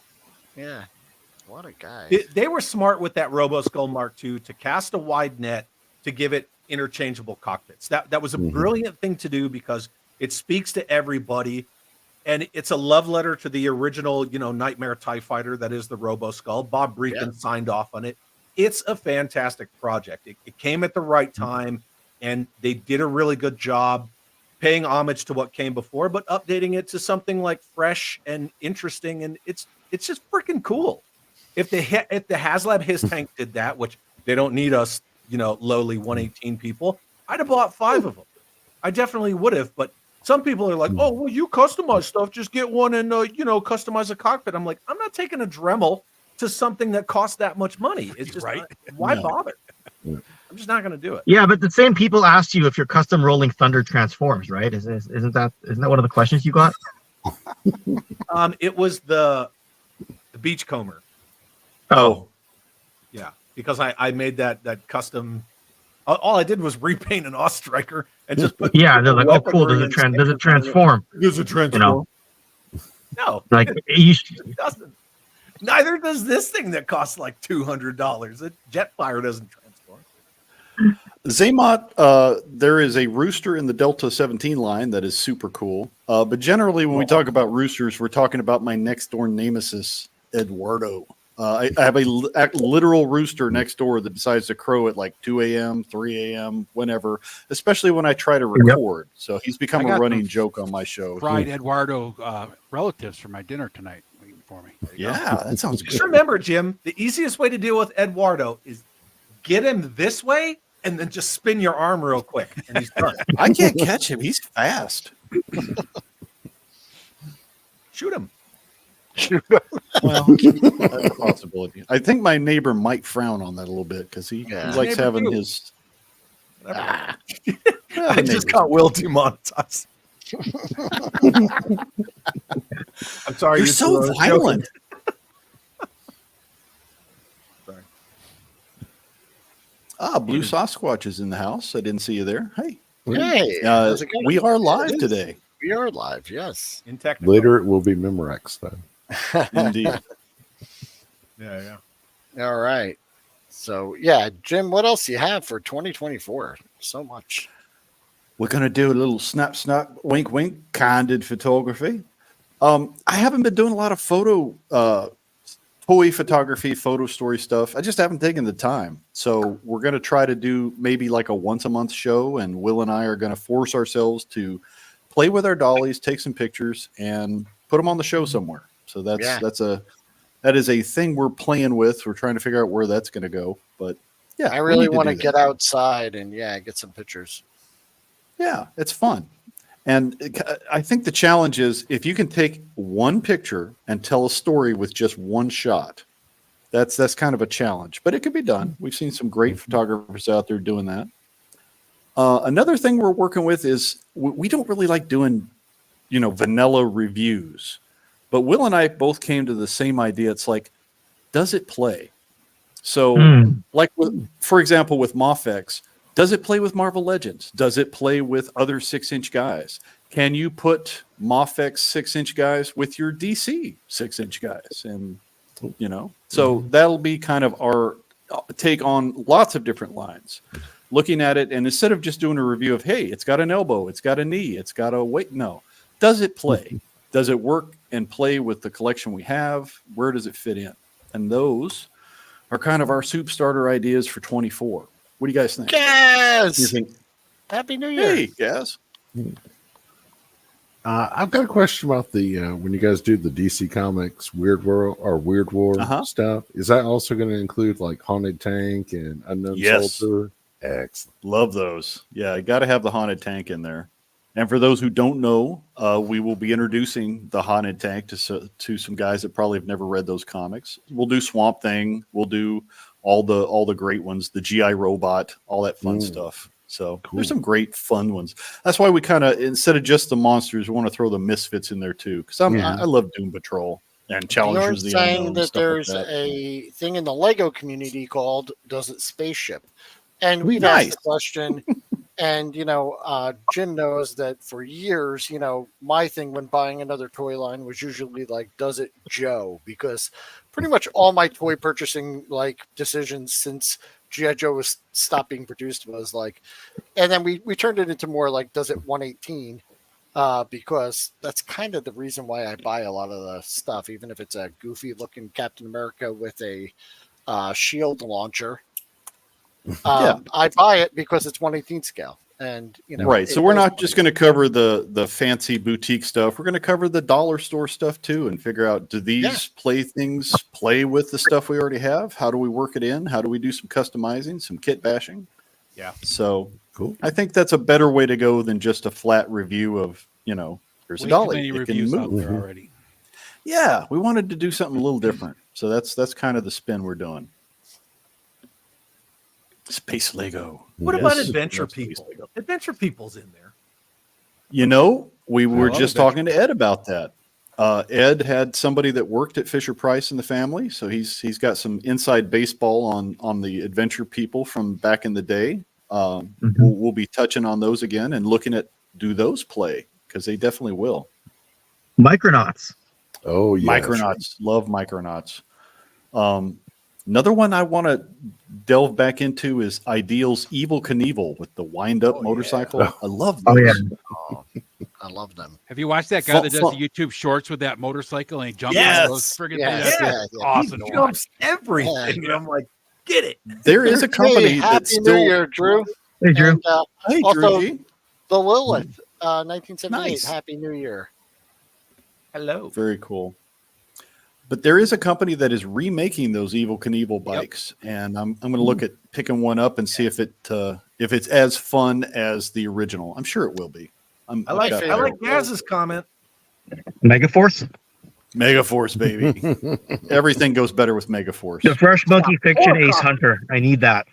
Yeah, what a guy. They were smart with that Robo Skull Mark II to cast a wide net to give it interchangeable cockpits. That was a brilliant thing to do because it speaks to everybody. And it's a love letter to the original, Nightmare TIE Fighter that is the Robo Skull. Bob Breakin signed off on it. It's a fantastic project. It came at the right time, and they did a really good job paying homage to what came before, but updating it to something like fresh and interesting. And it's just freaking cool. If the HasLab His Tank did that, which they don't need us, lowly 118 people, I'd have bought 5 of them. I definitely would have, but some people are like, oh, well, you customize stuff. Just get one and, customize a cockpit. I'm like, I'm not taking a Dremel to something that costs that much money. It's just, why bother? I'm just not going to do it. Yeah, but the same people asked you if your custom Rolling Thunder transforms, right? Isn't that one of the questions you got? It was the Beachcomber. Oh. Yeah, because I made that custom. All I did was repaint an Ostriker and just put. Yeah, they're like, oh, cool. Does it transform? Does it transform? No, No, like it doesn't. Neither does this thing that costs like $200. A Jetfire doesn't transform. Zaymot, there is a rooster in the Delta 17 line that is super cool. But generally, when we talk about roosters, we're talking about my next door nemesis, Eduardo. I have a literal rooster next door that decides to crow at like 2 a.m., 3 a.m., whenever, especially when I try to record. So he's become a running joke on my show. Fried Eduardo relatives for my dinner tonight waiting for me. Yeah, that sounds good. Just remember, Jim, the easiest way to deal with Eduardo is get him this way and then just spin your arm real quick, and he's done. I can't catch him. He's fast. Shoot him. Well, that's a possibility. I think my neighbor might frown on that a little bit because he likes having his. I just got Will demonetized. I'm sorry. You're so violent. Sorry. Blue Sasquatch is in the house. I didn't see you there. Hey. Hey. We are live today. We are live, yes. In technical. Later, it will be Memorex then. Indeed. Yeah. All right. So, yeah, Jim, what else do you have for 2024? So much. We're going to do a little snap, wink, wink, candid photography. I haven't been doing a lot of toy photography, photo story stuff. I just haven't taken the time. So we're going to try to do maybe like a once a month show, and Will and I are going to force ourselves to play with our dollies, take some pictures, and put them on the show somewhere. So that is a thing we're playing with. We're trying to figure out where that's going to go. But yeah, I really want to get outside and get some pictures. Yeah, it's fun. And I think the challenge is if you can take one picture and tell a story with just one shot, that's kind of a challenge, but it can be done. We've seen some great photographers out there doing that. Another thing we're working with is we don't really like doing, vanilla reviews, but Will and I both came to the same idea. It's like, does it play? So for example, with Mofex, does it play with Marvel Legends? Does it play with other 6-inch guys? Can you put Mofex 6-inch guys with your DC 6-inch guys? And, so that'll be kind of our take on lots of different lines. Looking at it, and instead of just doing a review of, hey, it's got an elbow, it's got a knee, it's got a weight. No. Does it play? Does it work and play with the collection we have? Where does it fit in? And those are kind of our soup starter ideas for 24. What do you guys think? Yes. You think? Happy New Year. Hey, guys. I've got a question about the when you guys do the DC Comics Weird World or Weird War stuff. Is that also going to include like Haunted Tank and Unknown Soldier? Excellent. Love those. Yeah, you got to have the Haunted Tank in there. And for those who don't know, we will be introducing the Haunted Tank to some guys that probably have never read those comics. We'll do Swamp Thing. We'll do all the great ones, the GI Robot, all that fun stuff. So there's some great fun ones. That's why we kind of, instead of just the monsters, we want to throw the Misfits in there too. Because I love Doom Patrol and Challengers. You're saying that there's a thing in the Lego community called "Does It Spaceship?" And we've asked the question. And, Jim knows that for years, my thing when buying another toy line was usually like, does it Joe? Because pretty much all my toy purchasing decisions since G.I. Joe was stopped being produced was like, and then we turned it into more like, does it 118? Because that's kind of the reason why I buy a lot of the stuff, even if it's a goofy looking Captain America with a shield launcher. I buy it because it's 1/18 scale, and right. So we're not just going to cover the fancy boutique stuff. We're going to cover the dollar store stuff too, and figure out, do these play with the stuff we already have? How do we work it in? How do we do some customizing, some kit bashing? Yeah. So cool. I think that's a better way to go than just a flat review of here's a dolly. Many reviews out there already. Yeah, we wanted to do something a little different, so that's kind of the spin we're doing. Space Lego. What about Adventure People? Adventure People's in there. We were just talking to Ed about that. Ed had somebody that worked at Fisher Price in the family, so he's got some inside baseball on the Adventure People from back in the day. We'll be touching on those again and looking at, do those play? Because they definitely will. Micronauts. Oh, yeah. Micronauts. Love Micronauts. Another one I want to delve back into is Ideal's Evil Knievel with the wind-up motorcycle. I love those. Oh yeah. Oh, I love them. Have you watched that guy that does the YouTube shorts with that motorcycle and he jumps on those friggin' things? That's awesome. He jumps everything. And I'm like, get it. There is a company that's Happy still. New Year, Drew. Hey, Drew. And, Hey, also, Drew G. the Lilith, 1978. Nice. Happy New Year. Hello. Very cool. But there is a company that is remaking those Evil Knievel bikes, and I'm going to look at picking one up and see if it's as fun as the original. I'm sure it will be. I like Gaz's comment. Megaforce. Megaforce, baby. Everything goes better with Megaforce. The fresh monkey fiction Ace Hunter. I need that.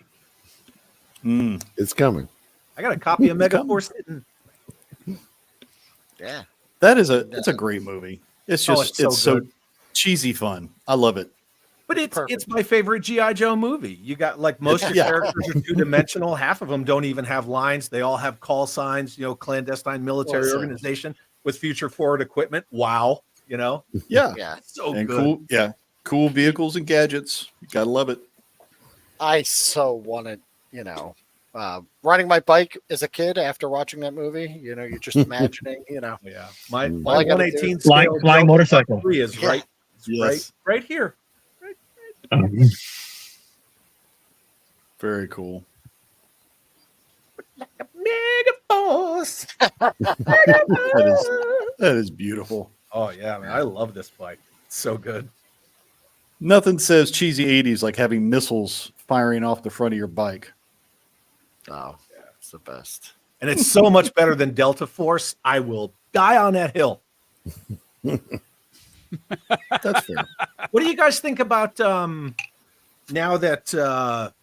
It's coming. I got a copy of Megaforce. Yeah. It's a great movie. It's just it's so cheesy fun. I love it. But it's my favorite G.I. Joe movie. You got like most of your characters are two-dimensional. Half of them don't even have lines. They all have call signs, clandestine military organization with future forward equipment. Wow. Yeah. So and good. Cool vehicles and gadgets. You gotta love it. I so wanted, riding my bike as a kid after watching that movie. You're just imagining, Yeah. My All I gotta 118 Flying scale motorcycle. 3 is right. Yes. Right here. Very cool. Megaforce. That is beautiful. Oh yeah, man. I love this bike. It's so good. Nothing says cheesy 80s like having missiles firing off the front of your bike. Oh, yeah, it's the best. And it's so much better than Delta Force. I will die on that hill. That's fair. What do you guys think about now that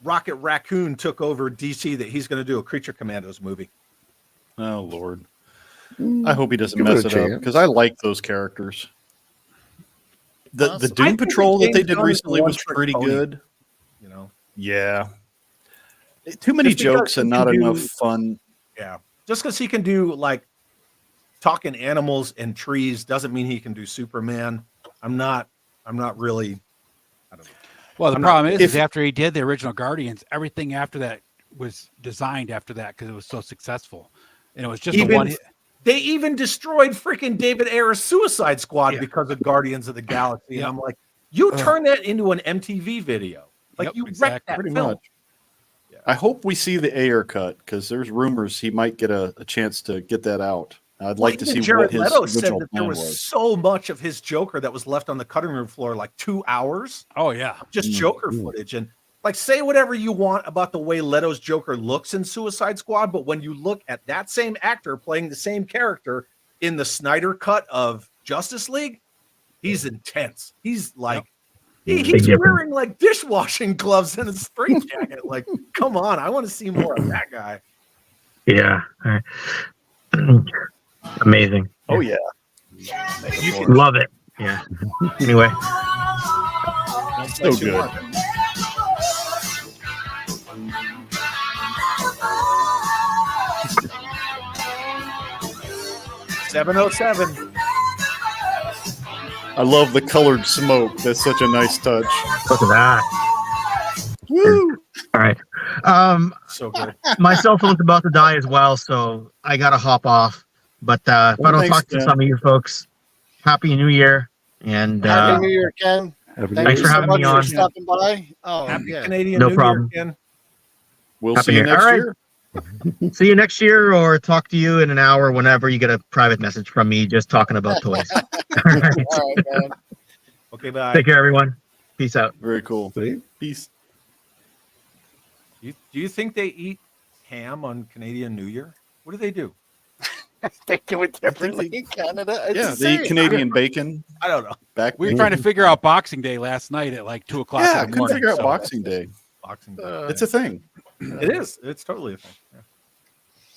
Rocket Raccoon took over DC, that he's going to do a Creature Commandos movie? Oh, Lord. I hope he doesn't Give it mess a it up chance. because I like those characters. The I Doom think Patrol that they James did Gunn is recently a was one-trick pretty pony. good. Yeah. Too many Just because jokes and he can not do- enough fun. Yeah. Just because he can do like talking animals and trees doesn't mean he can do Superman. I'm not really. I don't know. Well, the I'm problem not- is after he did the original Guardians, everything after that was designed after that because it was so successful, and it was just a one hit. They even destroyed freaking David Ayer's Suicide Squad because of Guardians of the Galaxy. And I'm like, you turn that into an MTV video. Like you wrecked that Pretty film. much. I hope we see the Ayer cut because there's rumors he might get a chance to get that out. I'd like to see Jared what his Leto said original that there plan was was. so much of his Joker that was left on the cutting room floor, like 2 hours. Oh yeah, Just Joker footage. And like, say whatever you want about the way Leto's Joker looks in Suicide Squad, but when you look at that same actor playing the same character in the Snyder cut of Justice League, he's intense. He's like, he's wearing like dishwashing gloves and a spring jacket. Like, come on, I want to see more of that guy. Yeah. Amazing. Oh yeah. Love it. Yeah. Anyway. So good. $707. I love the colored smoke. That's such a nice touch. Look at that. Woo! All right. So good. My cell phone's about to die as well, so I gotta hop off. But if I don't thanks, talk to Ken. some of you folks, Happy New Year. And Happy New Year, Ken. Thanks for having me on. Stopping by. Oh, Happy yeah. Canadian No New problem. Year, Ken. We'll Happy see you New Year. next All right. year. see you next year or talk to you in an hour whenever you get a private message from me just talking about toys. All right. All right, man. Okay, bye. Take care, everyone. Peace out. Very cool. See? Peace. Do you think they eat ham on Canadian New Year? What do they do? They do it differently in Canada. It's Yeah, the they eat same. Canadian bacon. I don't know. Back we were trying to figure out Boxing Day last night at like 2 o'clock. Yeah, I in the couldn't morning, figure out so- Boxing Day. Boxing Day. It's a thing. It is. It's totally a thing. Yeah.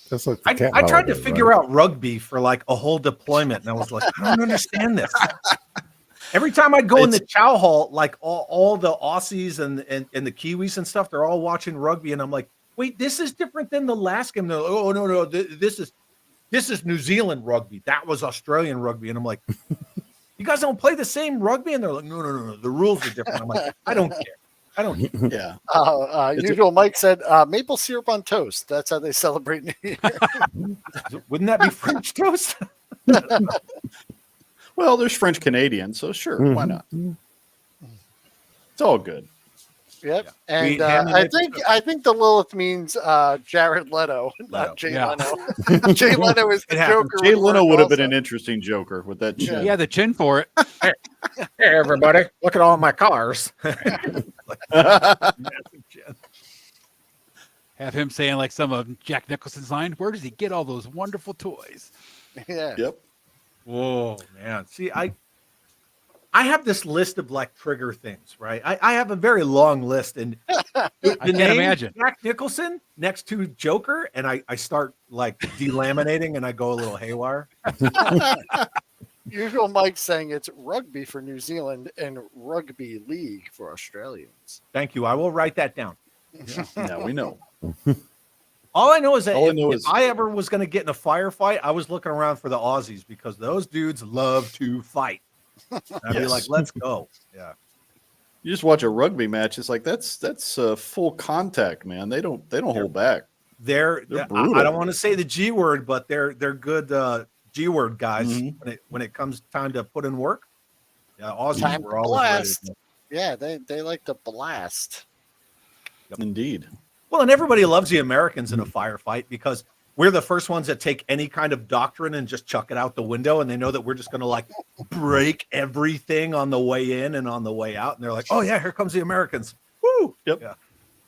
That's like the I cat tried to holiday, figure right? out rugby for like a whole deployment, and I was like, I don't understand this. Every time I'd go in the chow hall, like all the Aussies and the Kiwis and stuff, they're all watching rugby, and I'm like, wait, this is different than the last game. They're like, oh no, this is New Zealand rugby. That was Australian rugby, and I'm like, you guys don't play the same rugby? And they're like, no, the rules are different. I'm like, I don't care. I don't care. Yeah. Usual Mike said maple syrup on toast. That's how they celebrate New Year. Wouldn't that be French toast? Well, there's French Canadian, so sure, why not? It's all good. Yep. Yeah. And I think the Lilith means Jared Leto, not Jay Leno. Jay Leno is the Joker. Jay Leno would have been an interesting Joker with that chin. He had the chin for it. Hey, everybody, look at all my cars. Have him saying like some of Jack Nicholson's line, where does he get all those wonderful toys? Yeah. Yep. Whoa, man. See, I have this list of like trigger things, right? I have a very long list, and I can't imagine Jack Nicholson next to Joker, and I start like delaminating, and I go a little haywire. Usual Mike saying it's rugby for New Zealand and rugby league for Australians. Thank you. I will write that down. Yeah, we know. All I know is that All if I ever was going to get in a firefight, I was looking around for the Aussies because those dudes love to fight. I'd be like, let's go. Yeah. You just watch a rugby match. It's like that's full contact, man. They don't hold back. They're brutal. I don't want to say the G word, but they're good G word guys when it comes time to put in work. Yeah, Aussies Time were to always ready blast. to- Yeah, they like to blast. Indeed. Well, and everybody loves the Americans in a firefight because we're the first ones that take any kind of doctrine and just chuck it out the window, and they know that we're just going to like break everything on the way in and on the way out, and they're like, "Oh yeah, here comes the Americans!" Woo! Yep. Yeah.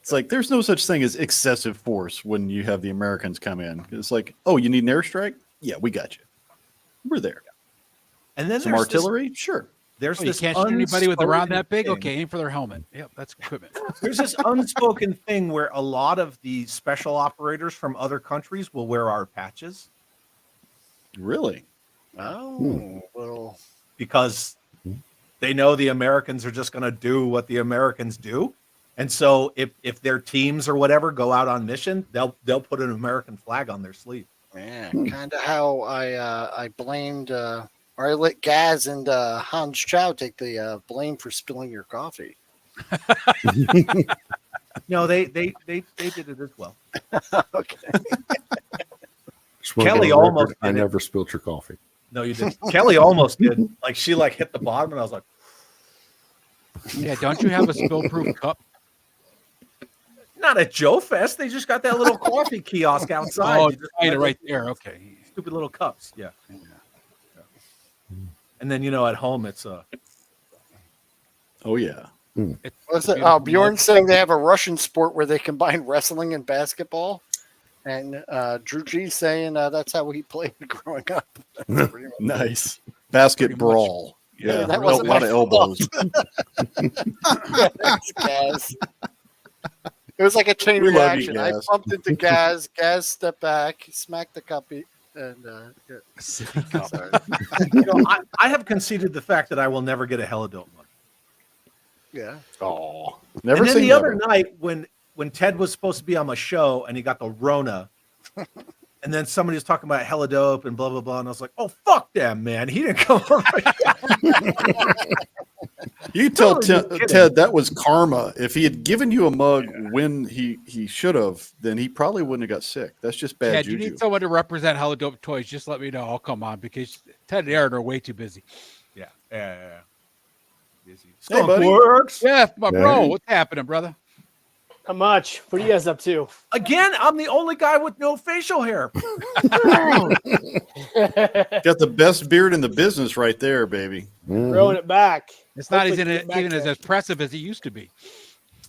It's like there's no such thing as excessive force when you have the Americans come in. It's like, oh, you need an airstrike? Yeah, we got you. We're there. And then Some there's artillery? Sure. There's You this can't shoot anybody with a round unspoken that big? thing. Okay, aim for their helmet. Yep, that's equipment. There's this unspoken thing where a lot of the special operators from other countries will wear our patches Really? Oh, well, because they know the Americans are just going to do what the Americans do. And so if their teams or whatever go out on mission, they'll put an American flag on their sleeve. yeah, kind of how I blamed or I let Gaz and Hans Chow take the blame for spilling your coffee. No, they did it as well. Okay. Just wanna Kelly go on almost record, I did it. never spilled your coffee. No, you didn't. Kelly almost did. Like she like hit the bottom, and I was like, Yeah, don't you have a spill-proof cup? not at Joe Fest. They just got that little coffee kiosk outside. Oh, You just right, buy right those there. Okay. Stupid little cups. Yeah. And then at home it's Oh yeah. What's it? Oh, Bjorn's saying they have a Russian sport where they combine wrestling and basketball. And Drew G saying that's how he played growing up. That's pretty much- Nice. Basket Pretty much. brawl. Yeah, Yeah, that a wasn't lot my of elbows. Thanks, Gaz. It was like a chain We love you, reaction. I Gaz. bumped into Gaz. Gaz stepped back, smacked the cuppy, and yeah. Sorry. I have conceded the fact that I will never get a Helidot mug. Yeah. Oh, never And then seen the never. other night when Ted was supposed to be on my show and he got the Rona, and then somebody was talking about Helidope and blah blah blah, and I was like, "Oh fuck them, man! He didn't come over." You tell No, you're kidding. Ted that was karma. If he had given you a mug when he should have, then he probably wouldn't have got sick. That's just bad Ted, you juju. need someone to represent Helidope Toys. Just let me know. I'll come on because Ted and Aaron are way too busy. Yeah. Busy. Hey, buddy. Works. Yeah, my bro. Hey. What's happening, brother? How much? What are you guys up to? Again, I'm the only guy with no facial hair. Got the best beard in the business right there, baby. Growing it back. It's not Hopefully even, get back even to- as impressive as it used to be.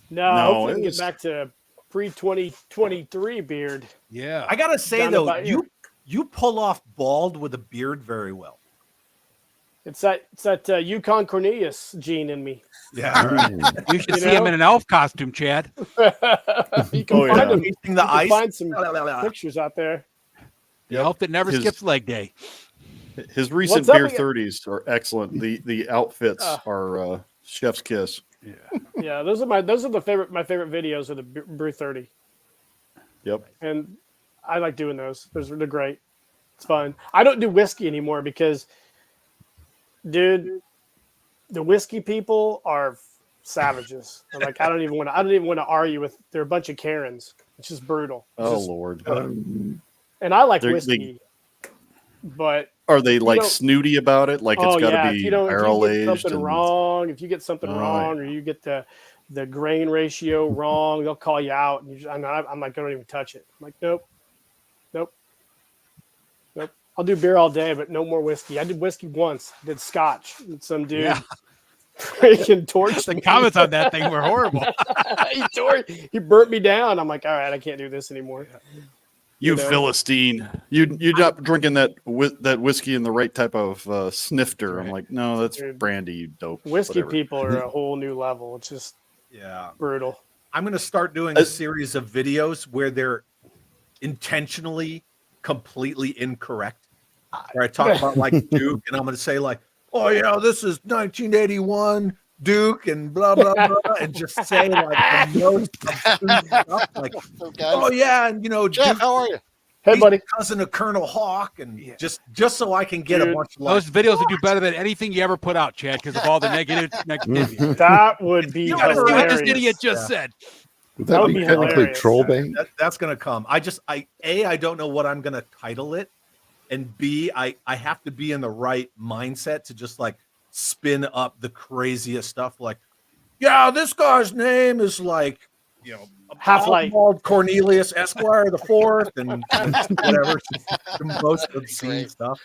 No, No, hopefully we it can was- get back to pre-2023 beard. Yeah. I gotta say Down though, about here. you pull off bald with a beard very well. It's that Yukon Cornelius gene in me. Yeah. You should You see him know? in an elf costume, Chad. You can Oh, find yeah. them. Facing You the can ice. find some pictures out there. The elf that never His- skips leg day. His recent What's up beer again? 30s are excellent. The outfits are chef's kiss. Yeah, those are my favorite videos are the Brew 30, Yep. and I like doing those. They're great. It's fun. I don't do whiskey anymore because Dude, the whiskey people are savages. Like I don't even want to argue with. They're a bunch of Karens. It's just brutal. Lord. And I like whiskey, but are they like snooty about it? Like it's got to be barrel aged. If you get something wrong, or you get the grain ratio wrong, they'll call you out. And I'm like, I don't even touch it. I'm like, nope. I'll do beer all day, but no more whiskey. I did whiskey once. I did Scotch. And some dude freaking torched the comments on that thing were horrible. He burnt me down. I'm like, all right, I can't do this anymore. You Philistine! You're not drinking that whiskey in the right type of snifter. I'm like, no, that's brandy. You dope. Whiskey people are a whole new level. It's just brutal. I'm going to start doing a series of videos where they're intentionally completely incorrect. Where I talk about like Duke, and I'm going to say like, oh yeah, this is 1981 Duke and blah blah blah, and just say like the most stuff, like, oh yeah, and Jeff, Duke, how are you? Hey, buddy. Cousin of Colonel Hawk, and just so I can get a bunch of those videos would do better than anything you ever put out, Chad, because of all the negativity. That would be hilarious. What this idiot just said. Would that be technically troll bait? That's going to come. I don't know what I'm going to title it, and B, I have to be in the right mindset to just like spin up the craziest stuff. Like, yeah, this guy's name is like, Half-Life Cornelius Esquire the Fourth, and whatever, the most obscene stuff.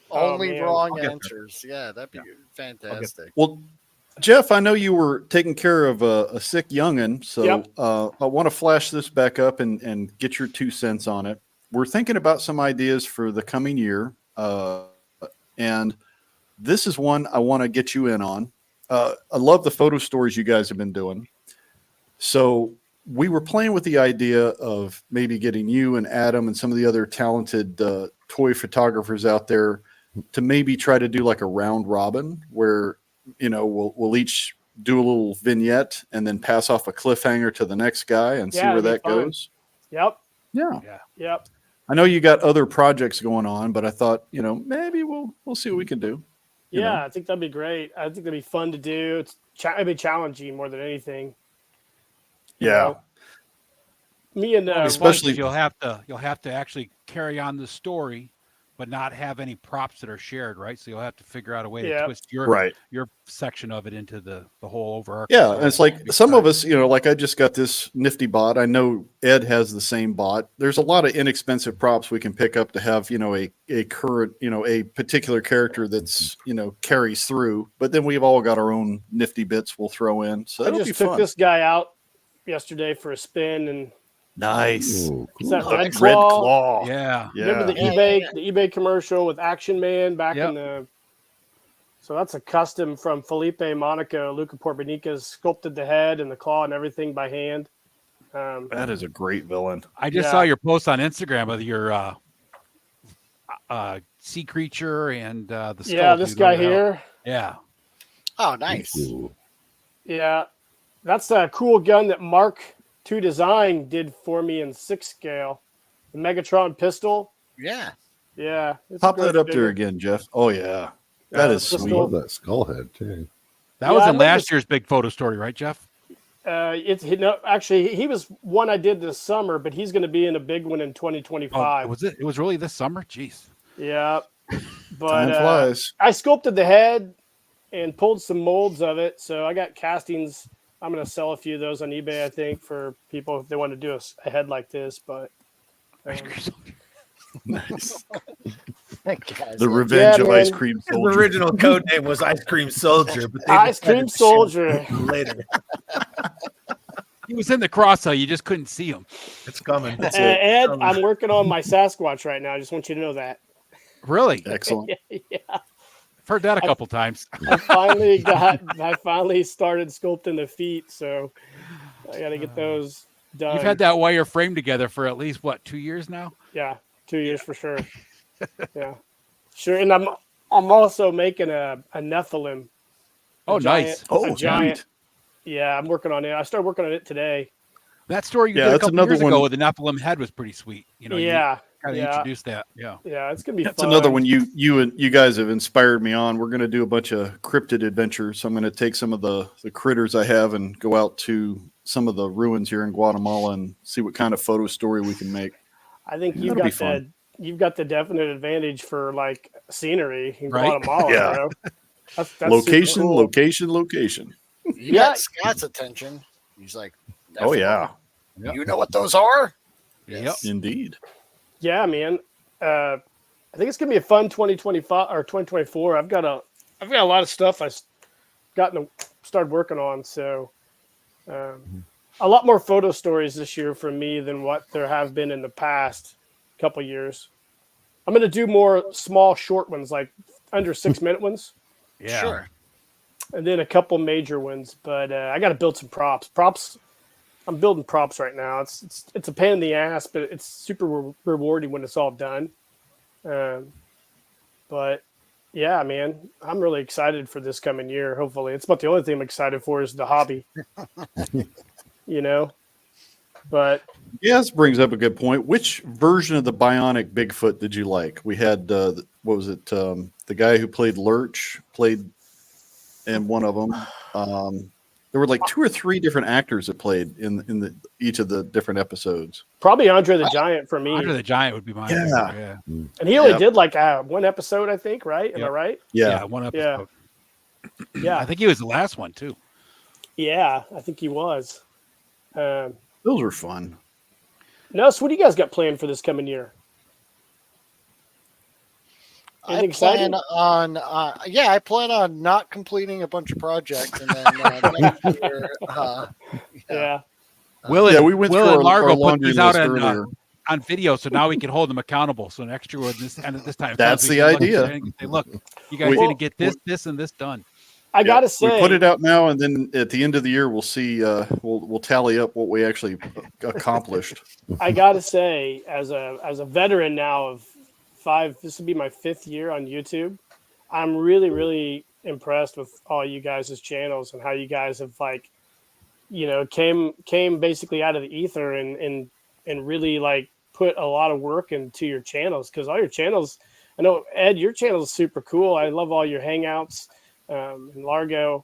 Only wrong answers. Yeah, that'd be fantastic. Well, Jeff, I know you were taking care of a sick youngin', so I want to flash this back up and get your 2 cents on it. We're thinking about some ideas for the coming year, and this is one I want to get you in on. I love the photo stories you guys have been doing. So we were playing with the idea of maybe getting you and Adam and some of the other talented toy photographers out there to maybe try to do like a round robin where, we'll each do a little vignette and then pass off a cliffhanger to the next guy and see where that goes. Yep. Yeah. Yep. I know you got other projects going on, but I thought, maybe we'll see what we can do. I think that'd be great. I think that'd be fun to do. It'd be challenging more than anything. Yeah. Me and especially you'll have to actually carry on the story, but not have any props that are shared, right? So you'll have to figure out a way to twist your section of it into the whole overarching. Yeah, and it's like some of us, like I just got this nifty bot. I know Ed has the same bot. There's a lot of inexpensive props we can pick up to have, a current, a particular character that's, carries through. But then we've all got our own nifty bits we'll throw in. So I just took this guy out yesterday for a spin and. Nice. Ooh, cool. Is that Red Claw? Yeah. Remember the eBay commercial with Action Man back in the. So that's a custom from Felipe Monaco. Luca Porbanicas sculpted the head and the claw and everything by hand. That is a great villain. I just saw your post on Instagram of your sea creature and the skull. Yeah, this guy here. Yeah. Oh, nice. Yeah, that's a cool gun that Mark 2 Design did for me in 6 scale. The Megatron pistol. Yeah. Pop that up there again, Jeff. Oh yeah, that is sweet. I love that skull head too. That was in last year's big photo story, right, Jeff? Actually, he was one I did this summer, but he's going to be in a big one in 2025. Oh, was it? It was really this summer. Jeez. Yeah, but time flies. I sculpted the head and pulled some molds of it, so I got castings. I'm going to sell a few of those on eBay, I think, for people if they want to do a head like this. But nice. The Revenge of Ice Cream Soldier. His original code name was Ice Cream Soldier, but Ice Cream Soldier later. He was in the crosshair. You just couldn't see him. It's coming. Ed, I'm working on my Sasquatch right now. I just want you to know that. Really? Excellent. Yeah. I've heard that a couple times. I finally started sculpting the feet, so I got to get those done. You've had that wire frame together for at least 2 years now? Yeah, 2 years for sure. Yeah, sure. And I'm also making a Nephilim. Nice. Giant. Yeah, I'm working on it. I started working on it today. That story you did a couple years ago with the Nephilim head was pretty sweet. Yeah. kind of introduce that. Yeah, it's gonna be. That's fun. another one you guys have inspired me on. We're going to do a bunch of cryptid adventures. So I'm going to take some of the critters I have and go out to some of the ruins here in Guatemala and see what kind of photo story we can make. I think you've got the definite advantage for like scenery in Guatemala, bro. That's location, cool. location. You got Scott's attention. He's like, oh yeah. You know what those are? Yes. Yep. Indeed. Yeah, man. I think it's gonna be a fun 2025 or 2024. I've got a lot of stuff I've started working on. So a lot more photo stories this year from me than what there have been in the past couple years. I'm gonna do more small, short ones, like under 6 minute ones. Yeah. Sure. And then a couple major ones, but I got to build some props. I'm building props right now. It's a pain in the ass, but it's super rewarding when it's all done. But yeah, man, I'm really excited for this coming year. Hopefully, it's about the only thing I'm excited for is the hobby. But yeah, this brings up a good point. Which version of the Bionic Bigfoot did you like? We had what was it? The guy who played Lurch played in one of them. There were like 2 or 3 different actors that played in each of the different episodes. Probably Andre the Giant for me. Andre the Giant would be mine. Yeah. And he only did like 1 episode, I think, right? Am I right? Yeah, 1 episode. Yeah. I think he was the last one too. Yeah, I think he was. Those were fun. Nels, what do you guys got planned for this coming year? I plan on not completing a bunch of projects, and then next year, we went Will through and Largo our put these out on video, so now we can hold them accountable. So next year, this time, that's the idea. Say, look, you guys going to get this and this done. I gotta say, we put it out now, and then at the end of the year, we'll see. We'll tally up what we actually accomplished. I gotta say, as a veteran now of 5, this will be my 5th year on YouTube. I'm really, really impressed with all you guys' channels and how you guys have came basically out of the ether and really like put a lot of work into your channels, because all your channels, I know Ed, your channel is super cool. I love all your hangouts. And Largo,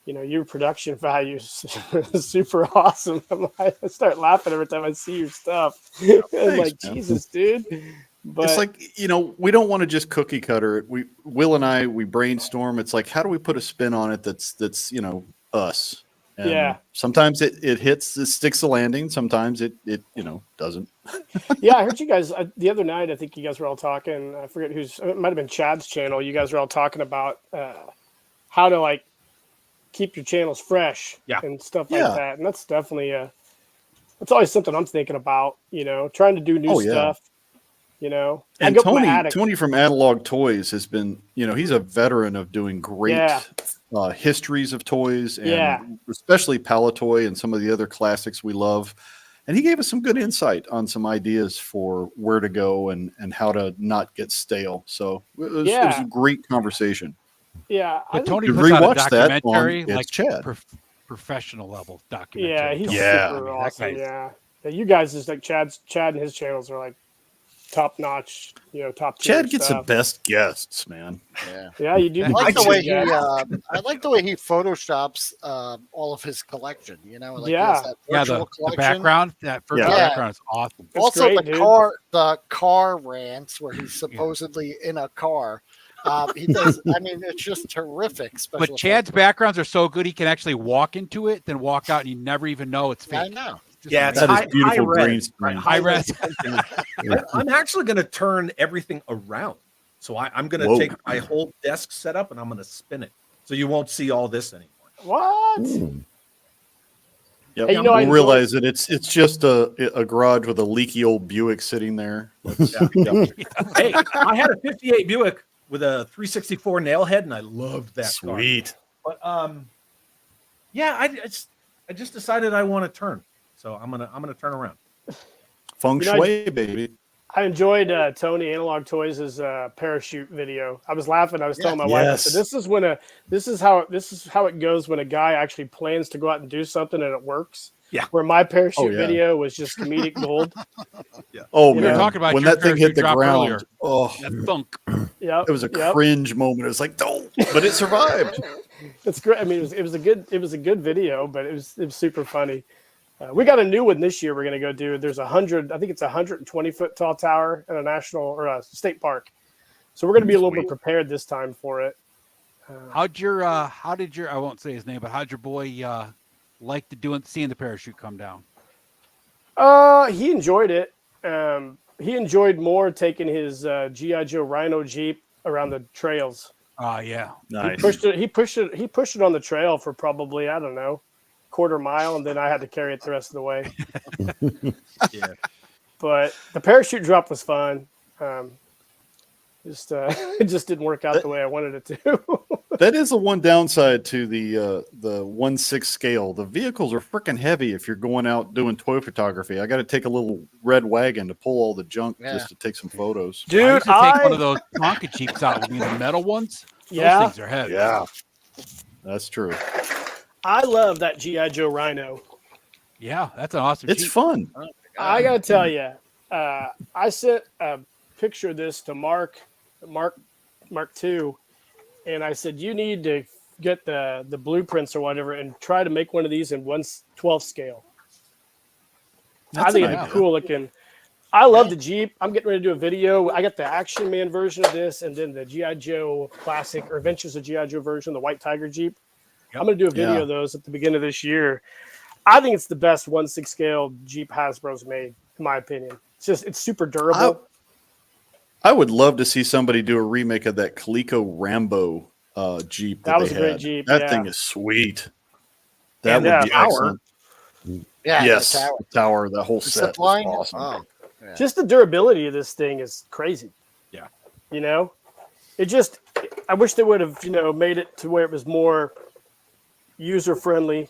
your production value is super awesome. I start laughing every time I see your stuff. I'm like, man. Jesus, dude. But it's like, we don't want to just cookie cutter it. Will and I brainstorm. It's like, how do we put a spin on it that's us? And sometimes it hits, it sticks the landing. Sometimes it doesn't. Yeah, I heard you guys the other night. I think you guys were all talking. I forget it might have been Chad's channel. You guys were all talking about how to like keep your channels fresh and stuff like that. And that's definitely that's always something I'm thinking about. Trying to do new stuff. And Tony from Analog Toys has been, he's a veteran of doing great histories of toys, and especially Palatoy and some of the other classics we love. And he gave us some good insight on some ideas for where to go and how to not get stale. So it was a great conversation. Yeah, but Tony puts out a documentary, like Chad. Professional level documentary. Yeah, he's super awesome. Yeah, you guys is like Chad and his channels are like top notch, top tier Chad gets stuff. The best guests, man. Yeah, you do. I like the way he photoshops all of his collection. Like the background, that first background is awesome. It's also great, the car rants where he's supposedly in a car. He does. I mean, it's just terrific. But Chad's backgrounds are so good, he can actually walk into it, then walk out, and you never even know it's fake. I know. That is beautiful green screen. High res. I'm actually going to turn everything around. So I'm going to take my whole desk setup and I'm going to spin it. So you won't see all this anymore. What? Yeah, we'll realize that it's just a garage with a leaky old Buick sitting there. Hey, I had a 58 Buick with a 364 nail head, and I loved that car. Sweet. But I just decided I want to turn. So I'm gonna turn around. Feng shui, baby. I enjoyed Tony Analog Toys' parachute video. I was laughing. I was telling my wife, I said, "This is how it goes when a guy actually plans to go out and do something and it works." where my parachute video was just comedic gold. Oh We were man, talking about when your that thing hit the parachute drop ground, earlier. That thunk. it was a cringe moment. It was like, no, but it survived. It's great. I mean, it was a good video, but it was super funny. We got a new one this year. We're going to go do. There's 100. I think it's a 120-foot tall tower in a national or a state park. So we're going to be a little bit prepared this time for it. How did your I won't say his name, but how'd your boy like seeing the parachute come down? He enjoyed it. He enjoyed more taking his GI Joe Rhino Jeep around the trails. Yeah, nice. He pushed it on the trail for probably, I don't know, quarter mile, and then I had to carry it the rest of the way. Yeah. But the parachute drop was fun. It just didn't work out the way I wanted it to. That is the one downside to the 1/6 scale. The vehicles are freaking heavy if you're going out doing toy photography. I got to take a little red wagon to pull all the junk just to take some photos. Dude, I used to take one of those Tonka Jeeps out with me, the metal ones. Yeah. Those things are heavy. Yeah, that's true. I love that GI Joe Rhino. Yeah, that's an awesome. It's Jeep. fun. I gotta tell you, I sent a picture of this to Mark II, and I said, you need to get the blueprints or whatever and try to make one of these in 1/12 scale. I think it'd be cool looking. I love the Jeep. I'm getting ready to do a video. I got the Action Man version of this, and then the G.I. Joe Classic or Adventures of G.I. Joe version, the White Tiger Jeep. Yep. I'm going to do a video of those at the beginning of this year. I think it's the best 1/6 scale Jeep Hasbro's made, in my opinion. It's super durable. I would love to see somebody do a remake of that Coleco Rambo Jeep. That was a great Jeep. That thing is sweet. That would be excellent. Yeah, yes, the tower. The whole set was awesome. Oh, yeah. Just the durability of this thing is crazy. Yeah. You know, I wish they would have, made it to where it was more user friendly.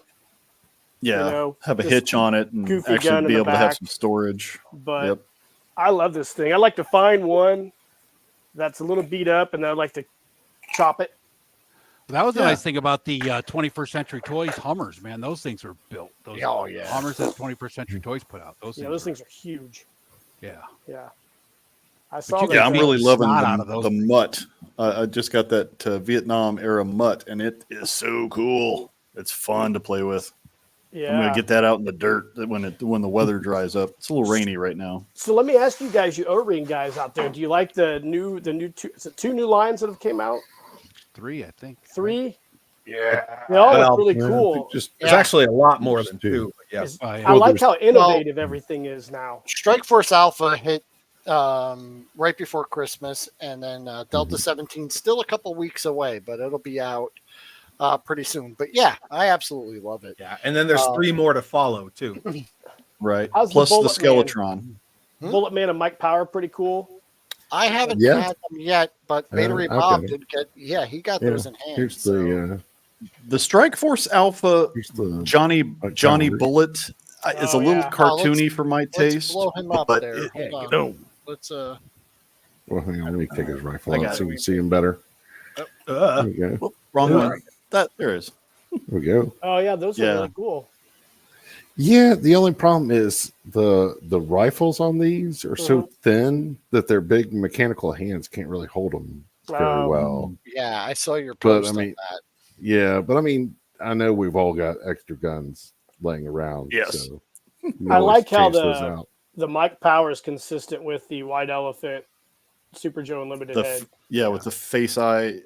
Yeah, have a hitch on it and actually be able to have some storage. But I love this thing. I like to find one that's a little beat up, and I like to chop it. That was the nice thing about the 21st Century Toys Hummers, man. Those things were built. Those Hummers that 21st Century Toys put out. Those things are huge. Yeah. Yeah. I saw that. Yeah, I'm really loving the mutt. I just got that Vietnam era mutt, and it is so cool. It's fun to play with. Yeah. I'm gonna get that out in the dirt when the weather dries up. It's a little rainy right now. So let me ask you guys, you O-ring guys out there, do you like the new two new lines that have came out? 3, I think. 3? Yeah. They all look really cool. There's actually a lot more than 2. Yes. I like how innovative everything is now. Strike Force Alpha hit right before Christmas, and then Delta 17 still a couple weeks away, but it'll be out pretty soon. But yeah, I absolutely love it. Yeah, and then there's 3 more to follow too. Right. How's Plus the Bullet Skeletron. Bullet Man and Mike Power, pretty cool. I haven't had them yet, but Battery Bob did get. Yeah, he got those in hand. Here's the Strike Force Alpha. Johnny Bullet is a little cartoony for my taste. Blow him up but there. Hold on. Let's Well, hang on. Let me take his rifle out so we can see him better. There you go. Wrong one. There is. There we go. Oh yeah, those are really cool. Yeah, the only problem is the rifles on these are so thin that their big mechanical hands can't really hold them very well. Yeah, I saw your post on that. Yeah, but I mean, I know we've all got extra guns laying around. Yes. So I like how the Mike Power is consistent with the White Elephant Super Joe Unlimited head. Yeah, with the face eye.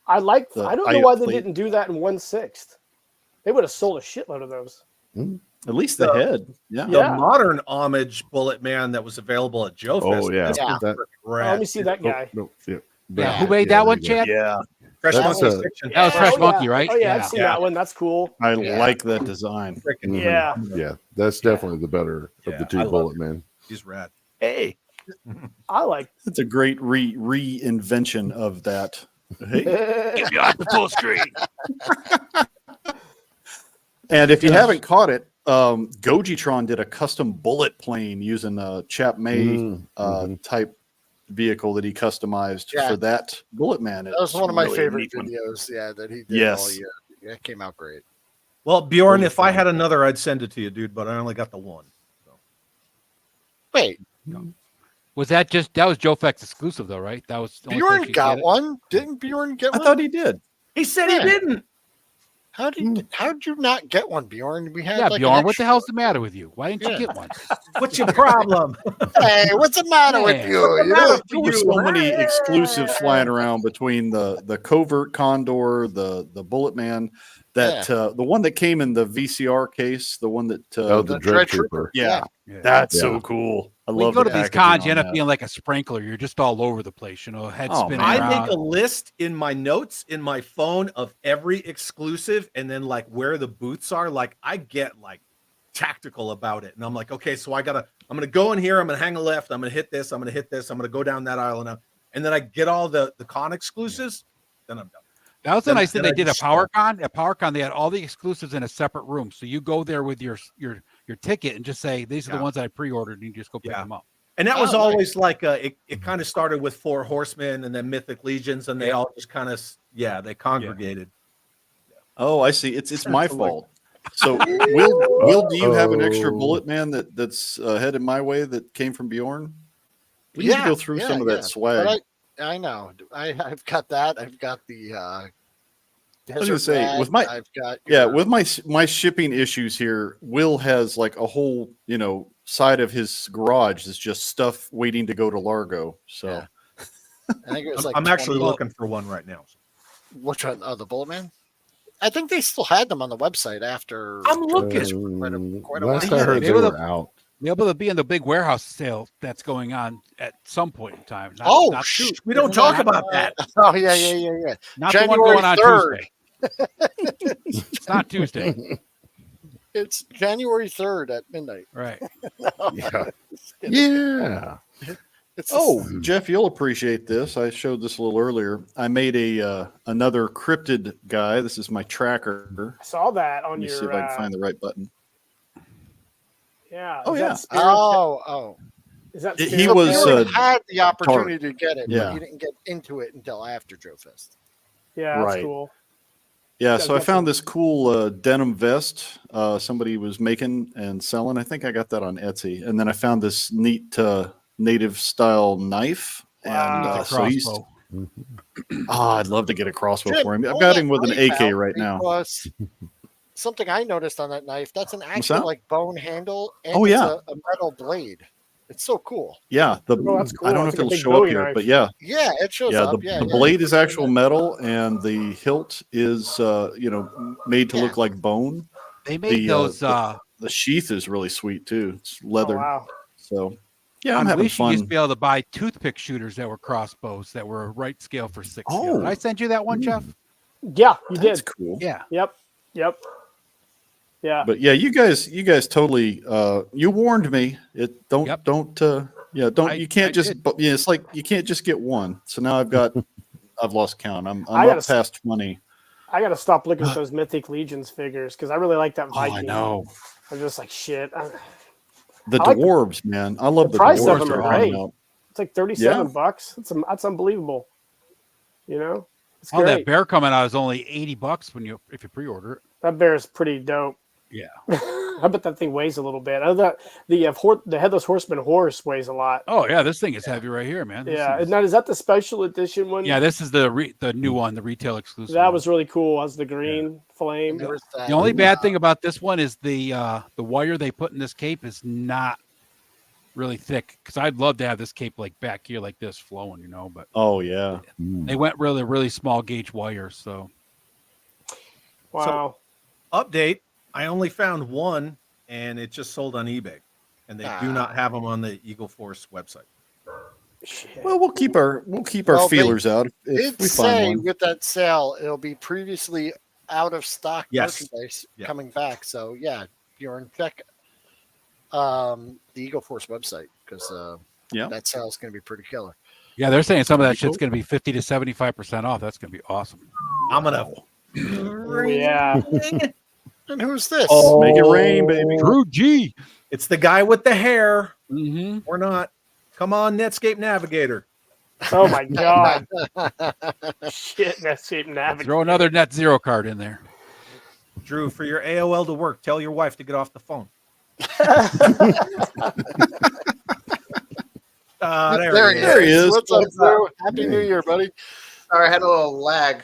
I don't know why they didn't do that in 1/6. They would have sold a shitload of those. At least the head. Yeah. The modern homage Bullet Man that was available at Joe Fest. Oh, yeah. Let me see that guy. Who made that one, Chad? Yeah. Fresh Monkey Fiction. That was Fresh Monkey, right? Oh, yeah, I've seen that one. That's cool. I like that design. Yeah. Yeah, that's definitely the better of the 2 Bullet Men. He's rad. Hey. I like. It's a great reinvention of that. Hey. Get me off the full screen. And if you haven't caught it, Gogitron did a custom bullet plane using a Chap May type vehicle that he customized for that Bullet Man. That was one of my favorite videos. Yeah, that he did all year. Yeah, it came out great. Well, Bjorn, if I had another, I'd send it to you, dude. But I only got the one. So. Wait, was that was Joe Fex exclusive though, right? That was the only Bjorn place you got get it? one. Didn't Bjorn get I one? thought he did. He said he didn't. How'd you not get one, Bjorn? We had Bjorn. What the hell's the matter with you? Why didn't you get one? What's your problem? Hey, what's the matter with you? There were so many exclusives flying around between the Covert Condor, the Bullet Man, that the one that came in the VCR case, the one that the Dread Trooper. Yeah. That's so cool. I When love you go to the these packaging cons, you on end up that. being like a sprinkler. You're just all over the place, head spinning I around. make a list in my notes in my phone of every exclusive and then like where the booths are. Like I get like tactical about it. And I'm like, okay, so I'm going to go in here. I'm going to hang a left. I'm going to hit this. I'm going to hit this. I'm going to go down that aisle. And then I get all the con exclusives. Then I'm done. That was the nice thing they did at PowerCon. At PowerCon, they had all the exclusives in a separate room. So you go there with your ticket and just say, these are the ones I pre-ordered, and you just go pick them up. And that was always like it kind of started with 4 Horsemen and then Mythic Legions, and they all just kind of they congregated. Oh, I see. It's my fault. So Will, do you have an extra Bullet Man that's headed my way that came from Bjorn? We need to go through some of that swag. But I know. I've got that. I've got the I was gonna say with my with my shipping issues here, Will has like a whole side of his garage that's just stuff waiting to go to Largo. So I think it was like I'm actually looking for one right now. Which one? Oh, the Bullet Man. I think they still had them on the website after. I'm looking. Quite a last while. I heard, they were out. Be able to be in the big warehouse sale that's going on at some point in time. We don't talk about that. Oh yeah. Not January the one going on 3rd. Tuesday. It's not Tuesday. It's January 3rd at midnight. Right. Yeah. Jeff, you'll appreciate this. I showed this a little earlier. I made another cryptid guy. This is my tracker. I saw that on Let me your. see if I can find the right button. Yeah. Is that He was had the opportunity to get it, Yeah. but he didn't get into it until after Joe Fest. Yeah, that's cool. Yeah, so I found this cool denim vest somebody was making and selling. I think I got that on Etsy. And then I found this neat native style knife. Wow. And so he's I'd love to get a crossbow for him. I've got him with an AK right now. Something I noticed on that knife, that's an actual like bone handle and it's a metal blade. It's so cool. Yeah, that's cool. I don't know It's if like a it'll big show up Bowie here, knife. but yeah. Yeah, it shows up. The blade is actual metal, and the hilt is made to look like bone. They made those. The sheath is really sweet too. It's leather. Oh, wow. So yeah, I'm having You fun. used to be able to buy toothpick shooters that were crossbows that were right scale for 6 scale. Oh. Did I send you that one, Jeff? Yeah, you That's did. cool. Yeah. Yep. Yeah. But yeah, you guys totally you warned me. You can't just it's like you can't just get one. So now I've lost count. I'm up past 20. I gotta stop looking at those Mythic Legions figures because I really like that Viking. I know. I'm just like shit. The dwarves, man. I love the price dwarves. of them are great. It's like $37. That's unbelievable. It's great. That bear coming out is only $80 if you pre-order it. That bear is pretty dope. Yeah. I bet that thing weighs a little bit. The Headless Horseman horse weighs a lot. Oh yeah, this thing is heavy right here, man. Is that the special edition one? Yeah, this is the new one, the retail exclusive. That was really cool. As the green flame. The only bad thing about this one is the wire they put in this cape is not really thick. Because I'd love to have this cape like back here like this flowing, But they went really small gauge wires. So wow. So, update. I only found one, and it just sold on eBay, and they do not have them on the Eagle Force website. Shit. Well, we'll keep our feelers out. If we find one. With that sale, it'll be previously out of stock merchandise Yeah. coming back. So yeah, Bjorn, check the Eagle Force website because that sale is going to be pretty killer. yeah, they're saying some of that shit's going to be 50 to 75% off. That's going to be awesome. I'm gonna. Yeah. And who's this? Oh, make it rain, baby. Drew G. It's the guy with the hair. Mm-hmm. Or not. Come on, Netscape Navigator. Oh my god. Shit, Netscape Navigator. Throw another Net Zero card in there. Drew, for your AOL to work, tell your wife to get off the phone. There he is. What's up, Drew? Happy New Year, buddy. Sorry, I had a little lag.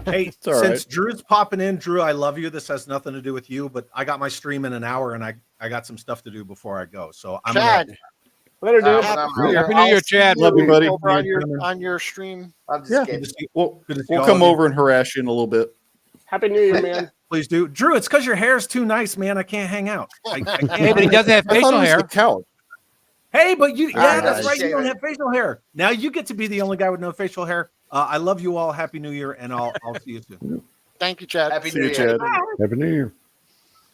Hey, since Drew's popping in, Drew, I love you. This has nothing to do with you, but I got my stream in an hour, and I got some stuff to do before I go. So I'm Chad. Later, dude. Happy New Year, Chad. Love you, buddy. Over on your stream. Yeah, we'll come over and harass you in a little bit. Happy New Year, man. Please do. Drew, it's because your hair's too nice, man. I can't hang out. I can't. Hey, but he does have facial hair. Hey, but you, yeah, that's guys. right. You don't have facial hair. Now you get to be the only guy with no facial hair. I love you all. Happy New Year, and I'll see you soon. Thank you, Chad. Happy See New you, Year. Chad. Happy New Year.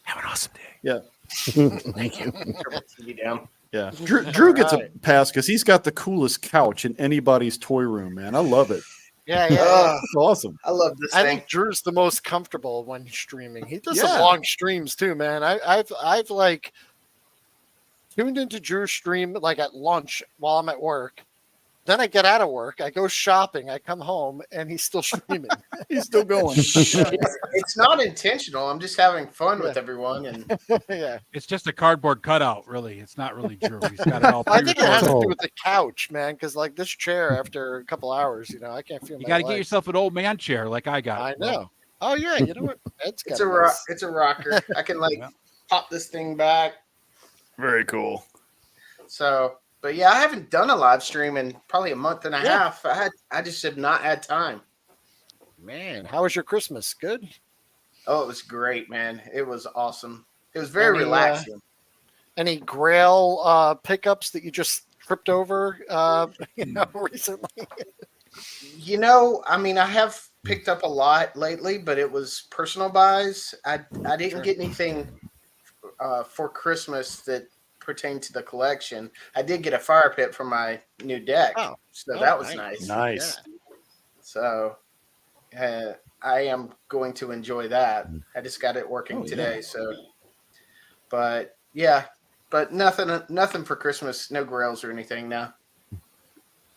Have an awesome day. Yeah. Thank you. TV down. Yeah. Drew gets a pass because he's got the coolest couch in anybody's toy room, man. I love it. Yeah. It's awesome. I love this I thing. think Drew's the most comfortable when streaming. He does Yeah. some long streams too, man. I've like tuned into Drew's stream like at lunch while I'm at work. Then I get out of work, I go shopping, I come home, and he's still streaming. He's still going. It's not intentional. I'm just having fun with everyone, and Yeah. It's just a cardboard cutout, really. It's not really Drew. He's got it all. I think it has to Oh. do with the couch, man, because like this chair, after a couple hours, I can't feel You my got to get legs. yourself an old man chair like I got. I know. Oh yeah, you know what? Ed's got it's a it's a rocker. I can pop this thing back. Very cool. So, but yeah, I haven't done a live stream in probably a month and a half. I just have not had time. Man, how was your Christmas? Good. Oh, it was great, man. It was awesome. It was very relaxing. Any Grail pickups that you just tripped over recently? I mean, I have picked up a lot lately, but it was personal buys. I didn't get anything for Christmas that pertained to the collection. I did get a fire pit for my new deck, so that was nice. Nice. Yeah. So I am going to enjoy that. I just got it working today. So, but yeah, but nothing for Christmas. No Grails or anything now.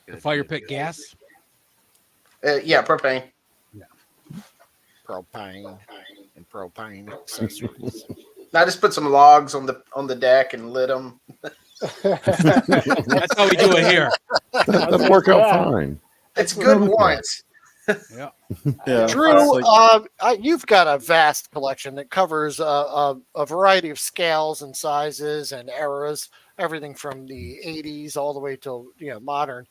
The fire pit gas. Yeah, propane. Propane and propane accessories. I just put some logs on the deck and lit them. That's how we do it here. That'll work out fine. It's good once. Yeah. Drew, you've got a vast collection that covers a variety of scales and sizes and eras, everything from the 80s all the way till modern.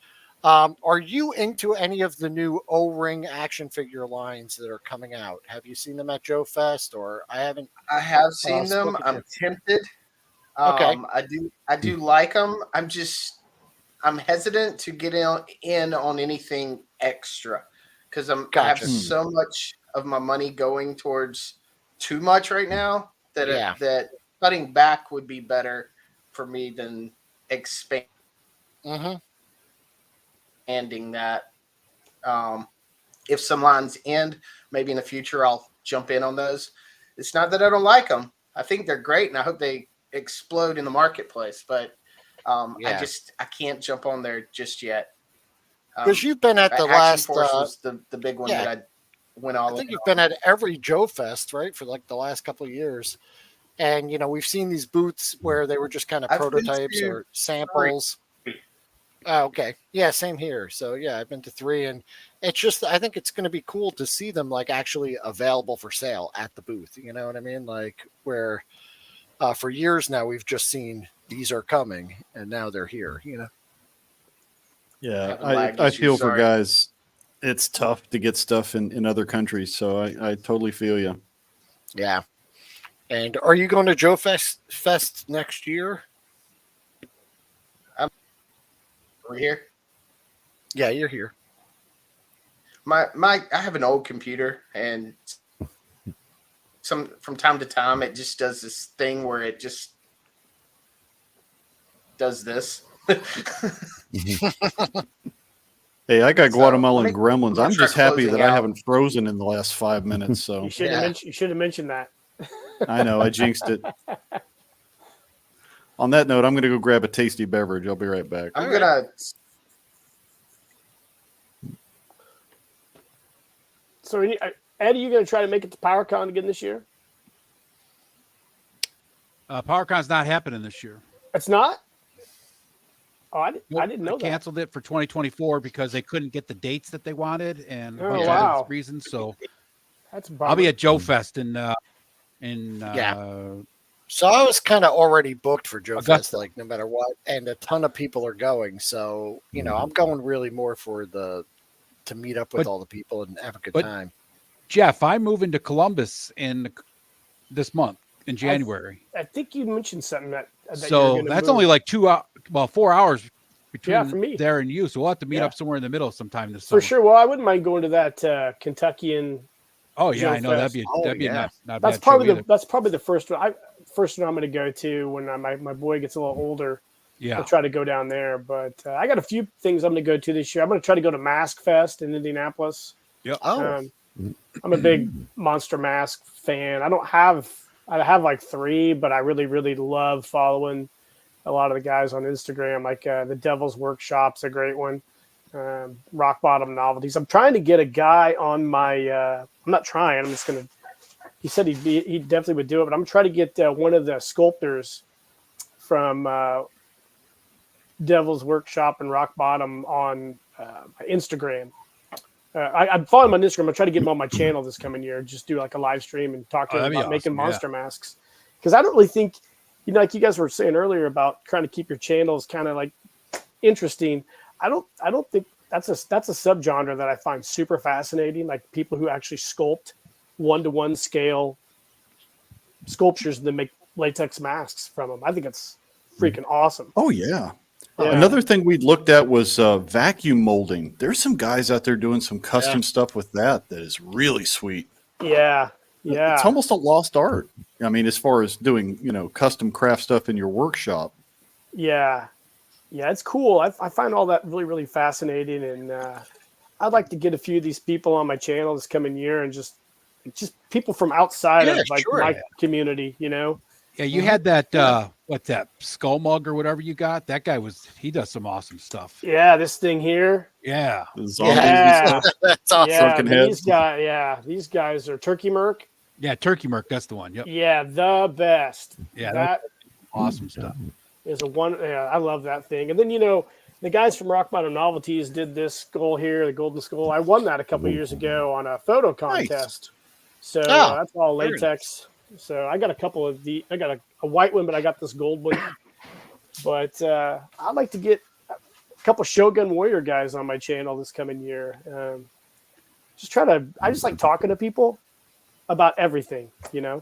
Are you into any of the new O-ring action figure lines that are coming out? Have you seen them at Joe Fest? Or I haven't. I have seen them. I'm tempted. Okay. I do like them. I'm hesitant to get in on anything extra because I have so much of my money going towards too much right now that cutting back would be better for me than expanding that. If some lines end, maybe in the future I'll jump in on those. It's not that I don't like them. I think they're great, and I hope they explode in the marketplace. But I can't jump on there just yet. Because you've been at the Action last Force was the big one that I went all. I think you've been at every Joe Fest, right, for like the last couple of years. And we've seen these booths where they were just kind of prototypes or samples. Oh, okay. Yeah, same here. So yeah, I've been to 3, and it's just I think it's going to be cool to see them like actually available for sale at the booth. You know what I mean? Like where for years now we've just seen these are coming, and now they're here. Yeah, I feel for guys. It's tough to get stuff in other countries, so I totally feel you. Yeah. And are you going to Joe Fest next year? We're here. Yeah, you're here. I have an old computer, and from time to time it just does this thing where it just does this. Hey, I got Guatemalan gremlins. I'm just happy that I haven't frozen in the last 5 minutes. So you should have mentioned that. I know I jinxed it. On that note, I'm going to go grab a tasty beverage. I'll be right back. I'm gonna. So, Ed, are you going to try to make it to PowerCon again this year? PowerCon's not happening this year. It's not. Oh, I didn't know I canceled it for 2024 because they couldn't get the dates that they wanted and a bunch of other reasons. So that's I'll be at Joe Fest in So I was kind of already booked for Joe Augusta. Fest, like no matter what, and a ton of people are going. So I'm going really more for to meet up with all the people and have a good time. Jeff, I'm moving to Columbus in this month in January. I think you mentioned something that so that's only like 4 hours between for me. there and you. So we'll have to meet up somewhere in the middle sometime this for summer. sure. Well, I wouldn't mind going to that Kentuckian. Oh yeah, Joe I know Fest. that'd be not that's probably the first one. First one I'm going to go to when my boy gets a little older. Yeah, I'll try to go down there. But I got a few things I'm going to go to this year. I'm going to try to go to Mask Fest in Indianapolis. Yep. I'm a big Monster Mask fan. I have like 3, but I really, really love following a lot of the guys on Instagram. Like the Devil's Workshop's a great one. Rock Bottom Novelties. I'm trying to get a guy on my. I'm not trying. I'm just gonna. He said he definitely would do it, but I'm trying to get one of the sculptors from Devil's Workshop and Rock Bottom on Instagram. I'm following him on Instagram. I'm trying to get him on my channel this coming year. Just do like a live stream and talk to him about making monster masks. Because I don't really think, like you guys were saying earlier about trying to keep your channels kind of like interesting. I don't think that's a subgenre that I find super fascinating. Like people who actually sculpt 1-to-1 scale sculptures and then make latex masks from them. I think it's freaking awesome. Oh yeah. Another thing we looked at was vacuum molding. There's some guys out there doing some custom stuff with that is really sweet. Yeah. It's almost a lost art. I mean, as far as doing, custom craft stuff in your workshop. Yeah, it's cool. I find all that really, really fascinating, and I'd like to get a few of these people on my channel this coming year, and just people from outside of my community. Yeah, you had that. What's that? Skull mug or whatever you got. That guy he does some awesome stuff. Yeah, this thing here. Yeah, that's awesome. Yeah, these guys are Turkey Merc. Yeah, Turkey Merc. That's the one. Yep. Yeah, the best. Yeah, that's awesome stuff. Is I love that thing. And then the guys from Rock Bottom Novelties did this skull here, the golden skull. I won that a couple years ago on a photo contest. So that's all latex. So I got a couple of I got a white one, but I got this gold one. But I'd like to get a couple Shogun Warrior guys on my channel this coming year. I just like talking to people about everything, Yeah.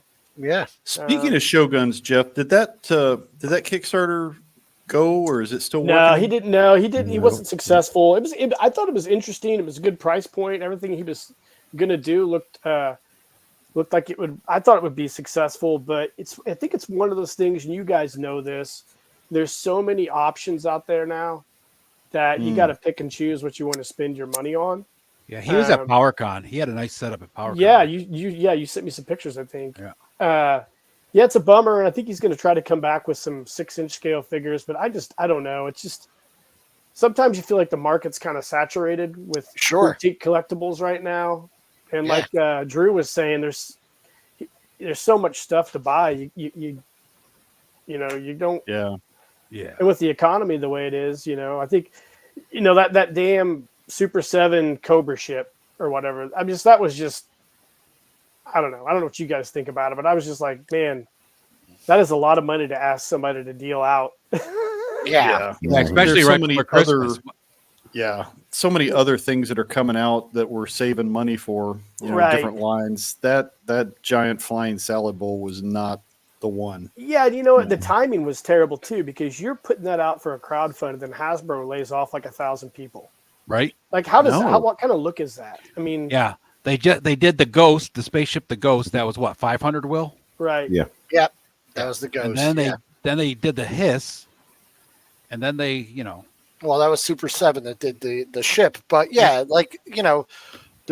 Speaking of Shoguns, Jeff, did that Kickstarter go, or is it still working? No, he didn't. No, he didn't. He wasn't successful. I thought it was interesting. It was a good price point. Everything he was gonna do looked like it would. I thought it would be successful, but I think it's one of those things. And you guys know this. There's so many options out there now that you got to pick and choose what you want to spend your money on. Yeah, he was at PowerCon. He had a nice setup at PowerCon. Yeah, you sent me some pictures, I think. Yeah. It's a bummer, and I think he's going to try to come back with some 6-inch scale figures, but I don't know. It's just sometimes you feel like the market's kind of saturated with boutique collectibles right now, and like Drew was saying, there's so much stuff to buy. You don't. Yeah. And with the economy the way it is, I think that damn Super 7 Cobra ship or whatever. I mean, that was just, I don't know what you guys think about it, but I was just like, man, that is a lot of money to ask somebody to deal out. Yeah, especially right before Christmas. So many other things that are coming out that we're saving money for, different lines. That giant flying salad bowl was not the one. Yeah, and you know what? The timing was terrible too, because you're putting that out for a crowdfund, and then Hasbro lays off like 1,000 people. Right? Like, what kind of look is that? I mean, yeah, they did the Ghost, the spaceship, the Ghost. That was what, 500, Will? Right. Yeah. Yep. That was the Ghost. And then they did the Hiss, and then they, Well, that was Super 7 that did the ship, but the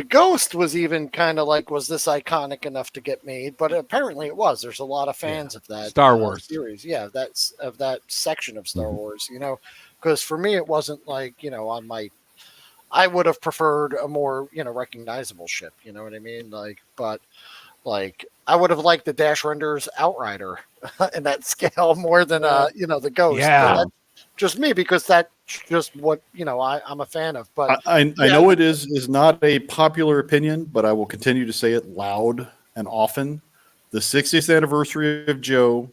Ghost was even kind of like, was this iconic enough to get made? But apparently it was. There's a lot of fans of that Star Wars series. Yeah, that's of that section of Star Wars. Because for me it wasn't like on my. I would have preferred a more recognizable ship. You know what I mean? I would have liked the Dash Render's Outrider in that scale more than the Ghost. Yeah. That's just me, because that's just what I'm a fan of. But I know it is not a popular opinion, but I will continue to say it loud and often. The 60th anniversary of Joe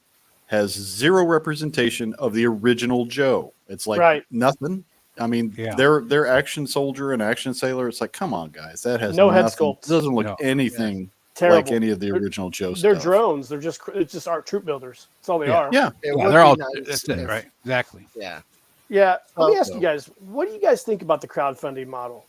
has zero representation of the original Joe. It's like nothing. I mean, their action soldier and action sailor. It's like, come on, guys, that has no head nothing. sculpt. It doesn't look anything like any of the original Joe stuff. They're drones. It's just art troop builders. That's all they are. Yeah, they're all. That's it, right? Exactly. Yeah. Yeah. Let me ask you guys, what do you guys think about the crowdfunding model?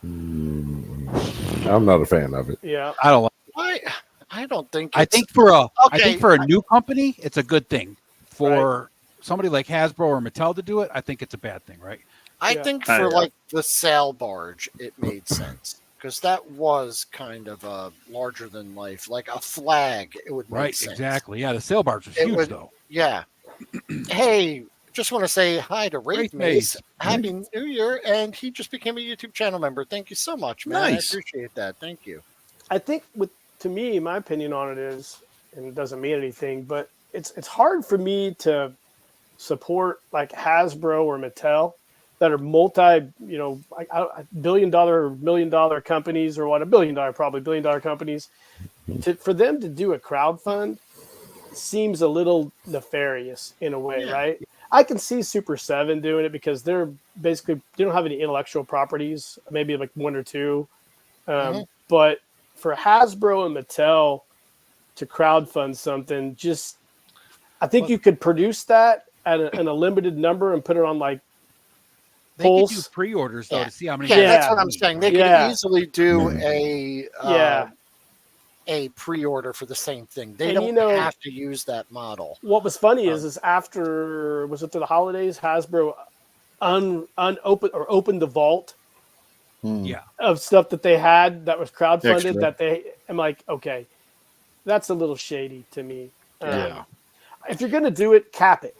I'm not a fan of it. Yeah. I don't like. I don't think. I think for a new company, it's a good thing. For somebody like Hasbro or Mattel to do it, I think it's a bad thing, right? I think for like the sail barge, it made sense, because that was kind of a larger than life, like a flag. It would make sense. Exactly. Yeah, the sail barge was huge, though. Yeah. Hey, just want to say hi to Wraith Mace. Happy New Year, and he just became a YouTube channel member. Thank you so much, man. Nice. I appreciate that. Thank you. I think to me, my opinion on it is, and it doesn't mean anything, but it's hard for me to support like Hasbro or Mattel that are billion-dollar, million-dollar companies, or $1 billion companies. For them to do a crowdfund seems a little nefarious in a way, right? I can see Super 7 doing it because they don't have any intellectual properties, maybe like one or two. But for Hasbro and Mattel to crowdfund something, I think you could produce that in a limited number and put it on like they could do pre-orders though to see how many. Yeah, that's what I'm saying. They could easily do a pre-order for the same thing. They don't have to use that model. What was funny is after the holidays, Hasbro opened the vault of stuff that they had that was crowdfunded. Extra. I'm like, okay, that's a little shady to me. If you're gonna do it, cap it.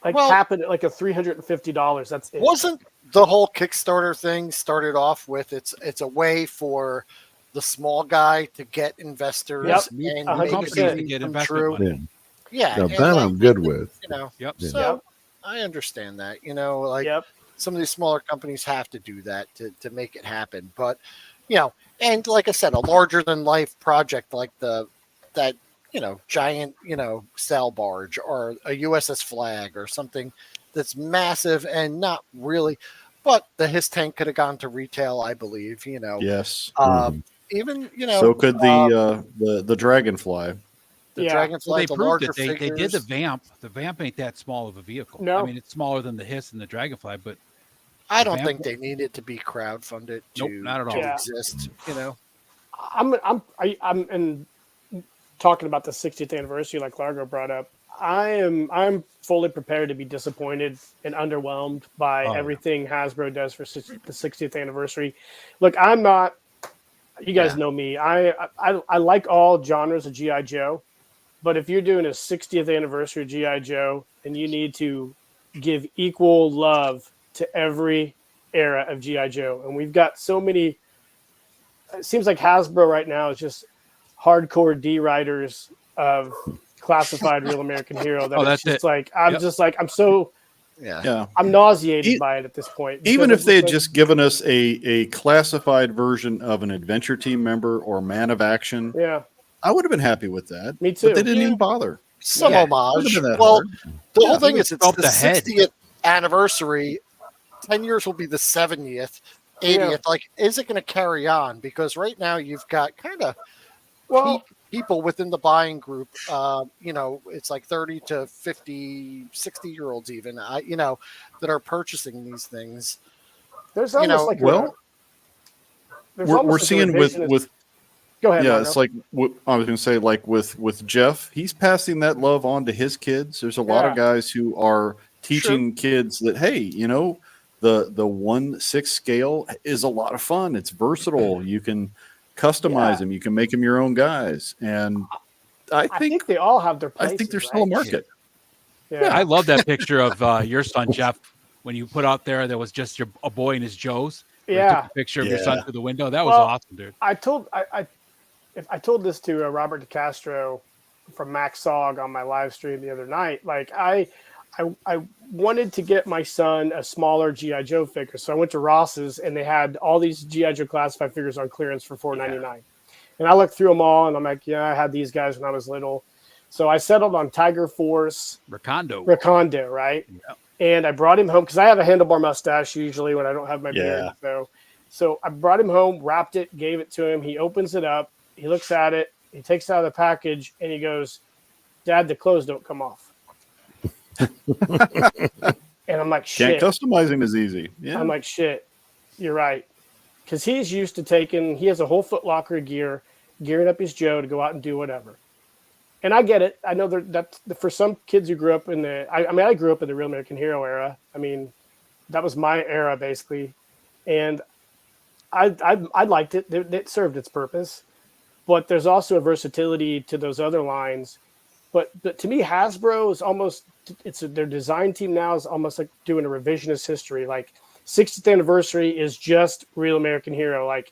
Cap it at like a $350. That's it. Wasn't the whole Kickstarter thing started off with it's a way for the small guy to get investors and make companies to get investment money. Yeah, now, that I'm good with. So I understand that. Some of these smaller companies have to do that to make it happen. But and like I said, a larger than life project like that giant sail barge or a USS Flag or something that's massive and not really, but the tank could have gone to retail, I believe. Yes. Even so could the Dragonfly. The Dragonfly, they proved it. They did the Vamp. The Vamp ain't that small of a vehicle. No. I mean, it's smaller than the Hiss and the Dragonfly, but I don't think they need it to be crowdfunded not at all. to exist. I'm talking about the 60th anniversary, like Largo brought up. I'm fully prepared to be disappointed and underwhelmed by everything Hasbro does for the 60th anniversary. Look, I'm not. You guys know me. I like all genres of GI Joe, but if you're doing a 60th anniversary of GI Joe and you need to give equal love to every era of GI Joe, and we've got so many. It seems like Hasbro right now is just hardcore D writers of classified Real American Hero. That's just it. like I'm so. Yeah. I'm nauseated by it at this point. Even if they had just given us a classified version of an adventure team member or man of action, I would have been happy with that. Me too. But they didn't even bother. Some homage. Well, the whole thing is it's the 60th anniversary. 10 years will be the 70th, 80th. Like, is it going to carry on? Because right now you've got kind of people within the buying group, it's like 30 to 50, 60-year-olds even, that are purchasing these things. There's almost we're seeing with go ahead. Yeah, Marno. it's like I was going to say, like with Jeff, he's passing that love on to his kids. There's a lot of guys who are teaching kids that, hey, the 1/6 scale is a lot of fun. It's versatile. You can customize them. You can make them your own guys. And I think they all have their places. I think there's still a market. Yeah. I love that picture of your son, Jeff, when you put out there was just a boy in his Joes. Yeah. Took a picture of your son through the window. That was awesome, dude. if I told this to Robert DeCastro from Max Sog on my live stream the other night, like I wanted to get my son a smaller GI Joe figure, so I went to Ross's and they had all these GI Joe classified figures on clearance for $4.99. And I looked through them all, and I'm like, yeah, I had these guys when I was little. So I settled on Tiger Force. Recondo, right? Yeah. And I brought him home because I have a handlebar mustache usually when I don't have my beard. So I brought him home, wrapped it, gave it to him. He opens it up. He looks at it. He takes it out of the package, and he goes, Dad, the clothes don't come off. And I'm like, shit. Customizing is easy. Yeah. I'm like, shit, you're right. Because he's used to he has a whole Foot Locker of gear, gearing up his Joe to go out and do whatever. And I get it. I know that for some kids who grew up in I grew up in the Real American Hero era. I mean, that was my era basically. And I liked it. It served its purpose. But there's also a versatility to those other lines. But to me, Hasbro is almost, their design team now is almost like doing a revisionist history. Like 60th anniversary is just Real American Hero. Like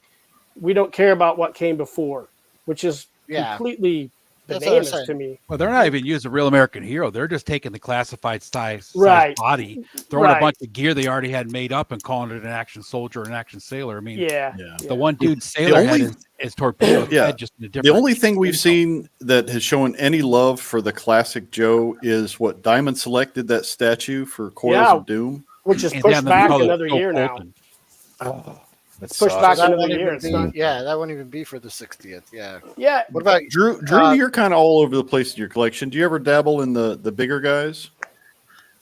we don't care about what came before, which is completely bananas to me. Well, they're not even using Real American Hero. They're just taking the classified size body, throwing a bunch of gear they already had made up and calling it an action soldier or an action sailor. I mean, the one dude sailor head is torpedo head, just in a different. The only thing we've seen that has shown any love for the classic Joe is what Diamond selected that statue for Coils of Doom, which is pushed back another year now. It's pushed back another year. It's not, that wouldn't even be for the 60th. Yeah. Yeah. What about Drew? You're kind of all over the place in your collection. Do you ever dabble in the bigger guys?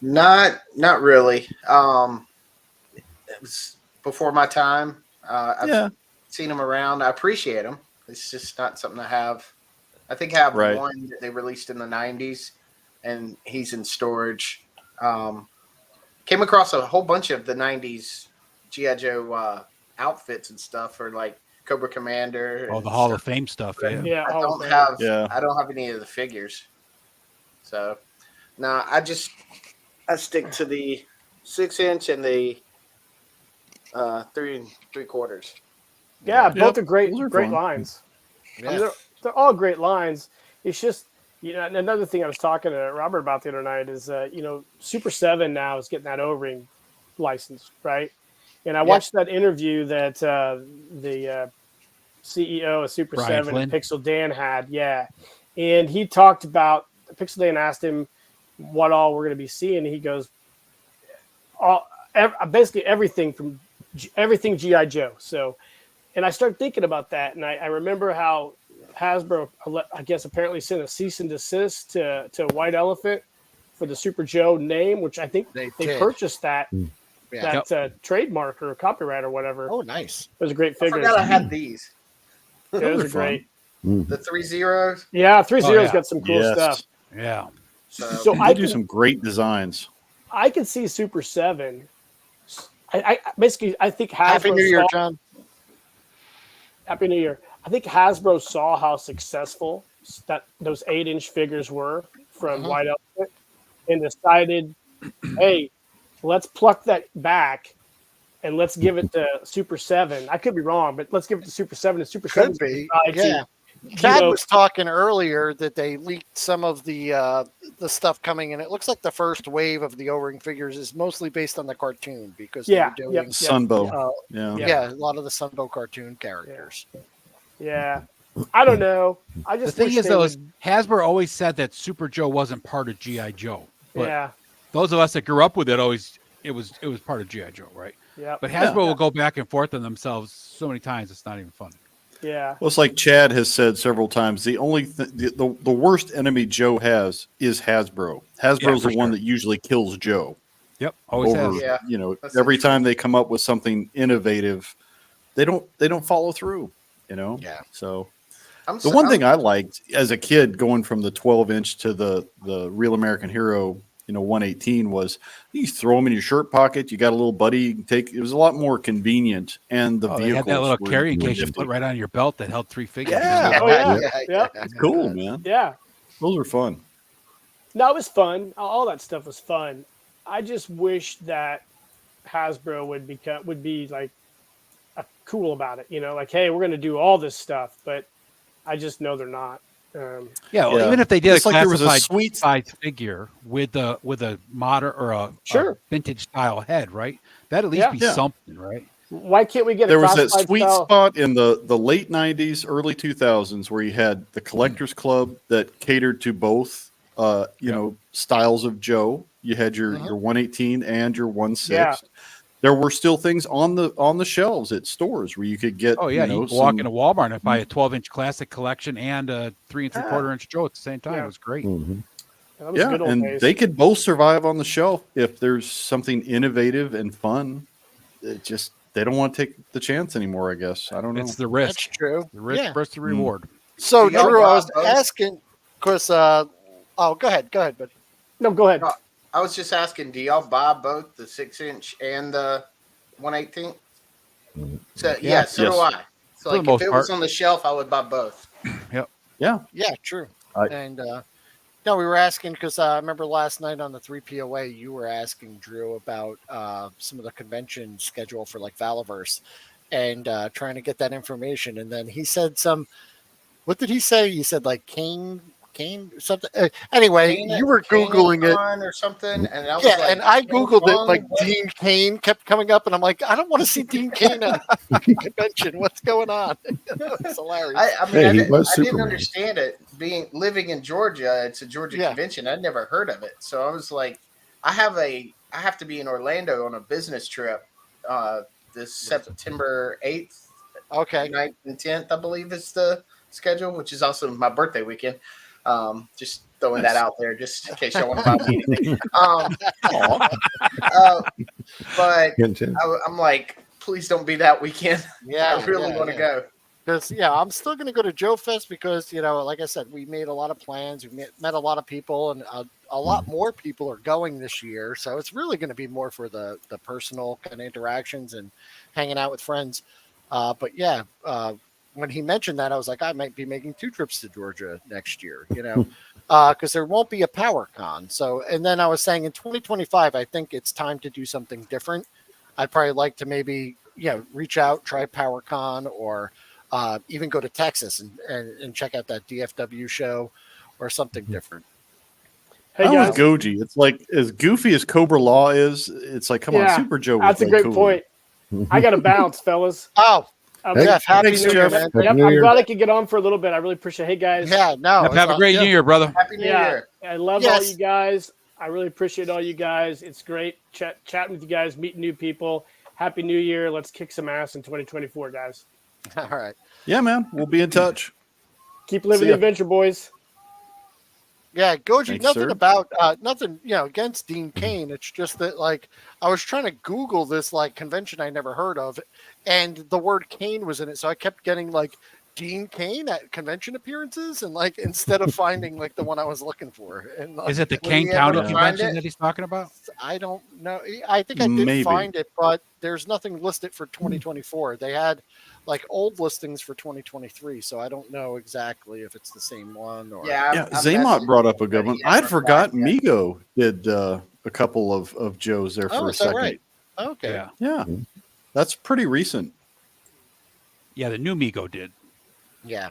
Not really. It was before my time. I've seen them around. I appreciate them. It's just not something I have. I think I have one that they released in the 90s, and he's in storage. Came across a whole bunch of the 90s G.I. Joe outfits and stuff for like Cobra Commander. The Hall of Fame stuff. I don't have any of the figures. So no, I stick to the 6-inch and the 3 3/4. Yeah, both are great lines. Yeah. I mean, they're all great lines. It's just, another thing I was talking to Robert about the other night is, Super 7 now is getting that O-ring license, right? And I watched that interview that the CEO of Super 7, Pixel Dan, had. Yeah. And he talked about, Pixel Dan asked him what all we're going to be seeing. And he goes, basically everything G.I. Joe. So, and I started thinking about that. And I remember how Hasbro, I guess, apparently sent a cease and desist to White Elephant for the Super Joe name, which I think they purchased that. Trademark or copyright or whatever. Oh, nice. It was a great figure. I forgot I had these. Those are great. The 3 zeros. Yeah, 3 zeros got some cool stuff. Yeah. So I do some great designs. I can see Super 7. I think Hasbro Happy New Year, John. Happy New Year. I think Hasbro saw how successful that those 8-inch figures were from White Elephant and decided, hey, let's pluck that back and let's give it to Super 7. I could be wrong, but let's give it to Super 7 and Super 7. Could be. Yeah. Chad was talking earlier that they leaked some of the stuff coming in. It looks like the first wave of the O-ring figures is mostly based on the cartoon because they're doing Sunbow. A lot of the Sunbow cartoon characters. Yeah. I don't know. I just the thing is though, Hasbro always said that Super Joe wasn't part of G.I. Joe. But those of us that grew up with it it was part of G.I. Joe, right? Yeah. But Hasbro will go back and forth on themselves so many times it's not even funny. Yeah. Well, it's like Chad has said several times. The only the worst enemy Joe has is Hasbro. Hasbro's the one that usually kills Joe. Yep. Always has. Yeah. Every time they come up with something innovative, they don't follow through. Yeah. So the one thing I liked as a kid going from the 12-inch to the Real American Hero 118 was you throw them in your shirt pocket. You got a little buddy you can take. It was a lot more convenient, and the vehicles had that little carrying case you put right on your belt that held 3 figures. Yeah. It's cool, man. Yeah, those were fun. No, it was fun. All that stuff was fun. I just wish that Hasbro would be like cool about it. Like, hey, we're going to do all this stuff, but I just know they're not. Even if they did it's a like there was a classified sweet size figure with a modern or a vintage style head, right? That'd at least be something, right? Why can't we get there a was that classified sweet style? spot in the late 90s, early 2000s where you had the collectors club that catered to both styles of Joe. You had your 118 and your 1/6. Yeah. There were still things on the shelves at stores where you could get. Oh yeah, you could walk into Walmart and buy a 12-inch classic collection and a 3 3/4 inch Joe at the same time. Yeah. It was great. That was good old and days. they could both survive on the shelf if there's something innovative and fun. It just they don't want to take the chance anymore. I guess I don't know. It's the risk. That's true. The risk versus the reward. So Do y'all Drew, I was buy both? asking because go ahead, but No, go ahead. I was just asking, do y'all buy both the 6-inch and the 1/18? So yeah, so do I. So For the like most if it was part. on the shelf, I would buy both. yeah, true. And no, we were asking because I remember last night on the 3POA, you were asking Drew about some of the convention schedule for like Valaverse and trying to get that information. And then he said what did he say? He said like Kane something. Anyway, you were Googling it or something, and I was and I Googled it, like Dean Kane kept coming up, and I'm like, I don't want to see Dean Kane at a convention. What's going on? It's hilarious. I mean, Hey, I he didn't was Superman. understand it. Living in Georgia, it's a Georgia convention. I'd never heard of it, so I was like, I have to be in Orlando on a business trip this September 8th, 9th, and 10th, I believe is the schedule, which is also my birthday weekend. Just throwing that out there, just in case y'all want to buy me anything. But I'm like, please don't be that weekend. I really want to go. Because I'm still going to go to Joe Fest because like I said, we made a lot of plans. We met a lot of people, and a lot more people are going this year. So it's really going to be more for the personal kind of interactions and hanging out with friends. But when he mentioned that, I was like, I might be making 2 trips to Georgia next year, because there won't be a PowerCon. So, and then I was saying in 2025, I think it's time to do something different. I'd probably like to maybe, reach out, try PowerCon, or even go to Texas and check out that DFW show or something different. Hey I guys, was Goji. It's like as goofy as Cobra Law is. It's like, come on, Super Joe. That's a great point. I got to bounce, fellas. Oh. Jeff, happy New Year, man. I'm glad I could get on for a little bit. I really appreciate it. Hey, guys. Yeah, no. Have a great New Year, brother. Happy New Year. I love all you guys. I really appreciate all you guys. It's great chatting with you guys, meeting new people. Happy New Year. Let's kick some ass in 2024, guys. All right. Yeah, man. We'll be in touch. Keep living the adventure, boys. Yeah, Goji, Thanks, sir. nothing, against Dean Kane. It's just that, like, I was trying to Google this, like, convention I never heard of, and the word Kane was in it. So I kept getting, like, Dean Kane at convention appearances, and, like, instead of finding, like, the one I was looking for. And, like, is it the Kane County convention that he's talking about? I don't know. I think I did find it, but there's nothing listed for 2024. They had, like, old listings for 2023, so I don't know exactly if it's the same one or. Zaymot brought up a good one. I'd forgot Migo did a couple of Joes there for a second. Right? Okay. Yeah, that's pretty recent. Yeah, the new Migo did. Yeah.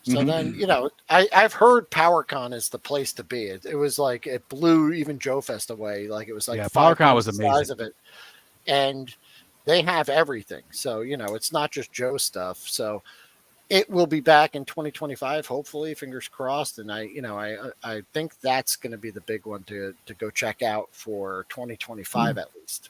So then, I've heard PowerCon is the place to be. It was like it blew even Joe Fest away. Like it was like PowerCon was amazing. Size of it, and they have everything. So it's not just Joe stuff. So it will be back in 2025, hopefully, fingers crossed. And I think that's going to be the big one to go check out for 2025 at least.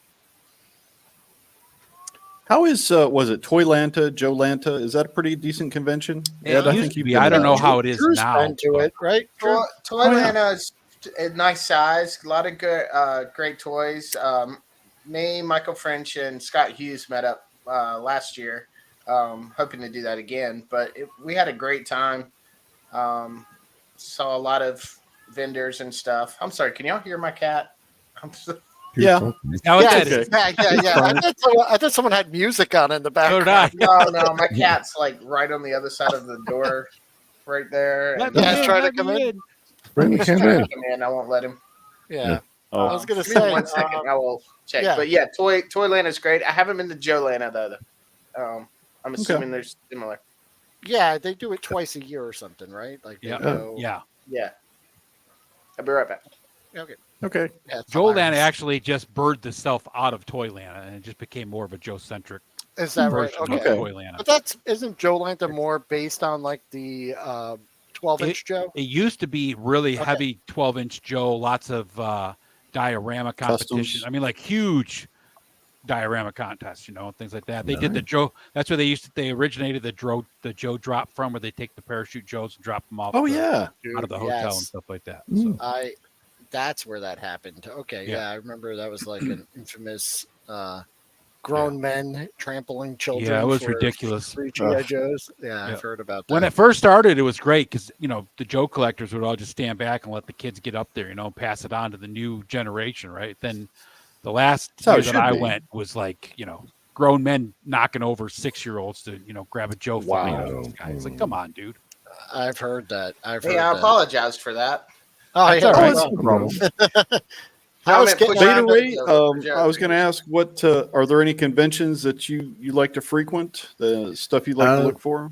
How is was it Toy Lanta, Joe Lanta? Is that a pretty decent convention? I don't know how it is Drew's now. been to it, right? Toy Lanta is a nice size, a lot of good, great toys. Me, Michael French, and Scott Hughes met up last year, hoping to do that again. But we had a great time. Saw a lot of vendors and stuff. I'm sorry, can y'all hear my cat? Yeah. I thought someone had music on in the background. No, my cat's like right on the other side of the door, right there. Trying to come in. Bring him in. I won't let him. Yeah. Oh. I was gonna say 1 second. I will check. yeah. But yeah, Toy Lanta is great. I haven't been to Joe Lanta though. I'm assuming they're similar. Yeah, they do it twice a year or something, right? Like they go, yeah. I'll be right back. Okay. Yeah, Joeland actually just birthed itself out of Toyland, and it just became more of a Joe-centric. Is that right? version of Okay. Toyland. But isn't Joe Lantern more based on like the 12-inch Joe? It used to be really heavy 12-inch Joe, lots of diorama competition. Customs. I mean, like huge diorama contests, things like that. They did the Joe. That's where they originated the Joe drop from, where they take the parachute Joes and drop them off. Oh, out of the hotel and stuff like that. So. That's where that happened. Okay, yeah, I remember that was like an infamous grown men trampling children. Yeah, it was ridiculous. Free G.I. Joes. Yeah, I've heard about that. When it first started, it was great because the Joe collectors would all just stand back and let the kids get up there, pass it on to the new generation, right? Then the last year that I went was like, grown men knocking over 6-year-olds to, grab a Joe. Wow. It's like, come on, dude. I've heard that. I apologized for that. Oh, yeah, that's no problem. I was going to ask, what are there any conventions that you like to frequent? The stuff you like to look for?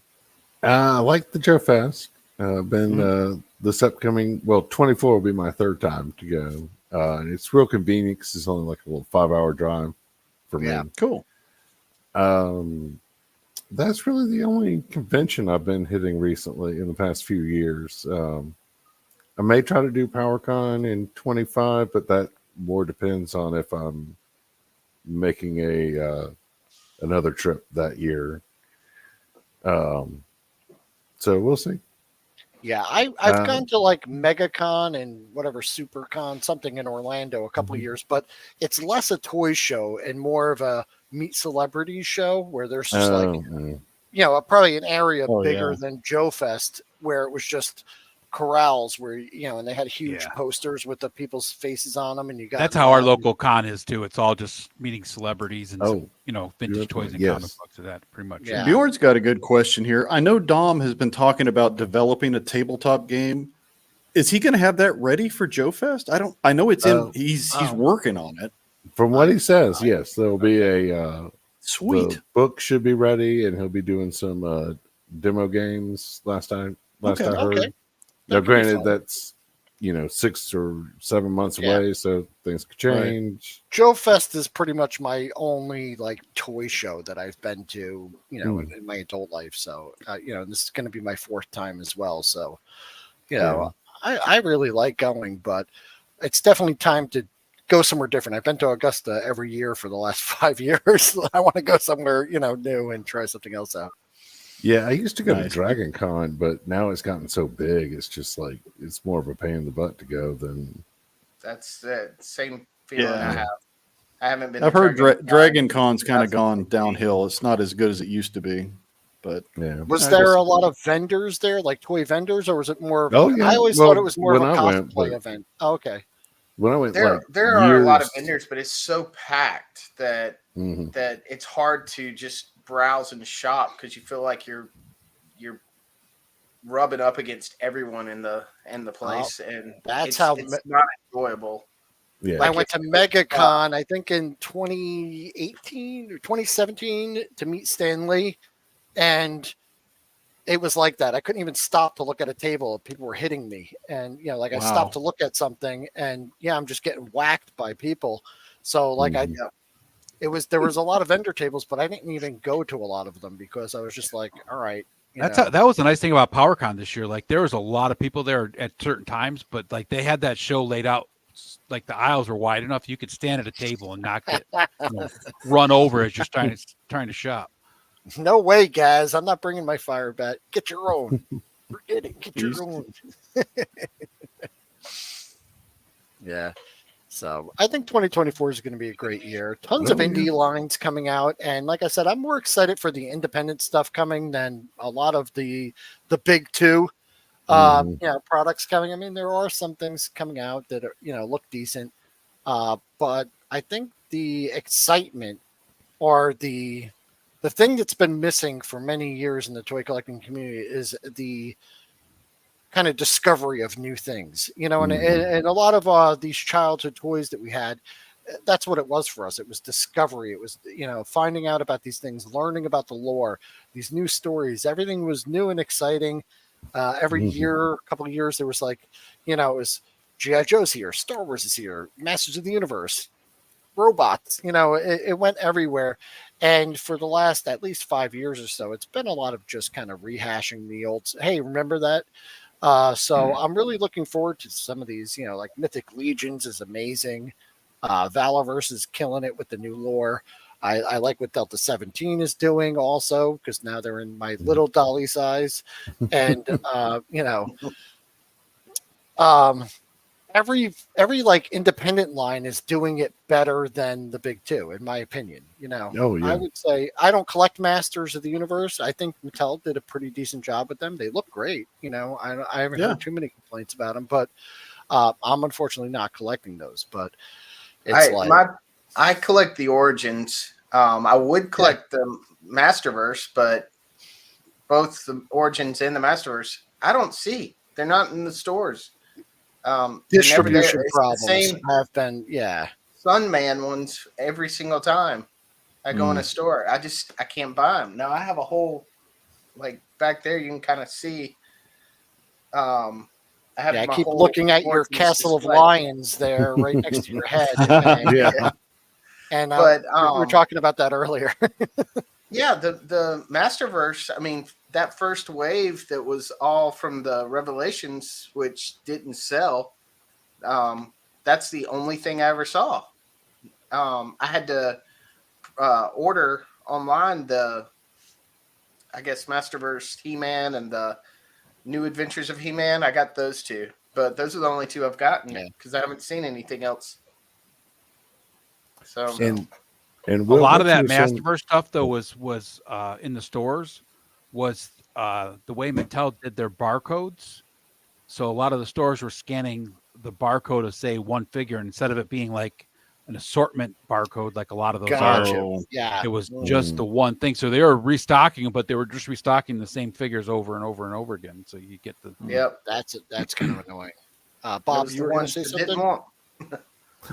I like the Joe Fest. Been this upcoming 24 will be my third time to go. And it's real convenient because it's only like a little 5-hour drive for me. Yeah, cool. That's really the only convention I've been hitting recently in the past few years. I may try to do PowerCon in 25, but that more depends on if I'm making another trip that year. So we'll see. Yeah, I've gone to like MegaCon and whatever SuperCon, something in Orlando a couple of years, but it's less a toy show and more of a meet celebrities show where there's just probably an area bigger than Joe Fest, where it was just corrals where and they had huge posters with the people's faces on them, and you got that's how our local con is too. It's all just meeting celebrities and vintage toys and comic books of that pretty much. Yeah. Bjorn's got a good question here. I know Dom has been talking about developing a tabletop game. Is he going to have that ready for Joe Fest? I know it's in. He's working on it. From what he says, yes, there'll be a sweet the book should be ready, and he'll be doing some demo games. Last I heard. Okay. Now, granted, that's 6 or 7 months away, so things could change. Right. Joe Fest is pretty much my only like toy show that I've been to, in my adult life. So, this is going to be my 4th time as well. So, I really like going, but it's definitely time to go somewhere different. I've been to Augusta every year for the last 5 years. I want to go somewhere, new and try something else out. Yeah, I used to go to Dragon Con, but now it's gotten so big. It's just like, it's more of a pain in the butt to go than. That's the same feeling I have. I haven't been. I've heard Dragon Con's kind of gone downhill. It's not as good as it used to be. But was there a lot of vendors there, like toy vendors, or was it more? I always thought it was more of a cosplay event. Oh, okay. When I went, there are a lot of vendors, but it's so packed that that it's hard to just browse and shop because you feel like you're rubbing up against everyone in the place, and it's not enjoyable. Yeah, I went to MegaCon, I think in 2018 or 2017 to meet Stan Lee, and it was like that. I couldn't even stop to look at a table. People were hitting me, and I stopped to look at something, and I'm just getting whacked by people. So there was a lot of vendor tables, but I didn't even go to a lot of them because I was just like, all right. That was the nice thing about PowerCon this year. Like there was a lot of people there at certain times, but like they had that show laid out, like the aisles were wide enough you could stand at a table and not get run over as you're trying to shop. No way, guys! I'm not bringing my fire bat. Get your own. Forget it. Get your own. Yeah. So I think 2024 is going to be a great year. Tons of indie lines coming out. And like I said, I'm more excited for the independent stuff coming than a lot of the big two products coming. I mean, there are some things coming out that are, look decent. But I think the excitement or the thing that's been missing for many years in the toy collecting community is the kind of discovery of new things, and a lot of these childhood toys that we had, that's what it was for us. It was discovery. It was, finding out about these things, learning about the lore, these new stories. Everything was new and exciting. Every year, a couple of years, there was it was G.I. Joe's here, Star Wars is here, Masters of the Universe, robots. It went everywhere. And for the last at least 5 years or so, it's been a lot of just kind of rehashing the old, hey, remember that? So I'm really looking forward to some of these, like Mythic Legions is amazing. Valorverse is killing it with the new lore. I like what Delta 17 is doing also, because now they're in my little dolly size. And, every like independent line is doing it better than the big two, in my opinion. Oh, yeah. I would say I don't collect Masters of the Universe. I think Mattel did a pretty decent job with them. They look great. I haven't heard too many complaints about them, but I'm unfortunately not collecting those. But I collect the Origins. I would collect the Masterverse, but both the Origins and the Masterverse, I don't see. They're not in the stores. Distribution problems have been, Sunman ones every single time I go in a store. I can't buy them. Now I have a whole, like back there, you can kind of see. I keep looking at your Castle of Lions there, right next to your head. And we were talking about that earlier. The Masterverse. I mean, that first wave that was all from the Revelations, which didn't sell. That's the only thing I ever saw. I had to order online Masterverse He-Man and the New Adventures of He-Man. I got those two, but those are the only two I've gotten because I haven't seen anything else. So and a lot of that Masterverse stuff though was in the stores was the way Mattel did their barcodes. So a lot of the stores were scanning the barcode of say one figure instead of it being like an assortment barcode like a lot of those are. It was just the one thing. So they were restocking them, but they were just restocking the same figures over and over and over again. So you get the that's kind of annoying. Bob, you were going to say something?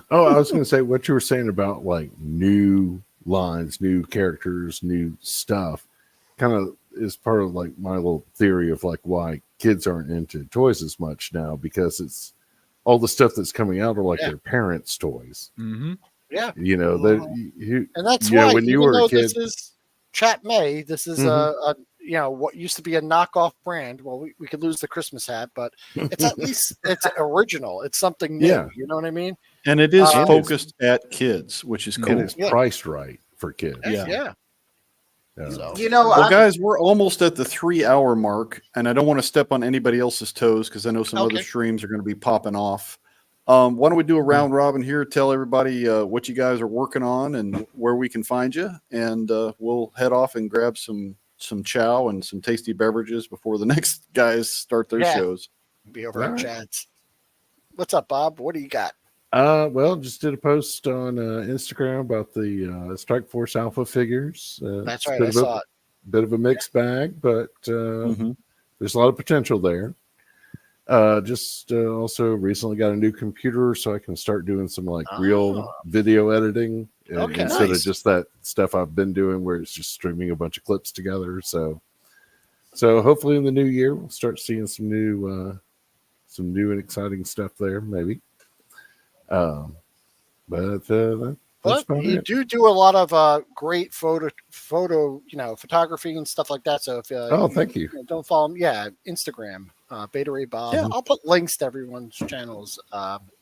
Oh, I was going to say what you were saying about like new lines, new characters, new stuff kind of is part of like my little theory of like why kids aren't into toys as much now, because it's all the stuff that's coming out are like their parents' toys. Mm-hmm. Yeah. And that's why when you were a kid, this is Chat May, this is what used to be a knockoff brand. Well, we could lose the Christmas hat, but it's at least it's original. It's something new. Yeah. You know what I mean? And it is focused at kids, which is cool. And it's priced right for kids. Yeah. So. Well, guys, we're almost at the 3-hour mark, and I don't want to step on anybody else's toes because I know some other streams are going to be popping off. Why don't we do a round robin here? Tell everybody what you guys are working on and where we can find you, and we'll head off and grab some chow and some tasty beverages before the next guys start their shows. Be over at Chad's. What's up, Bob? What do you got? Well, just did a post on Instagram about the Strike Force Alpha figures. That's right, I saw it. Bit of a mixed bag, but there's a lot of potential there. Just also recently got a new computer, so I can start doing some like real video editing instead of just that stuff I've been doing where it's just streaming a bunch of clips together. So hopefully in the new year we'll start seeing some new and exciting stuff there, maybe. But you do a lot of great photo, photography and stuff like that. So if thank you. Don't follow him, Instagram, Beta Ray Bob. Yeah. I'll put links to everyone's channels.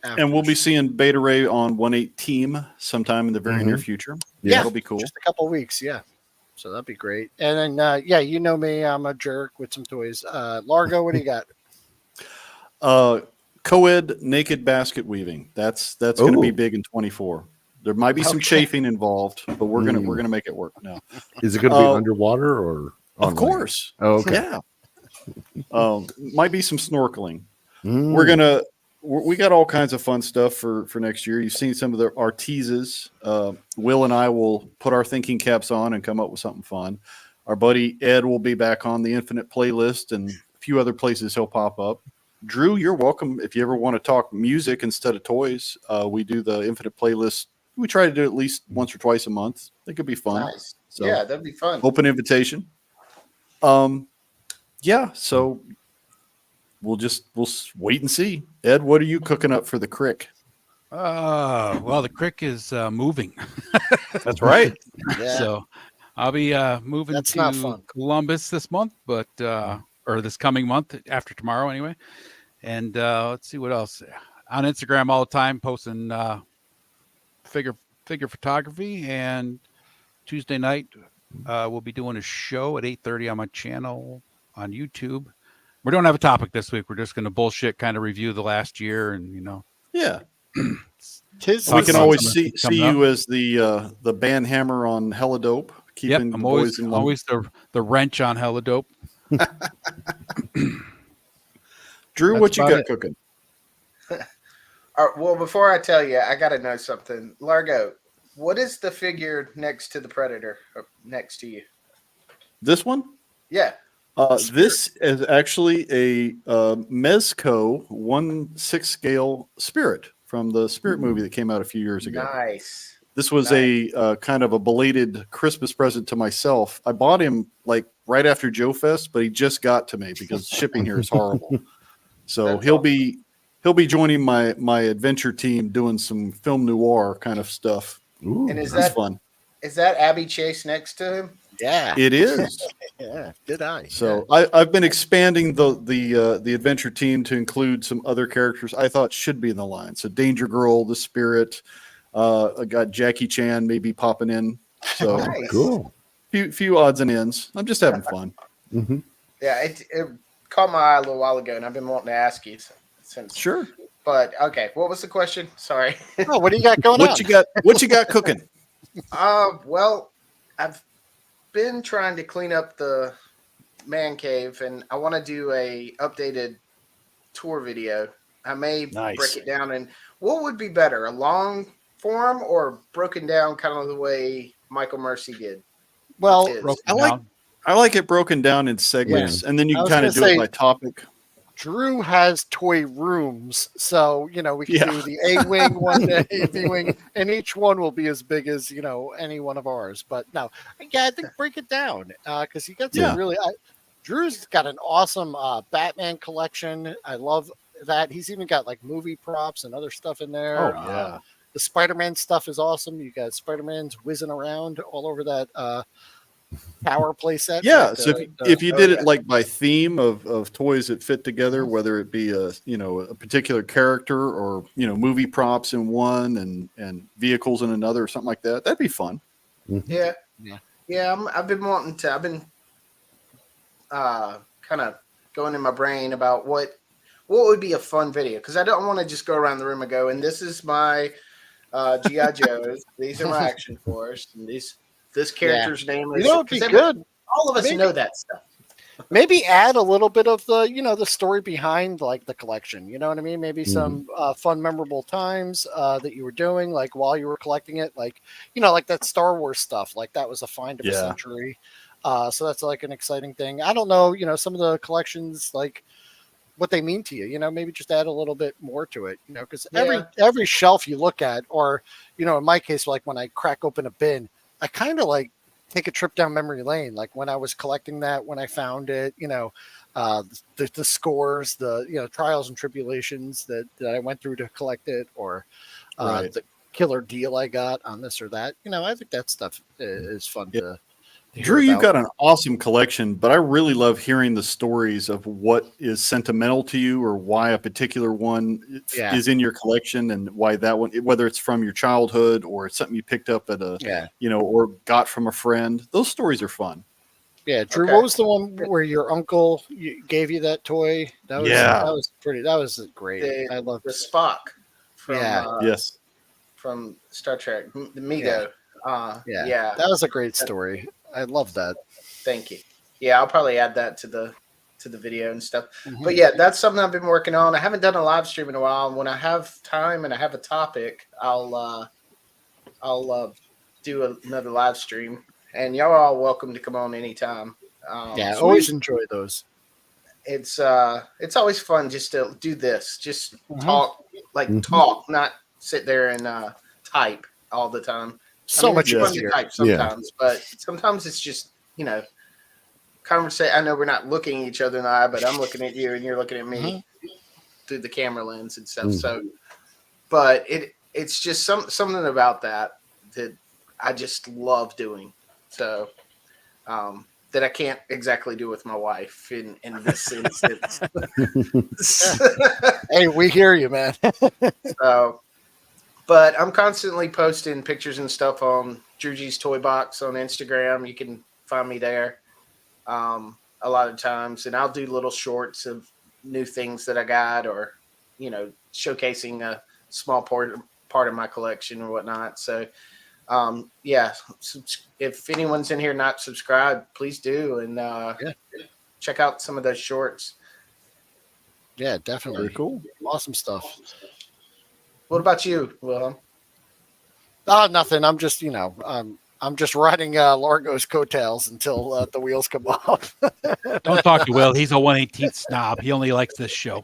And we'll be seeing Beta Ray on 1/8 Team sometime in the very near future. Yeah, it'll be cool. Just a couple of weeks, So that'd be great. And then you know me, I'm a jerk with some toys. Largo, what do you got? Co-ed naked basket weaving. That's going to be big in 24. There might be some chafing involved, but we're gonna make it work now. Is it going to be underwater or? Of course. Oh, okay. Yeah. Might be some snorkeling. Mm. We got all kinds of fun stuff for next year. You've seen some of our teases. Will and I will put our thinking caps on and come up with something fun. Our buddy Ed will be back on the Infinite playlist and a few other places he'll pop up. Drew, you're welcome if you ever want to talk music instead of toys. We do the Infinite playlist we try to do at least once or twice a month. It could be fun. Nice. So, Yeah, that'd be fun. Open invitation. Yeah. So we'll wait and see. Ed, what are you cooking up for the crick? Well, the crick is moving. That's right. Yeah. So I'll be moving That's not to fun. Columbus this month, but or this coming month after tomorrow anyway. And let's see what else. On Instagram all the time, posting figure photography. And Tuesday night we'll be doing a show at 8:30 on my channel on YouTube. We don't have a topic this week. We're just going to bullshit kind of review the last year, and Yeah. Tis We can always something see coming you as the band hammer on Hella Dope, keeping I'm the always boys in line. always the wrench on Hella Dope. Drew, That's what you about got it. cooking? Well, before I tell you, I got to know something. Largo, what is the figure next to the Predator? Next to you? This one? Yeah. This is actually a Mezco 1/6 scale Spirit from the Spirit movie that came out a few years ago. Nice. This was a kind of a belated Christmas present to myself. I bought him like right after Joe Fest, but he just got to me because shipping here is horrible. So That's he'll be joining my adventure team doing some film noir kind of stuff. Ooh, And is That's that fun. Is that Abby Chase next to him? Yeah. It is. Yeah. Good eye. So I've been expanding the adventure team to include some other characters I thought should be in the line. So Danger Girl, the Spirit. I got Jackie Chan maybe popping in. So Nice. cool. few odds and ends. I'm just having fun. Mm-hmm. Yeah, it caught my eye a little while ago, and I've been wanting to ask you since. Sure. But okay, what was the question? Sorry. Oh, what do you got going on? What you got cooking? Well, I've been trying to clean up the man cave, and I want to do a updated tour video. I may break it down. And what would be better, a long form or broken down, kind of the way Michael Mercy did? Well, I like it broken down in segments, and then you can kind of do it by topic. Drew has toy rooms, so we can do the A wing one day, B wing, and each one will be as big as any one of ours. But no, I think break it down because he got some really. Drew's got an awesome Batman collection. I love that. He's even got like movie props and other stuff in there. Oh yeah, the Spider-Man stuff is awesome. You got Spider-Man's whizzing around all over that power play set. Yeah, so if you did it like by theme of toys that fit together, whether it be a particular character or movie props in one and vehicles in another or something like that, that'd be fun. Yeah. I've been kind of going in my brain about what would be a fun video, because I don't want to just go around the room and go, and this is my GI Joes, these are my Action Force, and this character's name is. It'd be good. All of us know that stuff. Maybe add a little bit of the the story behind like the collection. You know what I mean? Maybe some fun, memorable times that you were doing, like while you were collecting it, like like that Star Wars stuff. Like that was a find of a century. So that's like an exciting thing. I don't know, some of the collections, like what they mean to you. Maybe just add a little bit more to it. Because every shelf you look at, or in my case, like when I crack open a bin, I kind of like take a trip down memory lane. Like when I was collecting that, when I found it, the scores, the trials and tribulations that I went through to collect it, or the killer deal I got on this or that. I think that stuff is fun to Drew, you've got an awesome collection, but I really love hearing the stories of what is sentimental to you or why a particular one is in your collection and why that one, whether it's from your childhood or it's something you picked up at or got from a friend. Those stories are fun. Yeah, Drew, what was the one where your uncle gave you that toy? That was pretty. That was great. I love the Spock from from Star Trek, the Mego. That was a great story. I love that. Thank you. Yeah, I'll probably add that to the video and stuff. But yeah, that's something I've been working on. I haven't done a live stream in a while. When I have time and I have a topic, I'll do another live stream. And y'all are all welcome to come on anytime. Always enjoy those. It's always fun just to do this. Just talk, not sit there and type. all the time. So much it's fun easier. to type sometimes, but sometimes it's just, conversation. I know we're not looking each other in the eye, but I'm looking at you and you're looking at me through the camera lens and stuff. So, but it's just something about that I just love doing. So, that I can't exactly do with my wife in this instance. Hey, we hear you, man. So, but I'm constantly posting pictures and stuff on Drew G's Toy Box on Instagram. You can find me there a lot of times, and I'll do little shorts of new things that I got, or showcasing a small part of my collection or whatnot. So, if anyone's in here not subscribed, please do, and check out some of those shorts. Yeah, definitely. Very cool. Awesome stuff. What about you, Willhelm? Oh, nothing. I'm just, I'm just riding Largo's coattails until the wheels come off. Don't talk to Will. He's a 1/18th snob. He only likes this show.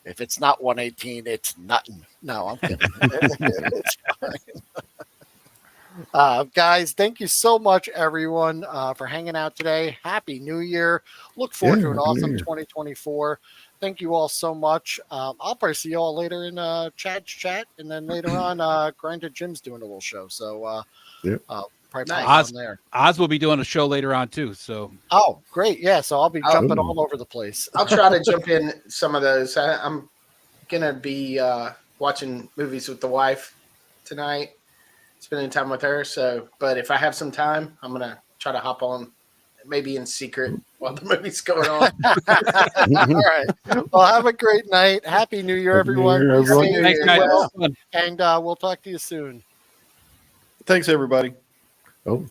If it's not 118, it's nothing. No, I'm kidding. It's fine. Guys, thank you so much, everyone, for hanging out today. Happy New Year. Look forward to an awesome 2024. Thank you all so much. I'll probably see you all later in Chad's chat, and then later on, Grinded Jim's doing a little show. So, probably Oz, there. Oz will be doing a show later on too. So, oh, great, yeah. So I'll be jumping all over the place. I'll try to jump in some of those. I'm gonna be watching movies with the wife tonight, spending time with her. So, but if I have some time, I'm gonna try to hop on, maybe in secret while the movie's going on. All right. Well, have a great night. Happy New Year, everyone. Happy New thanks, Year. guys. And we'll talk to you soon. Thanks, everybody. Oh,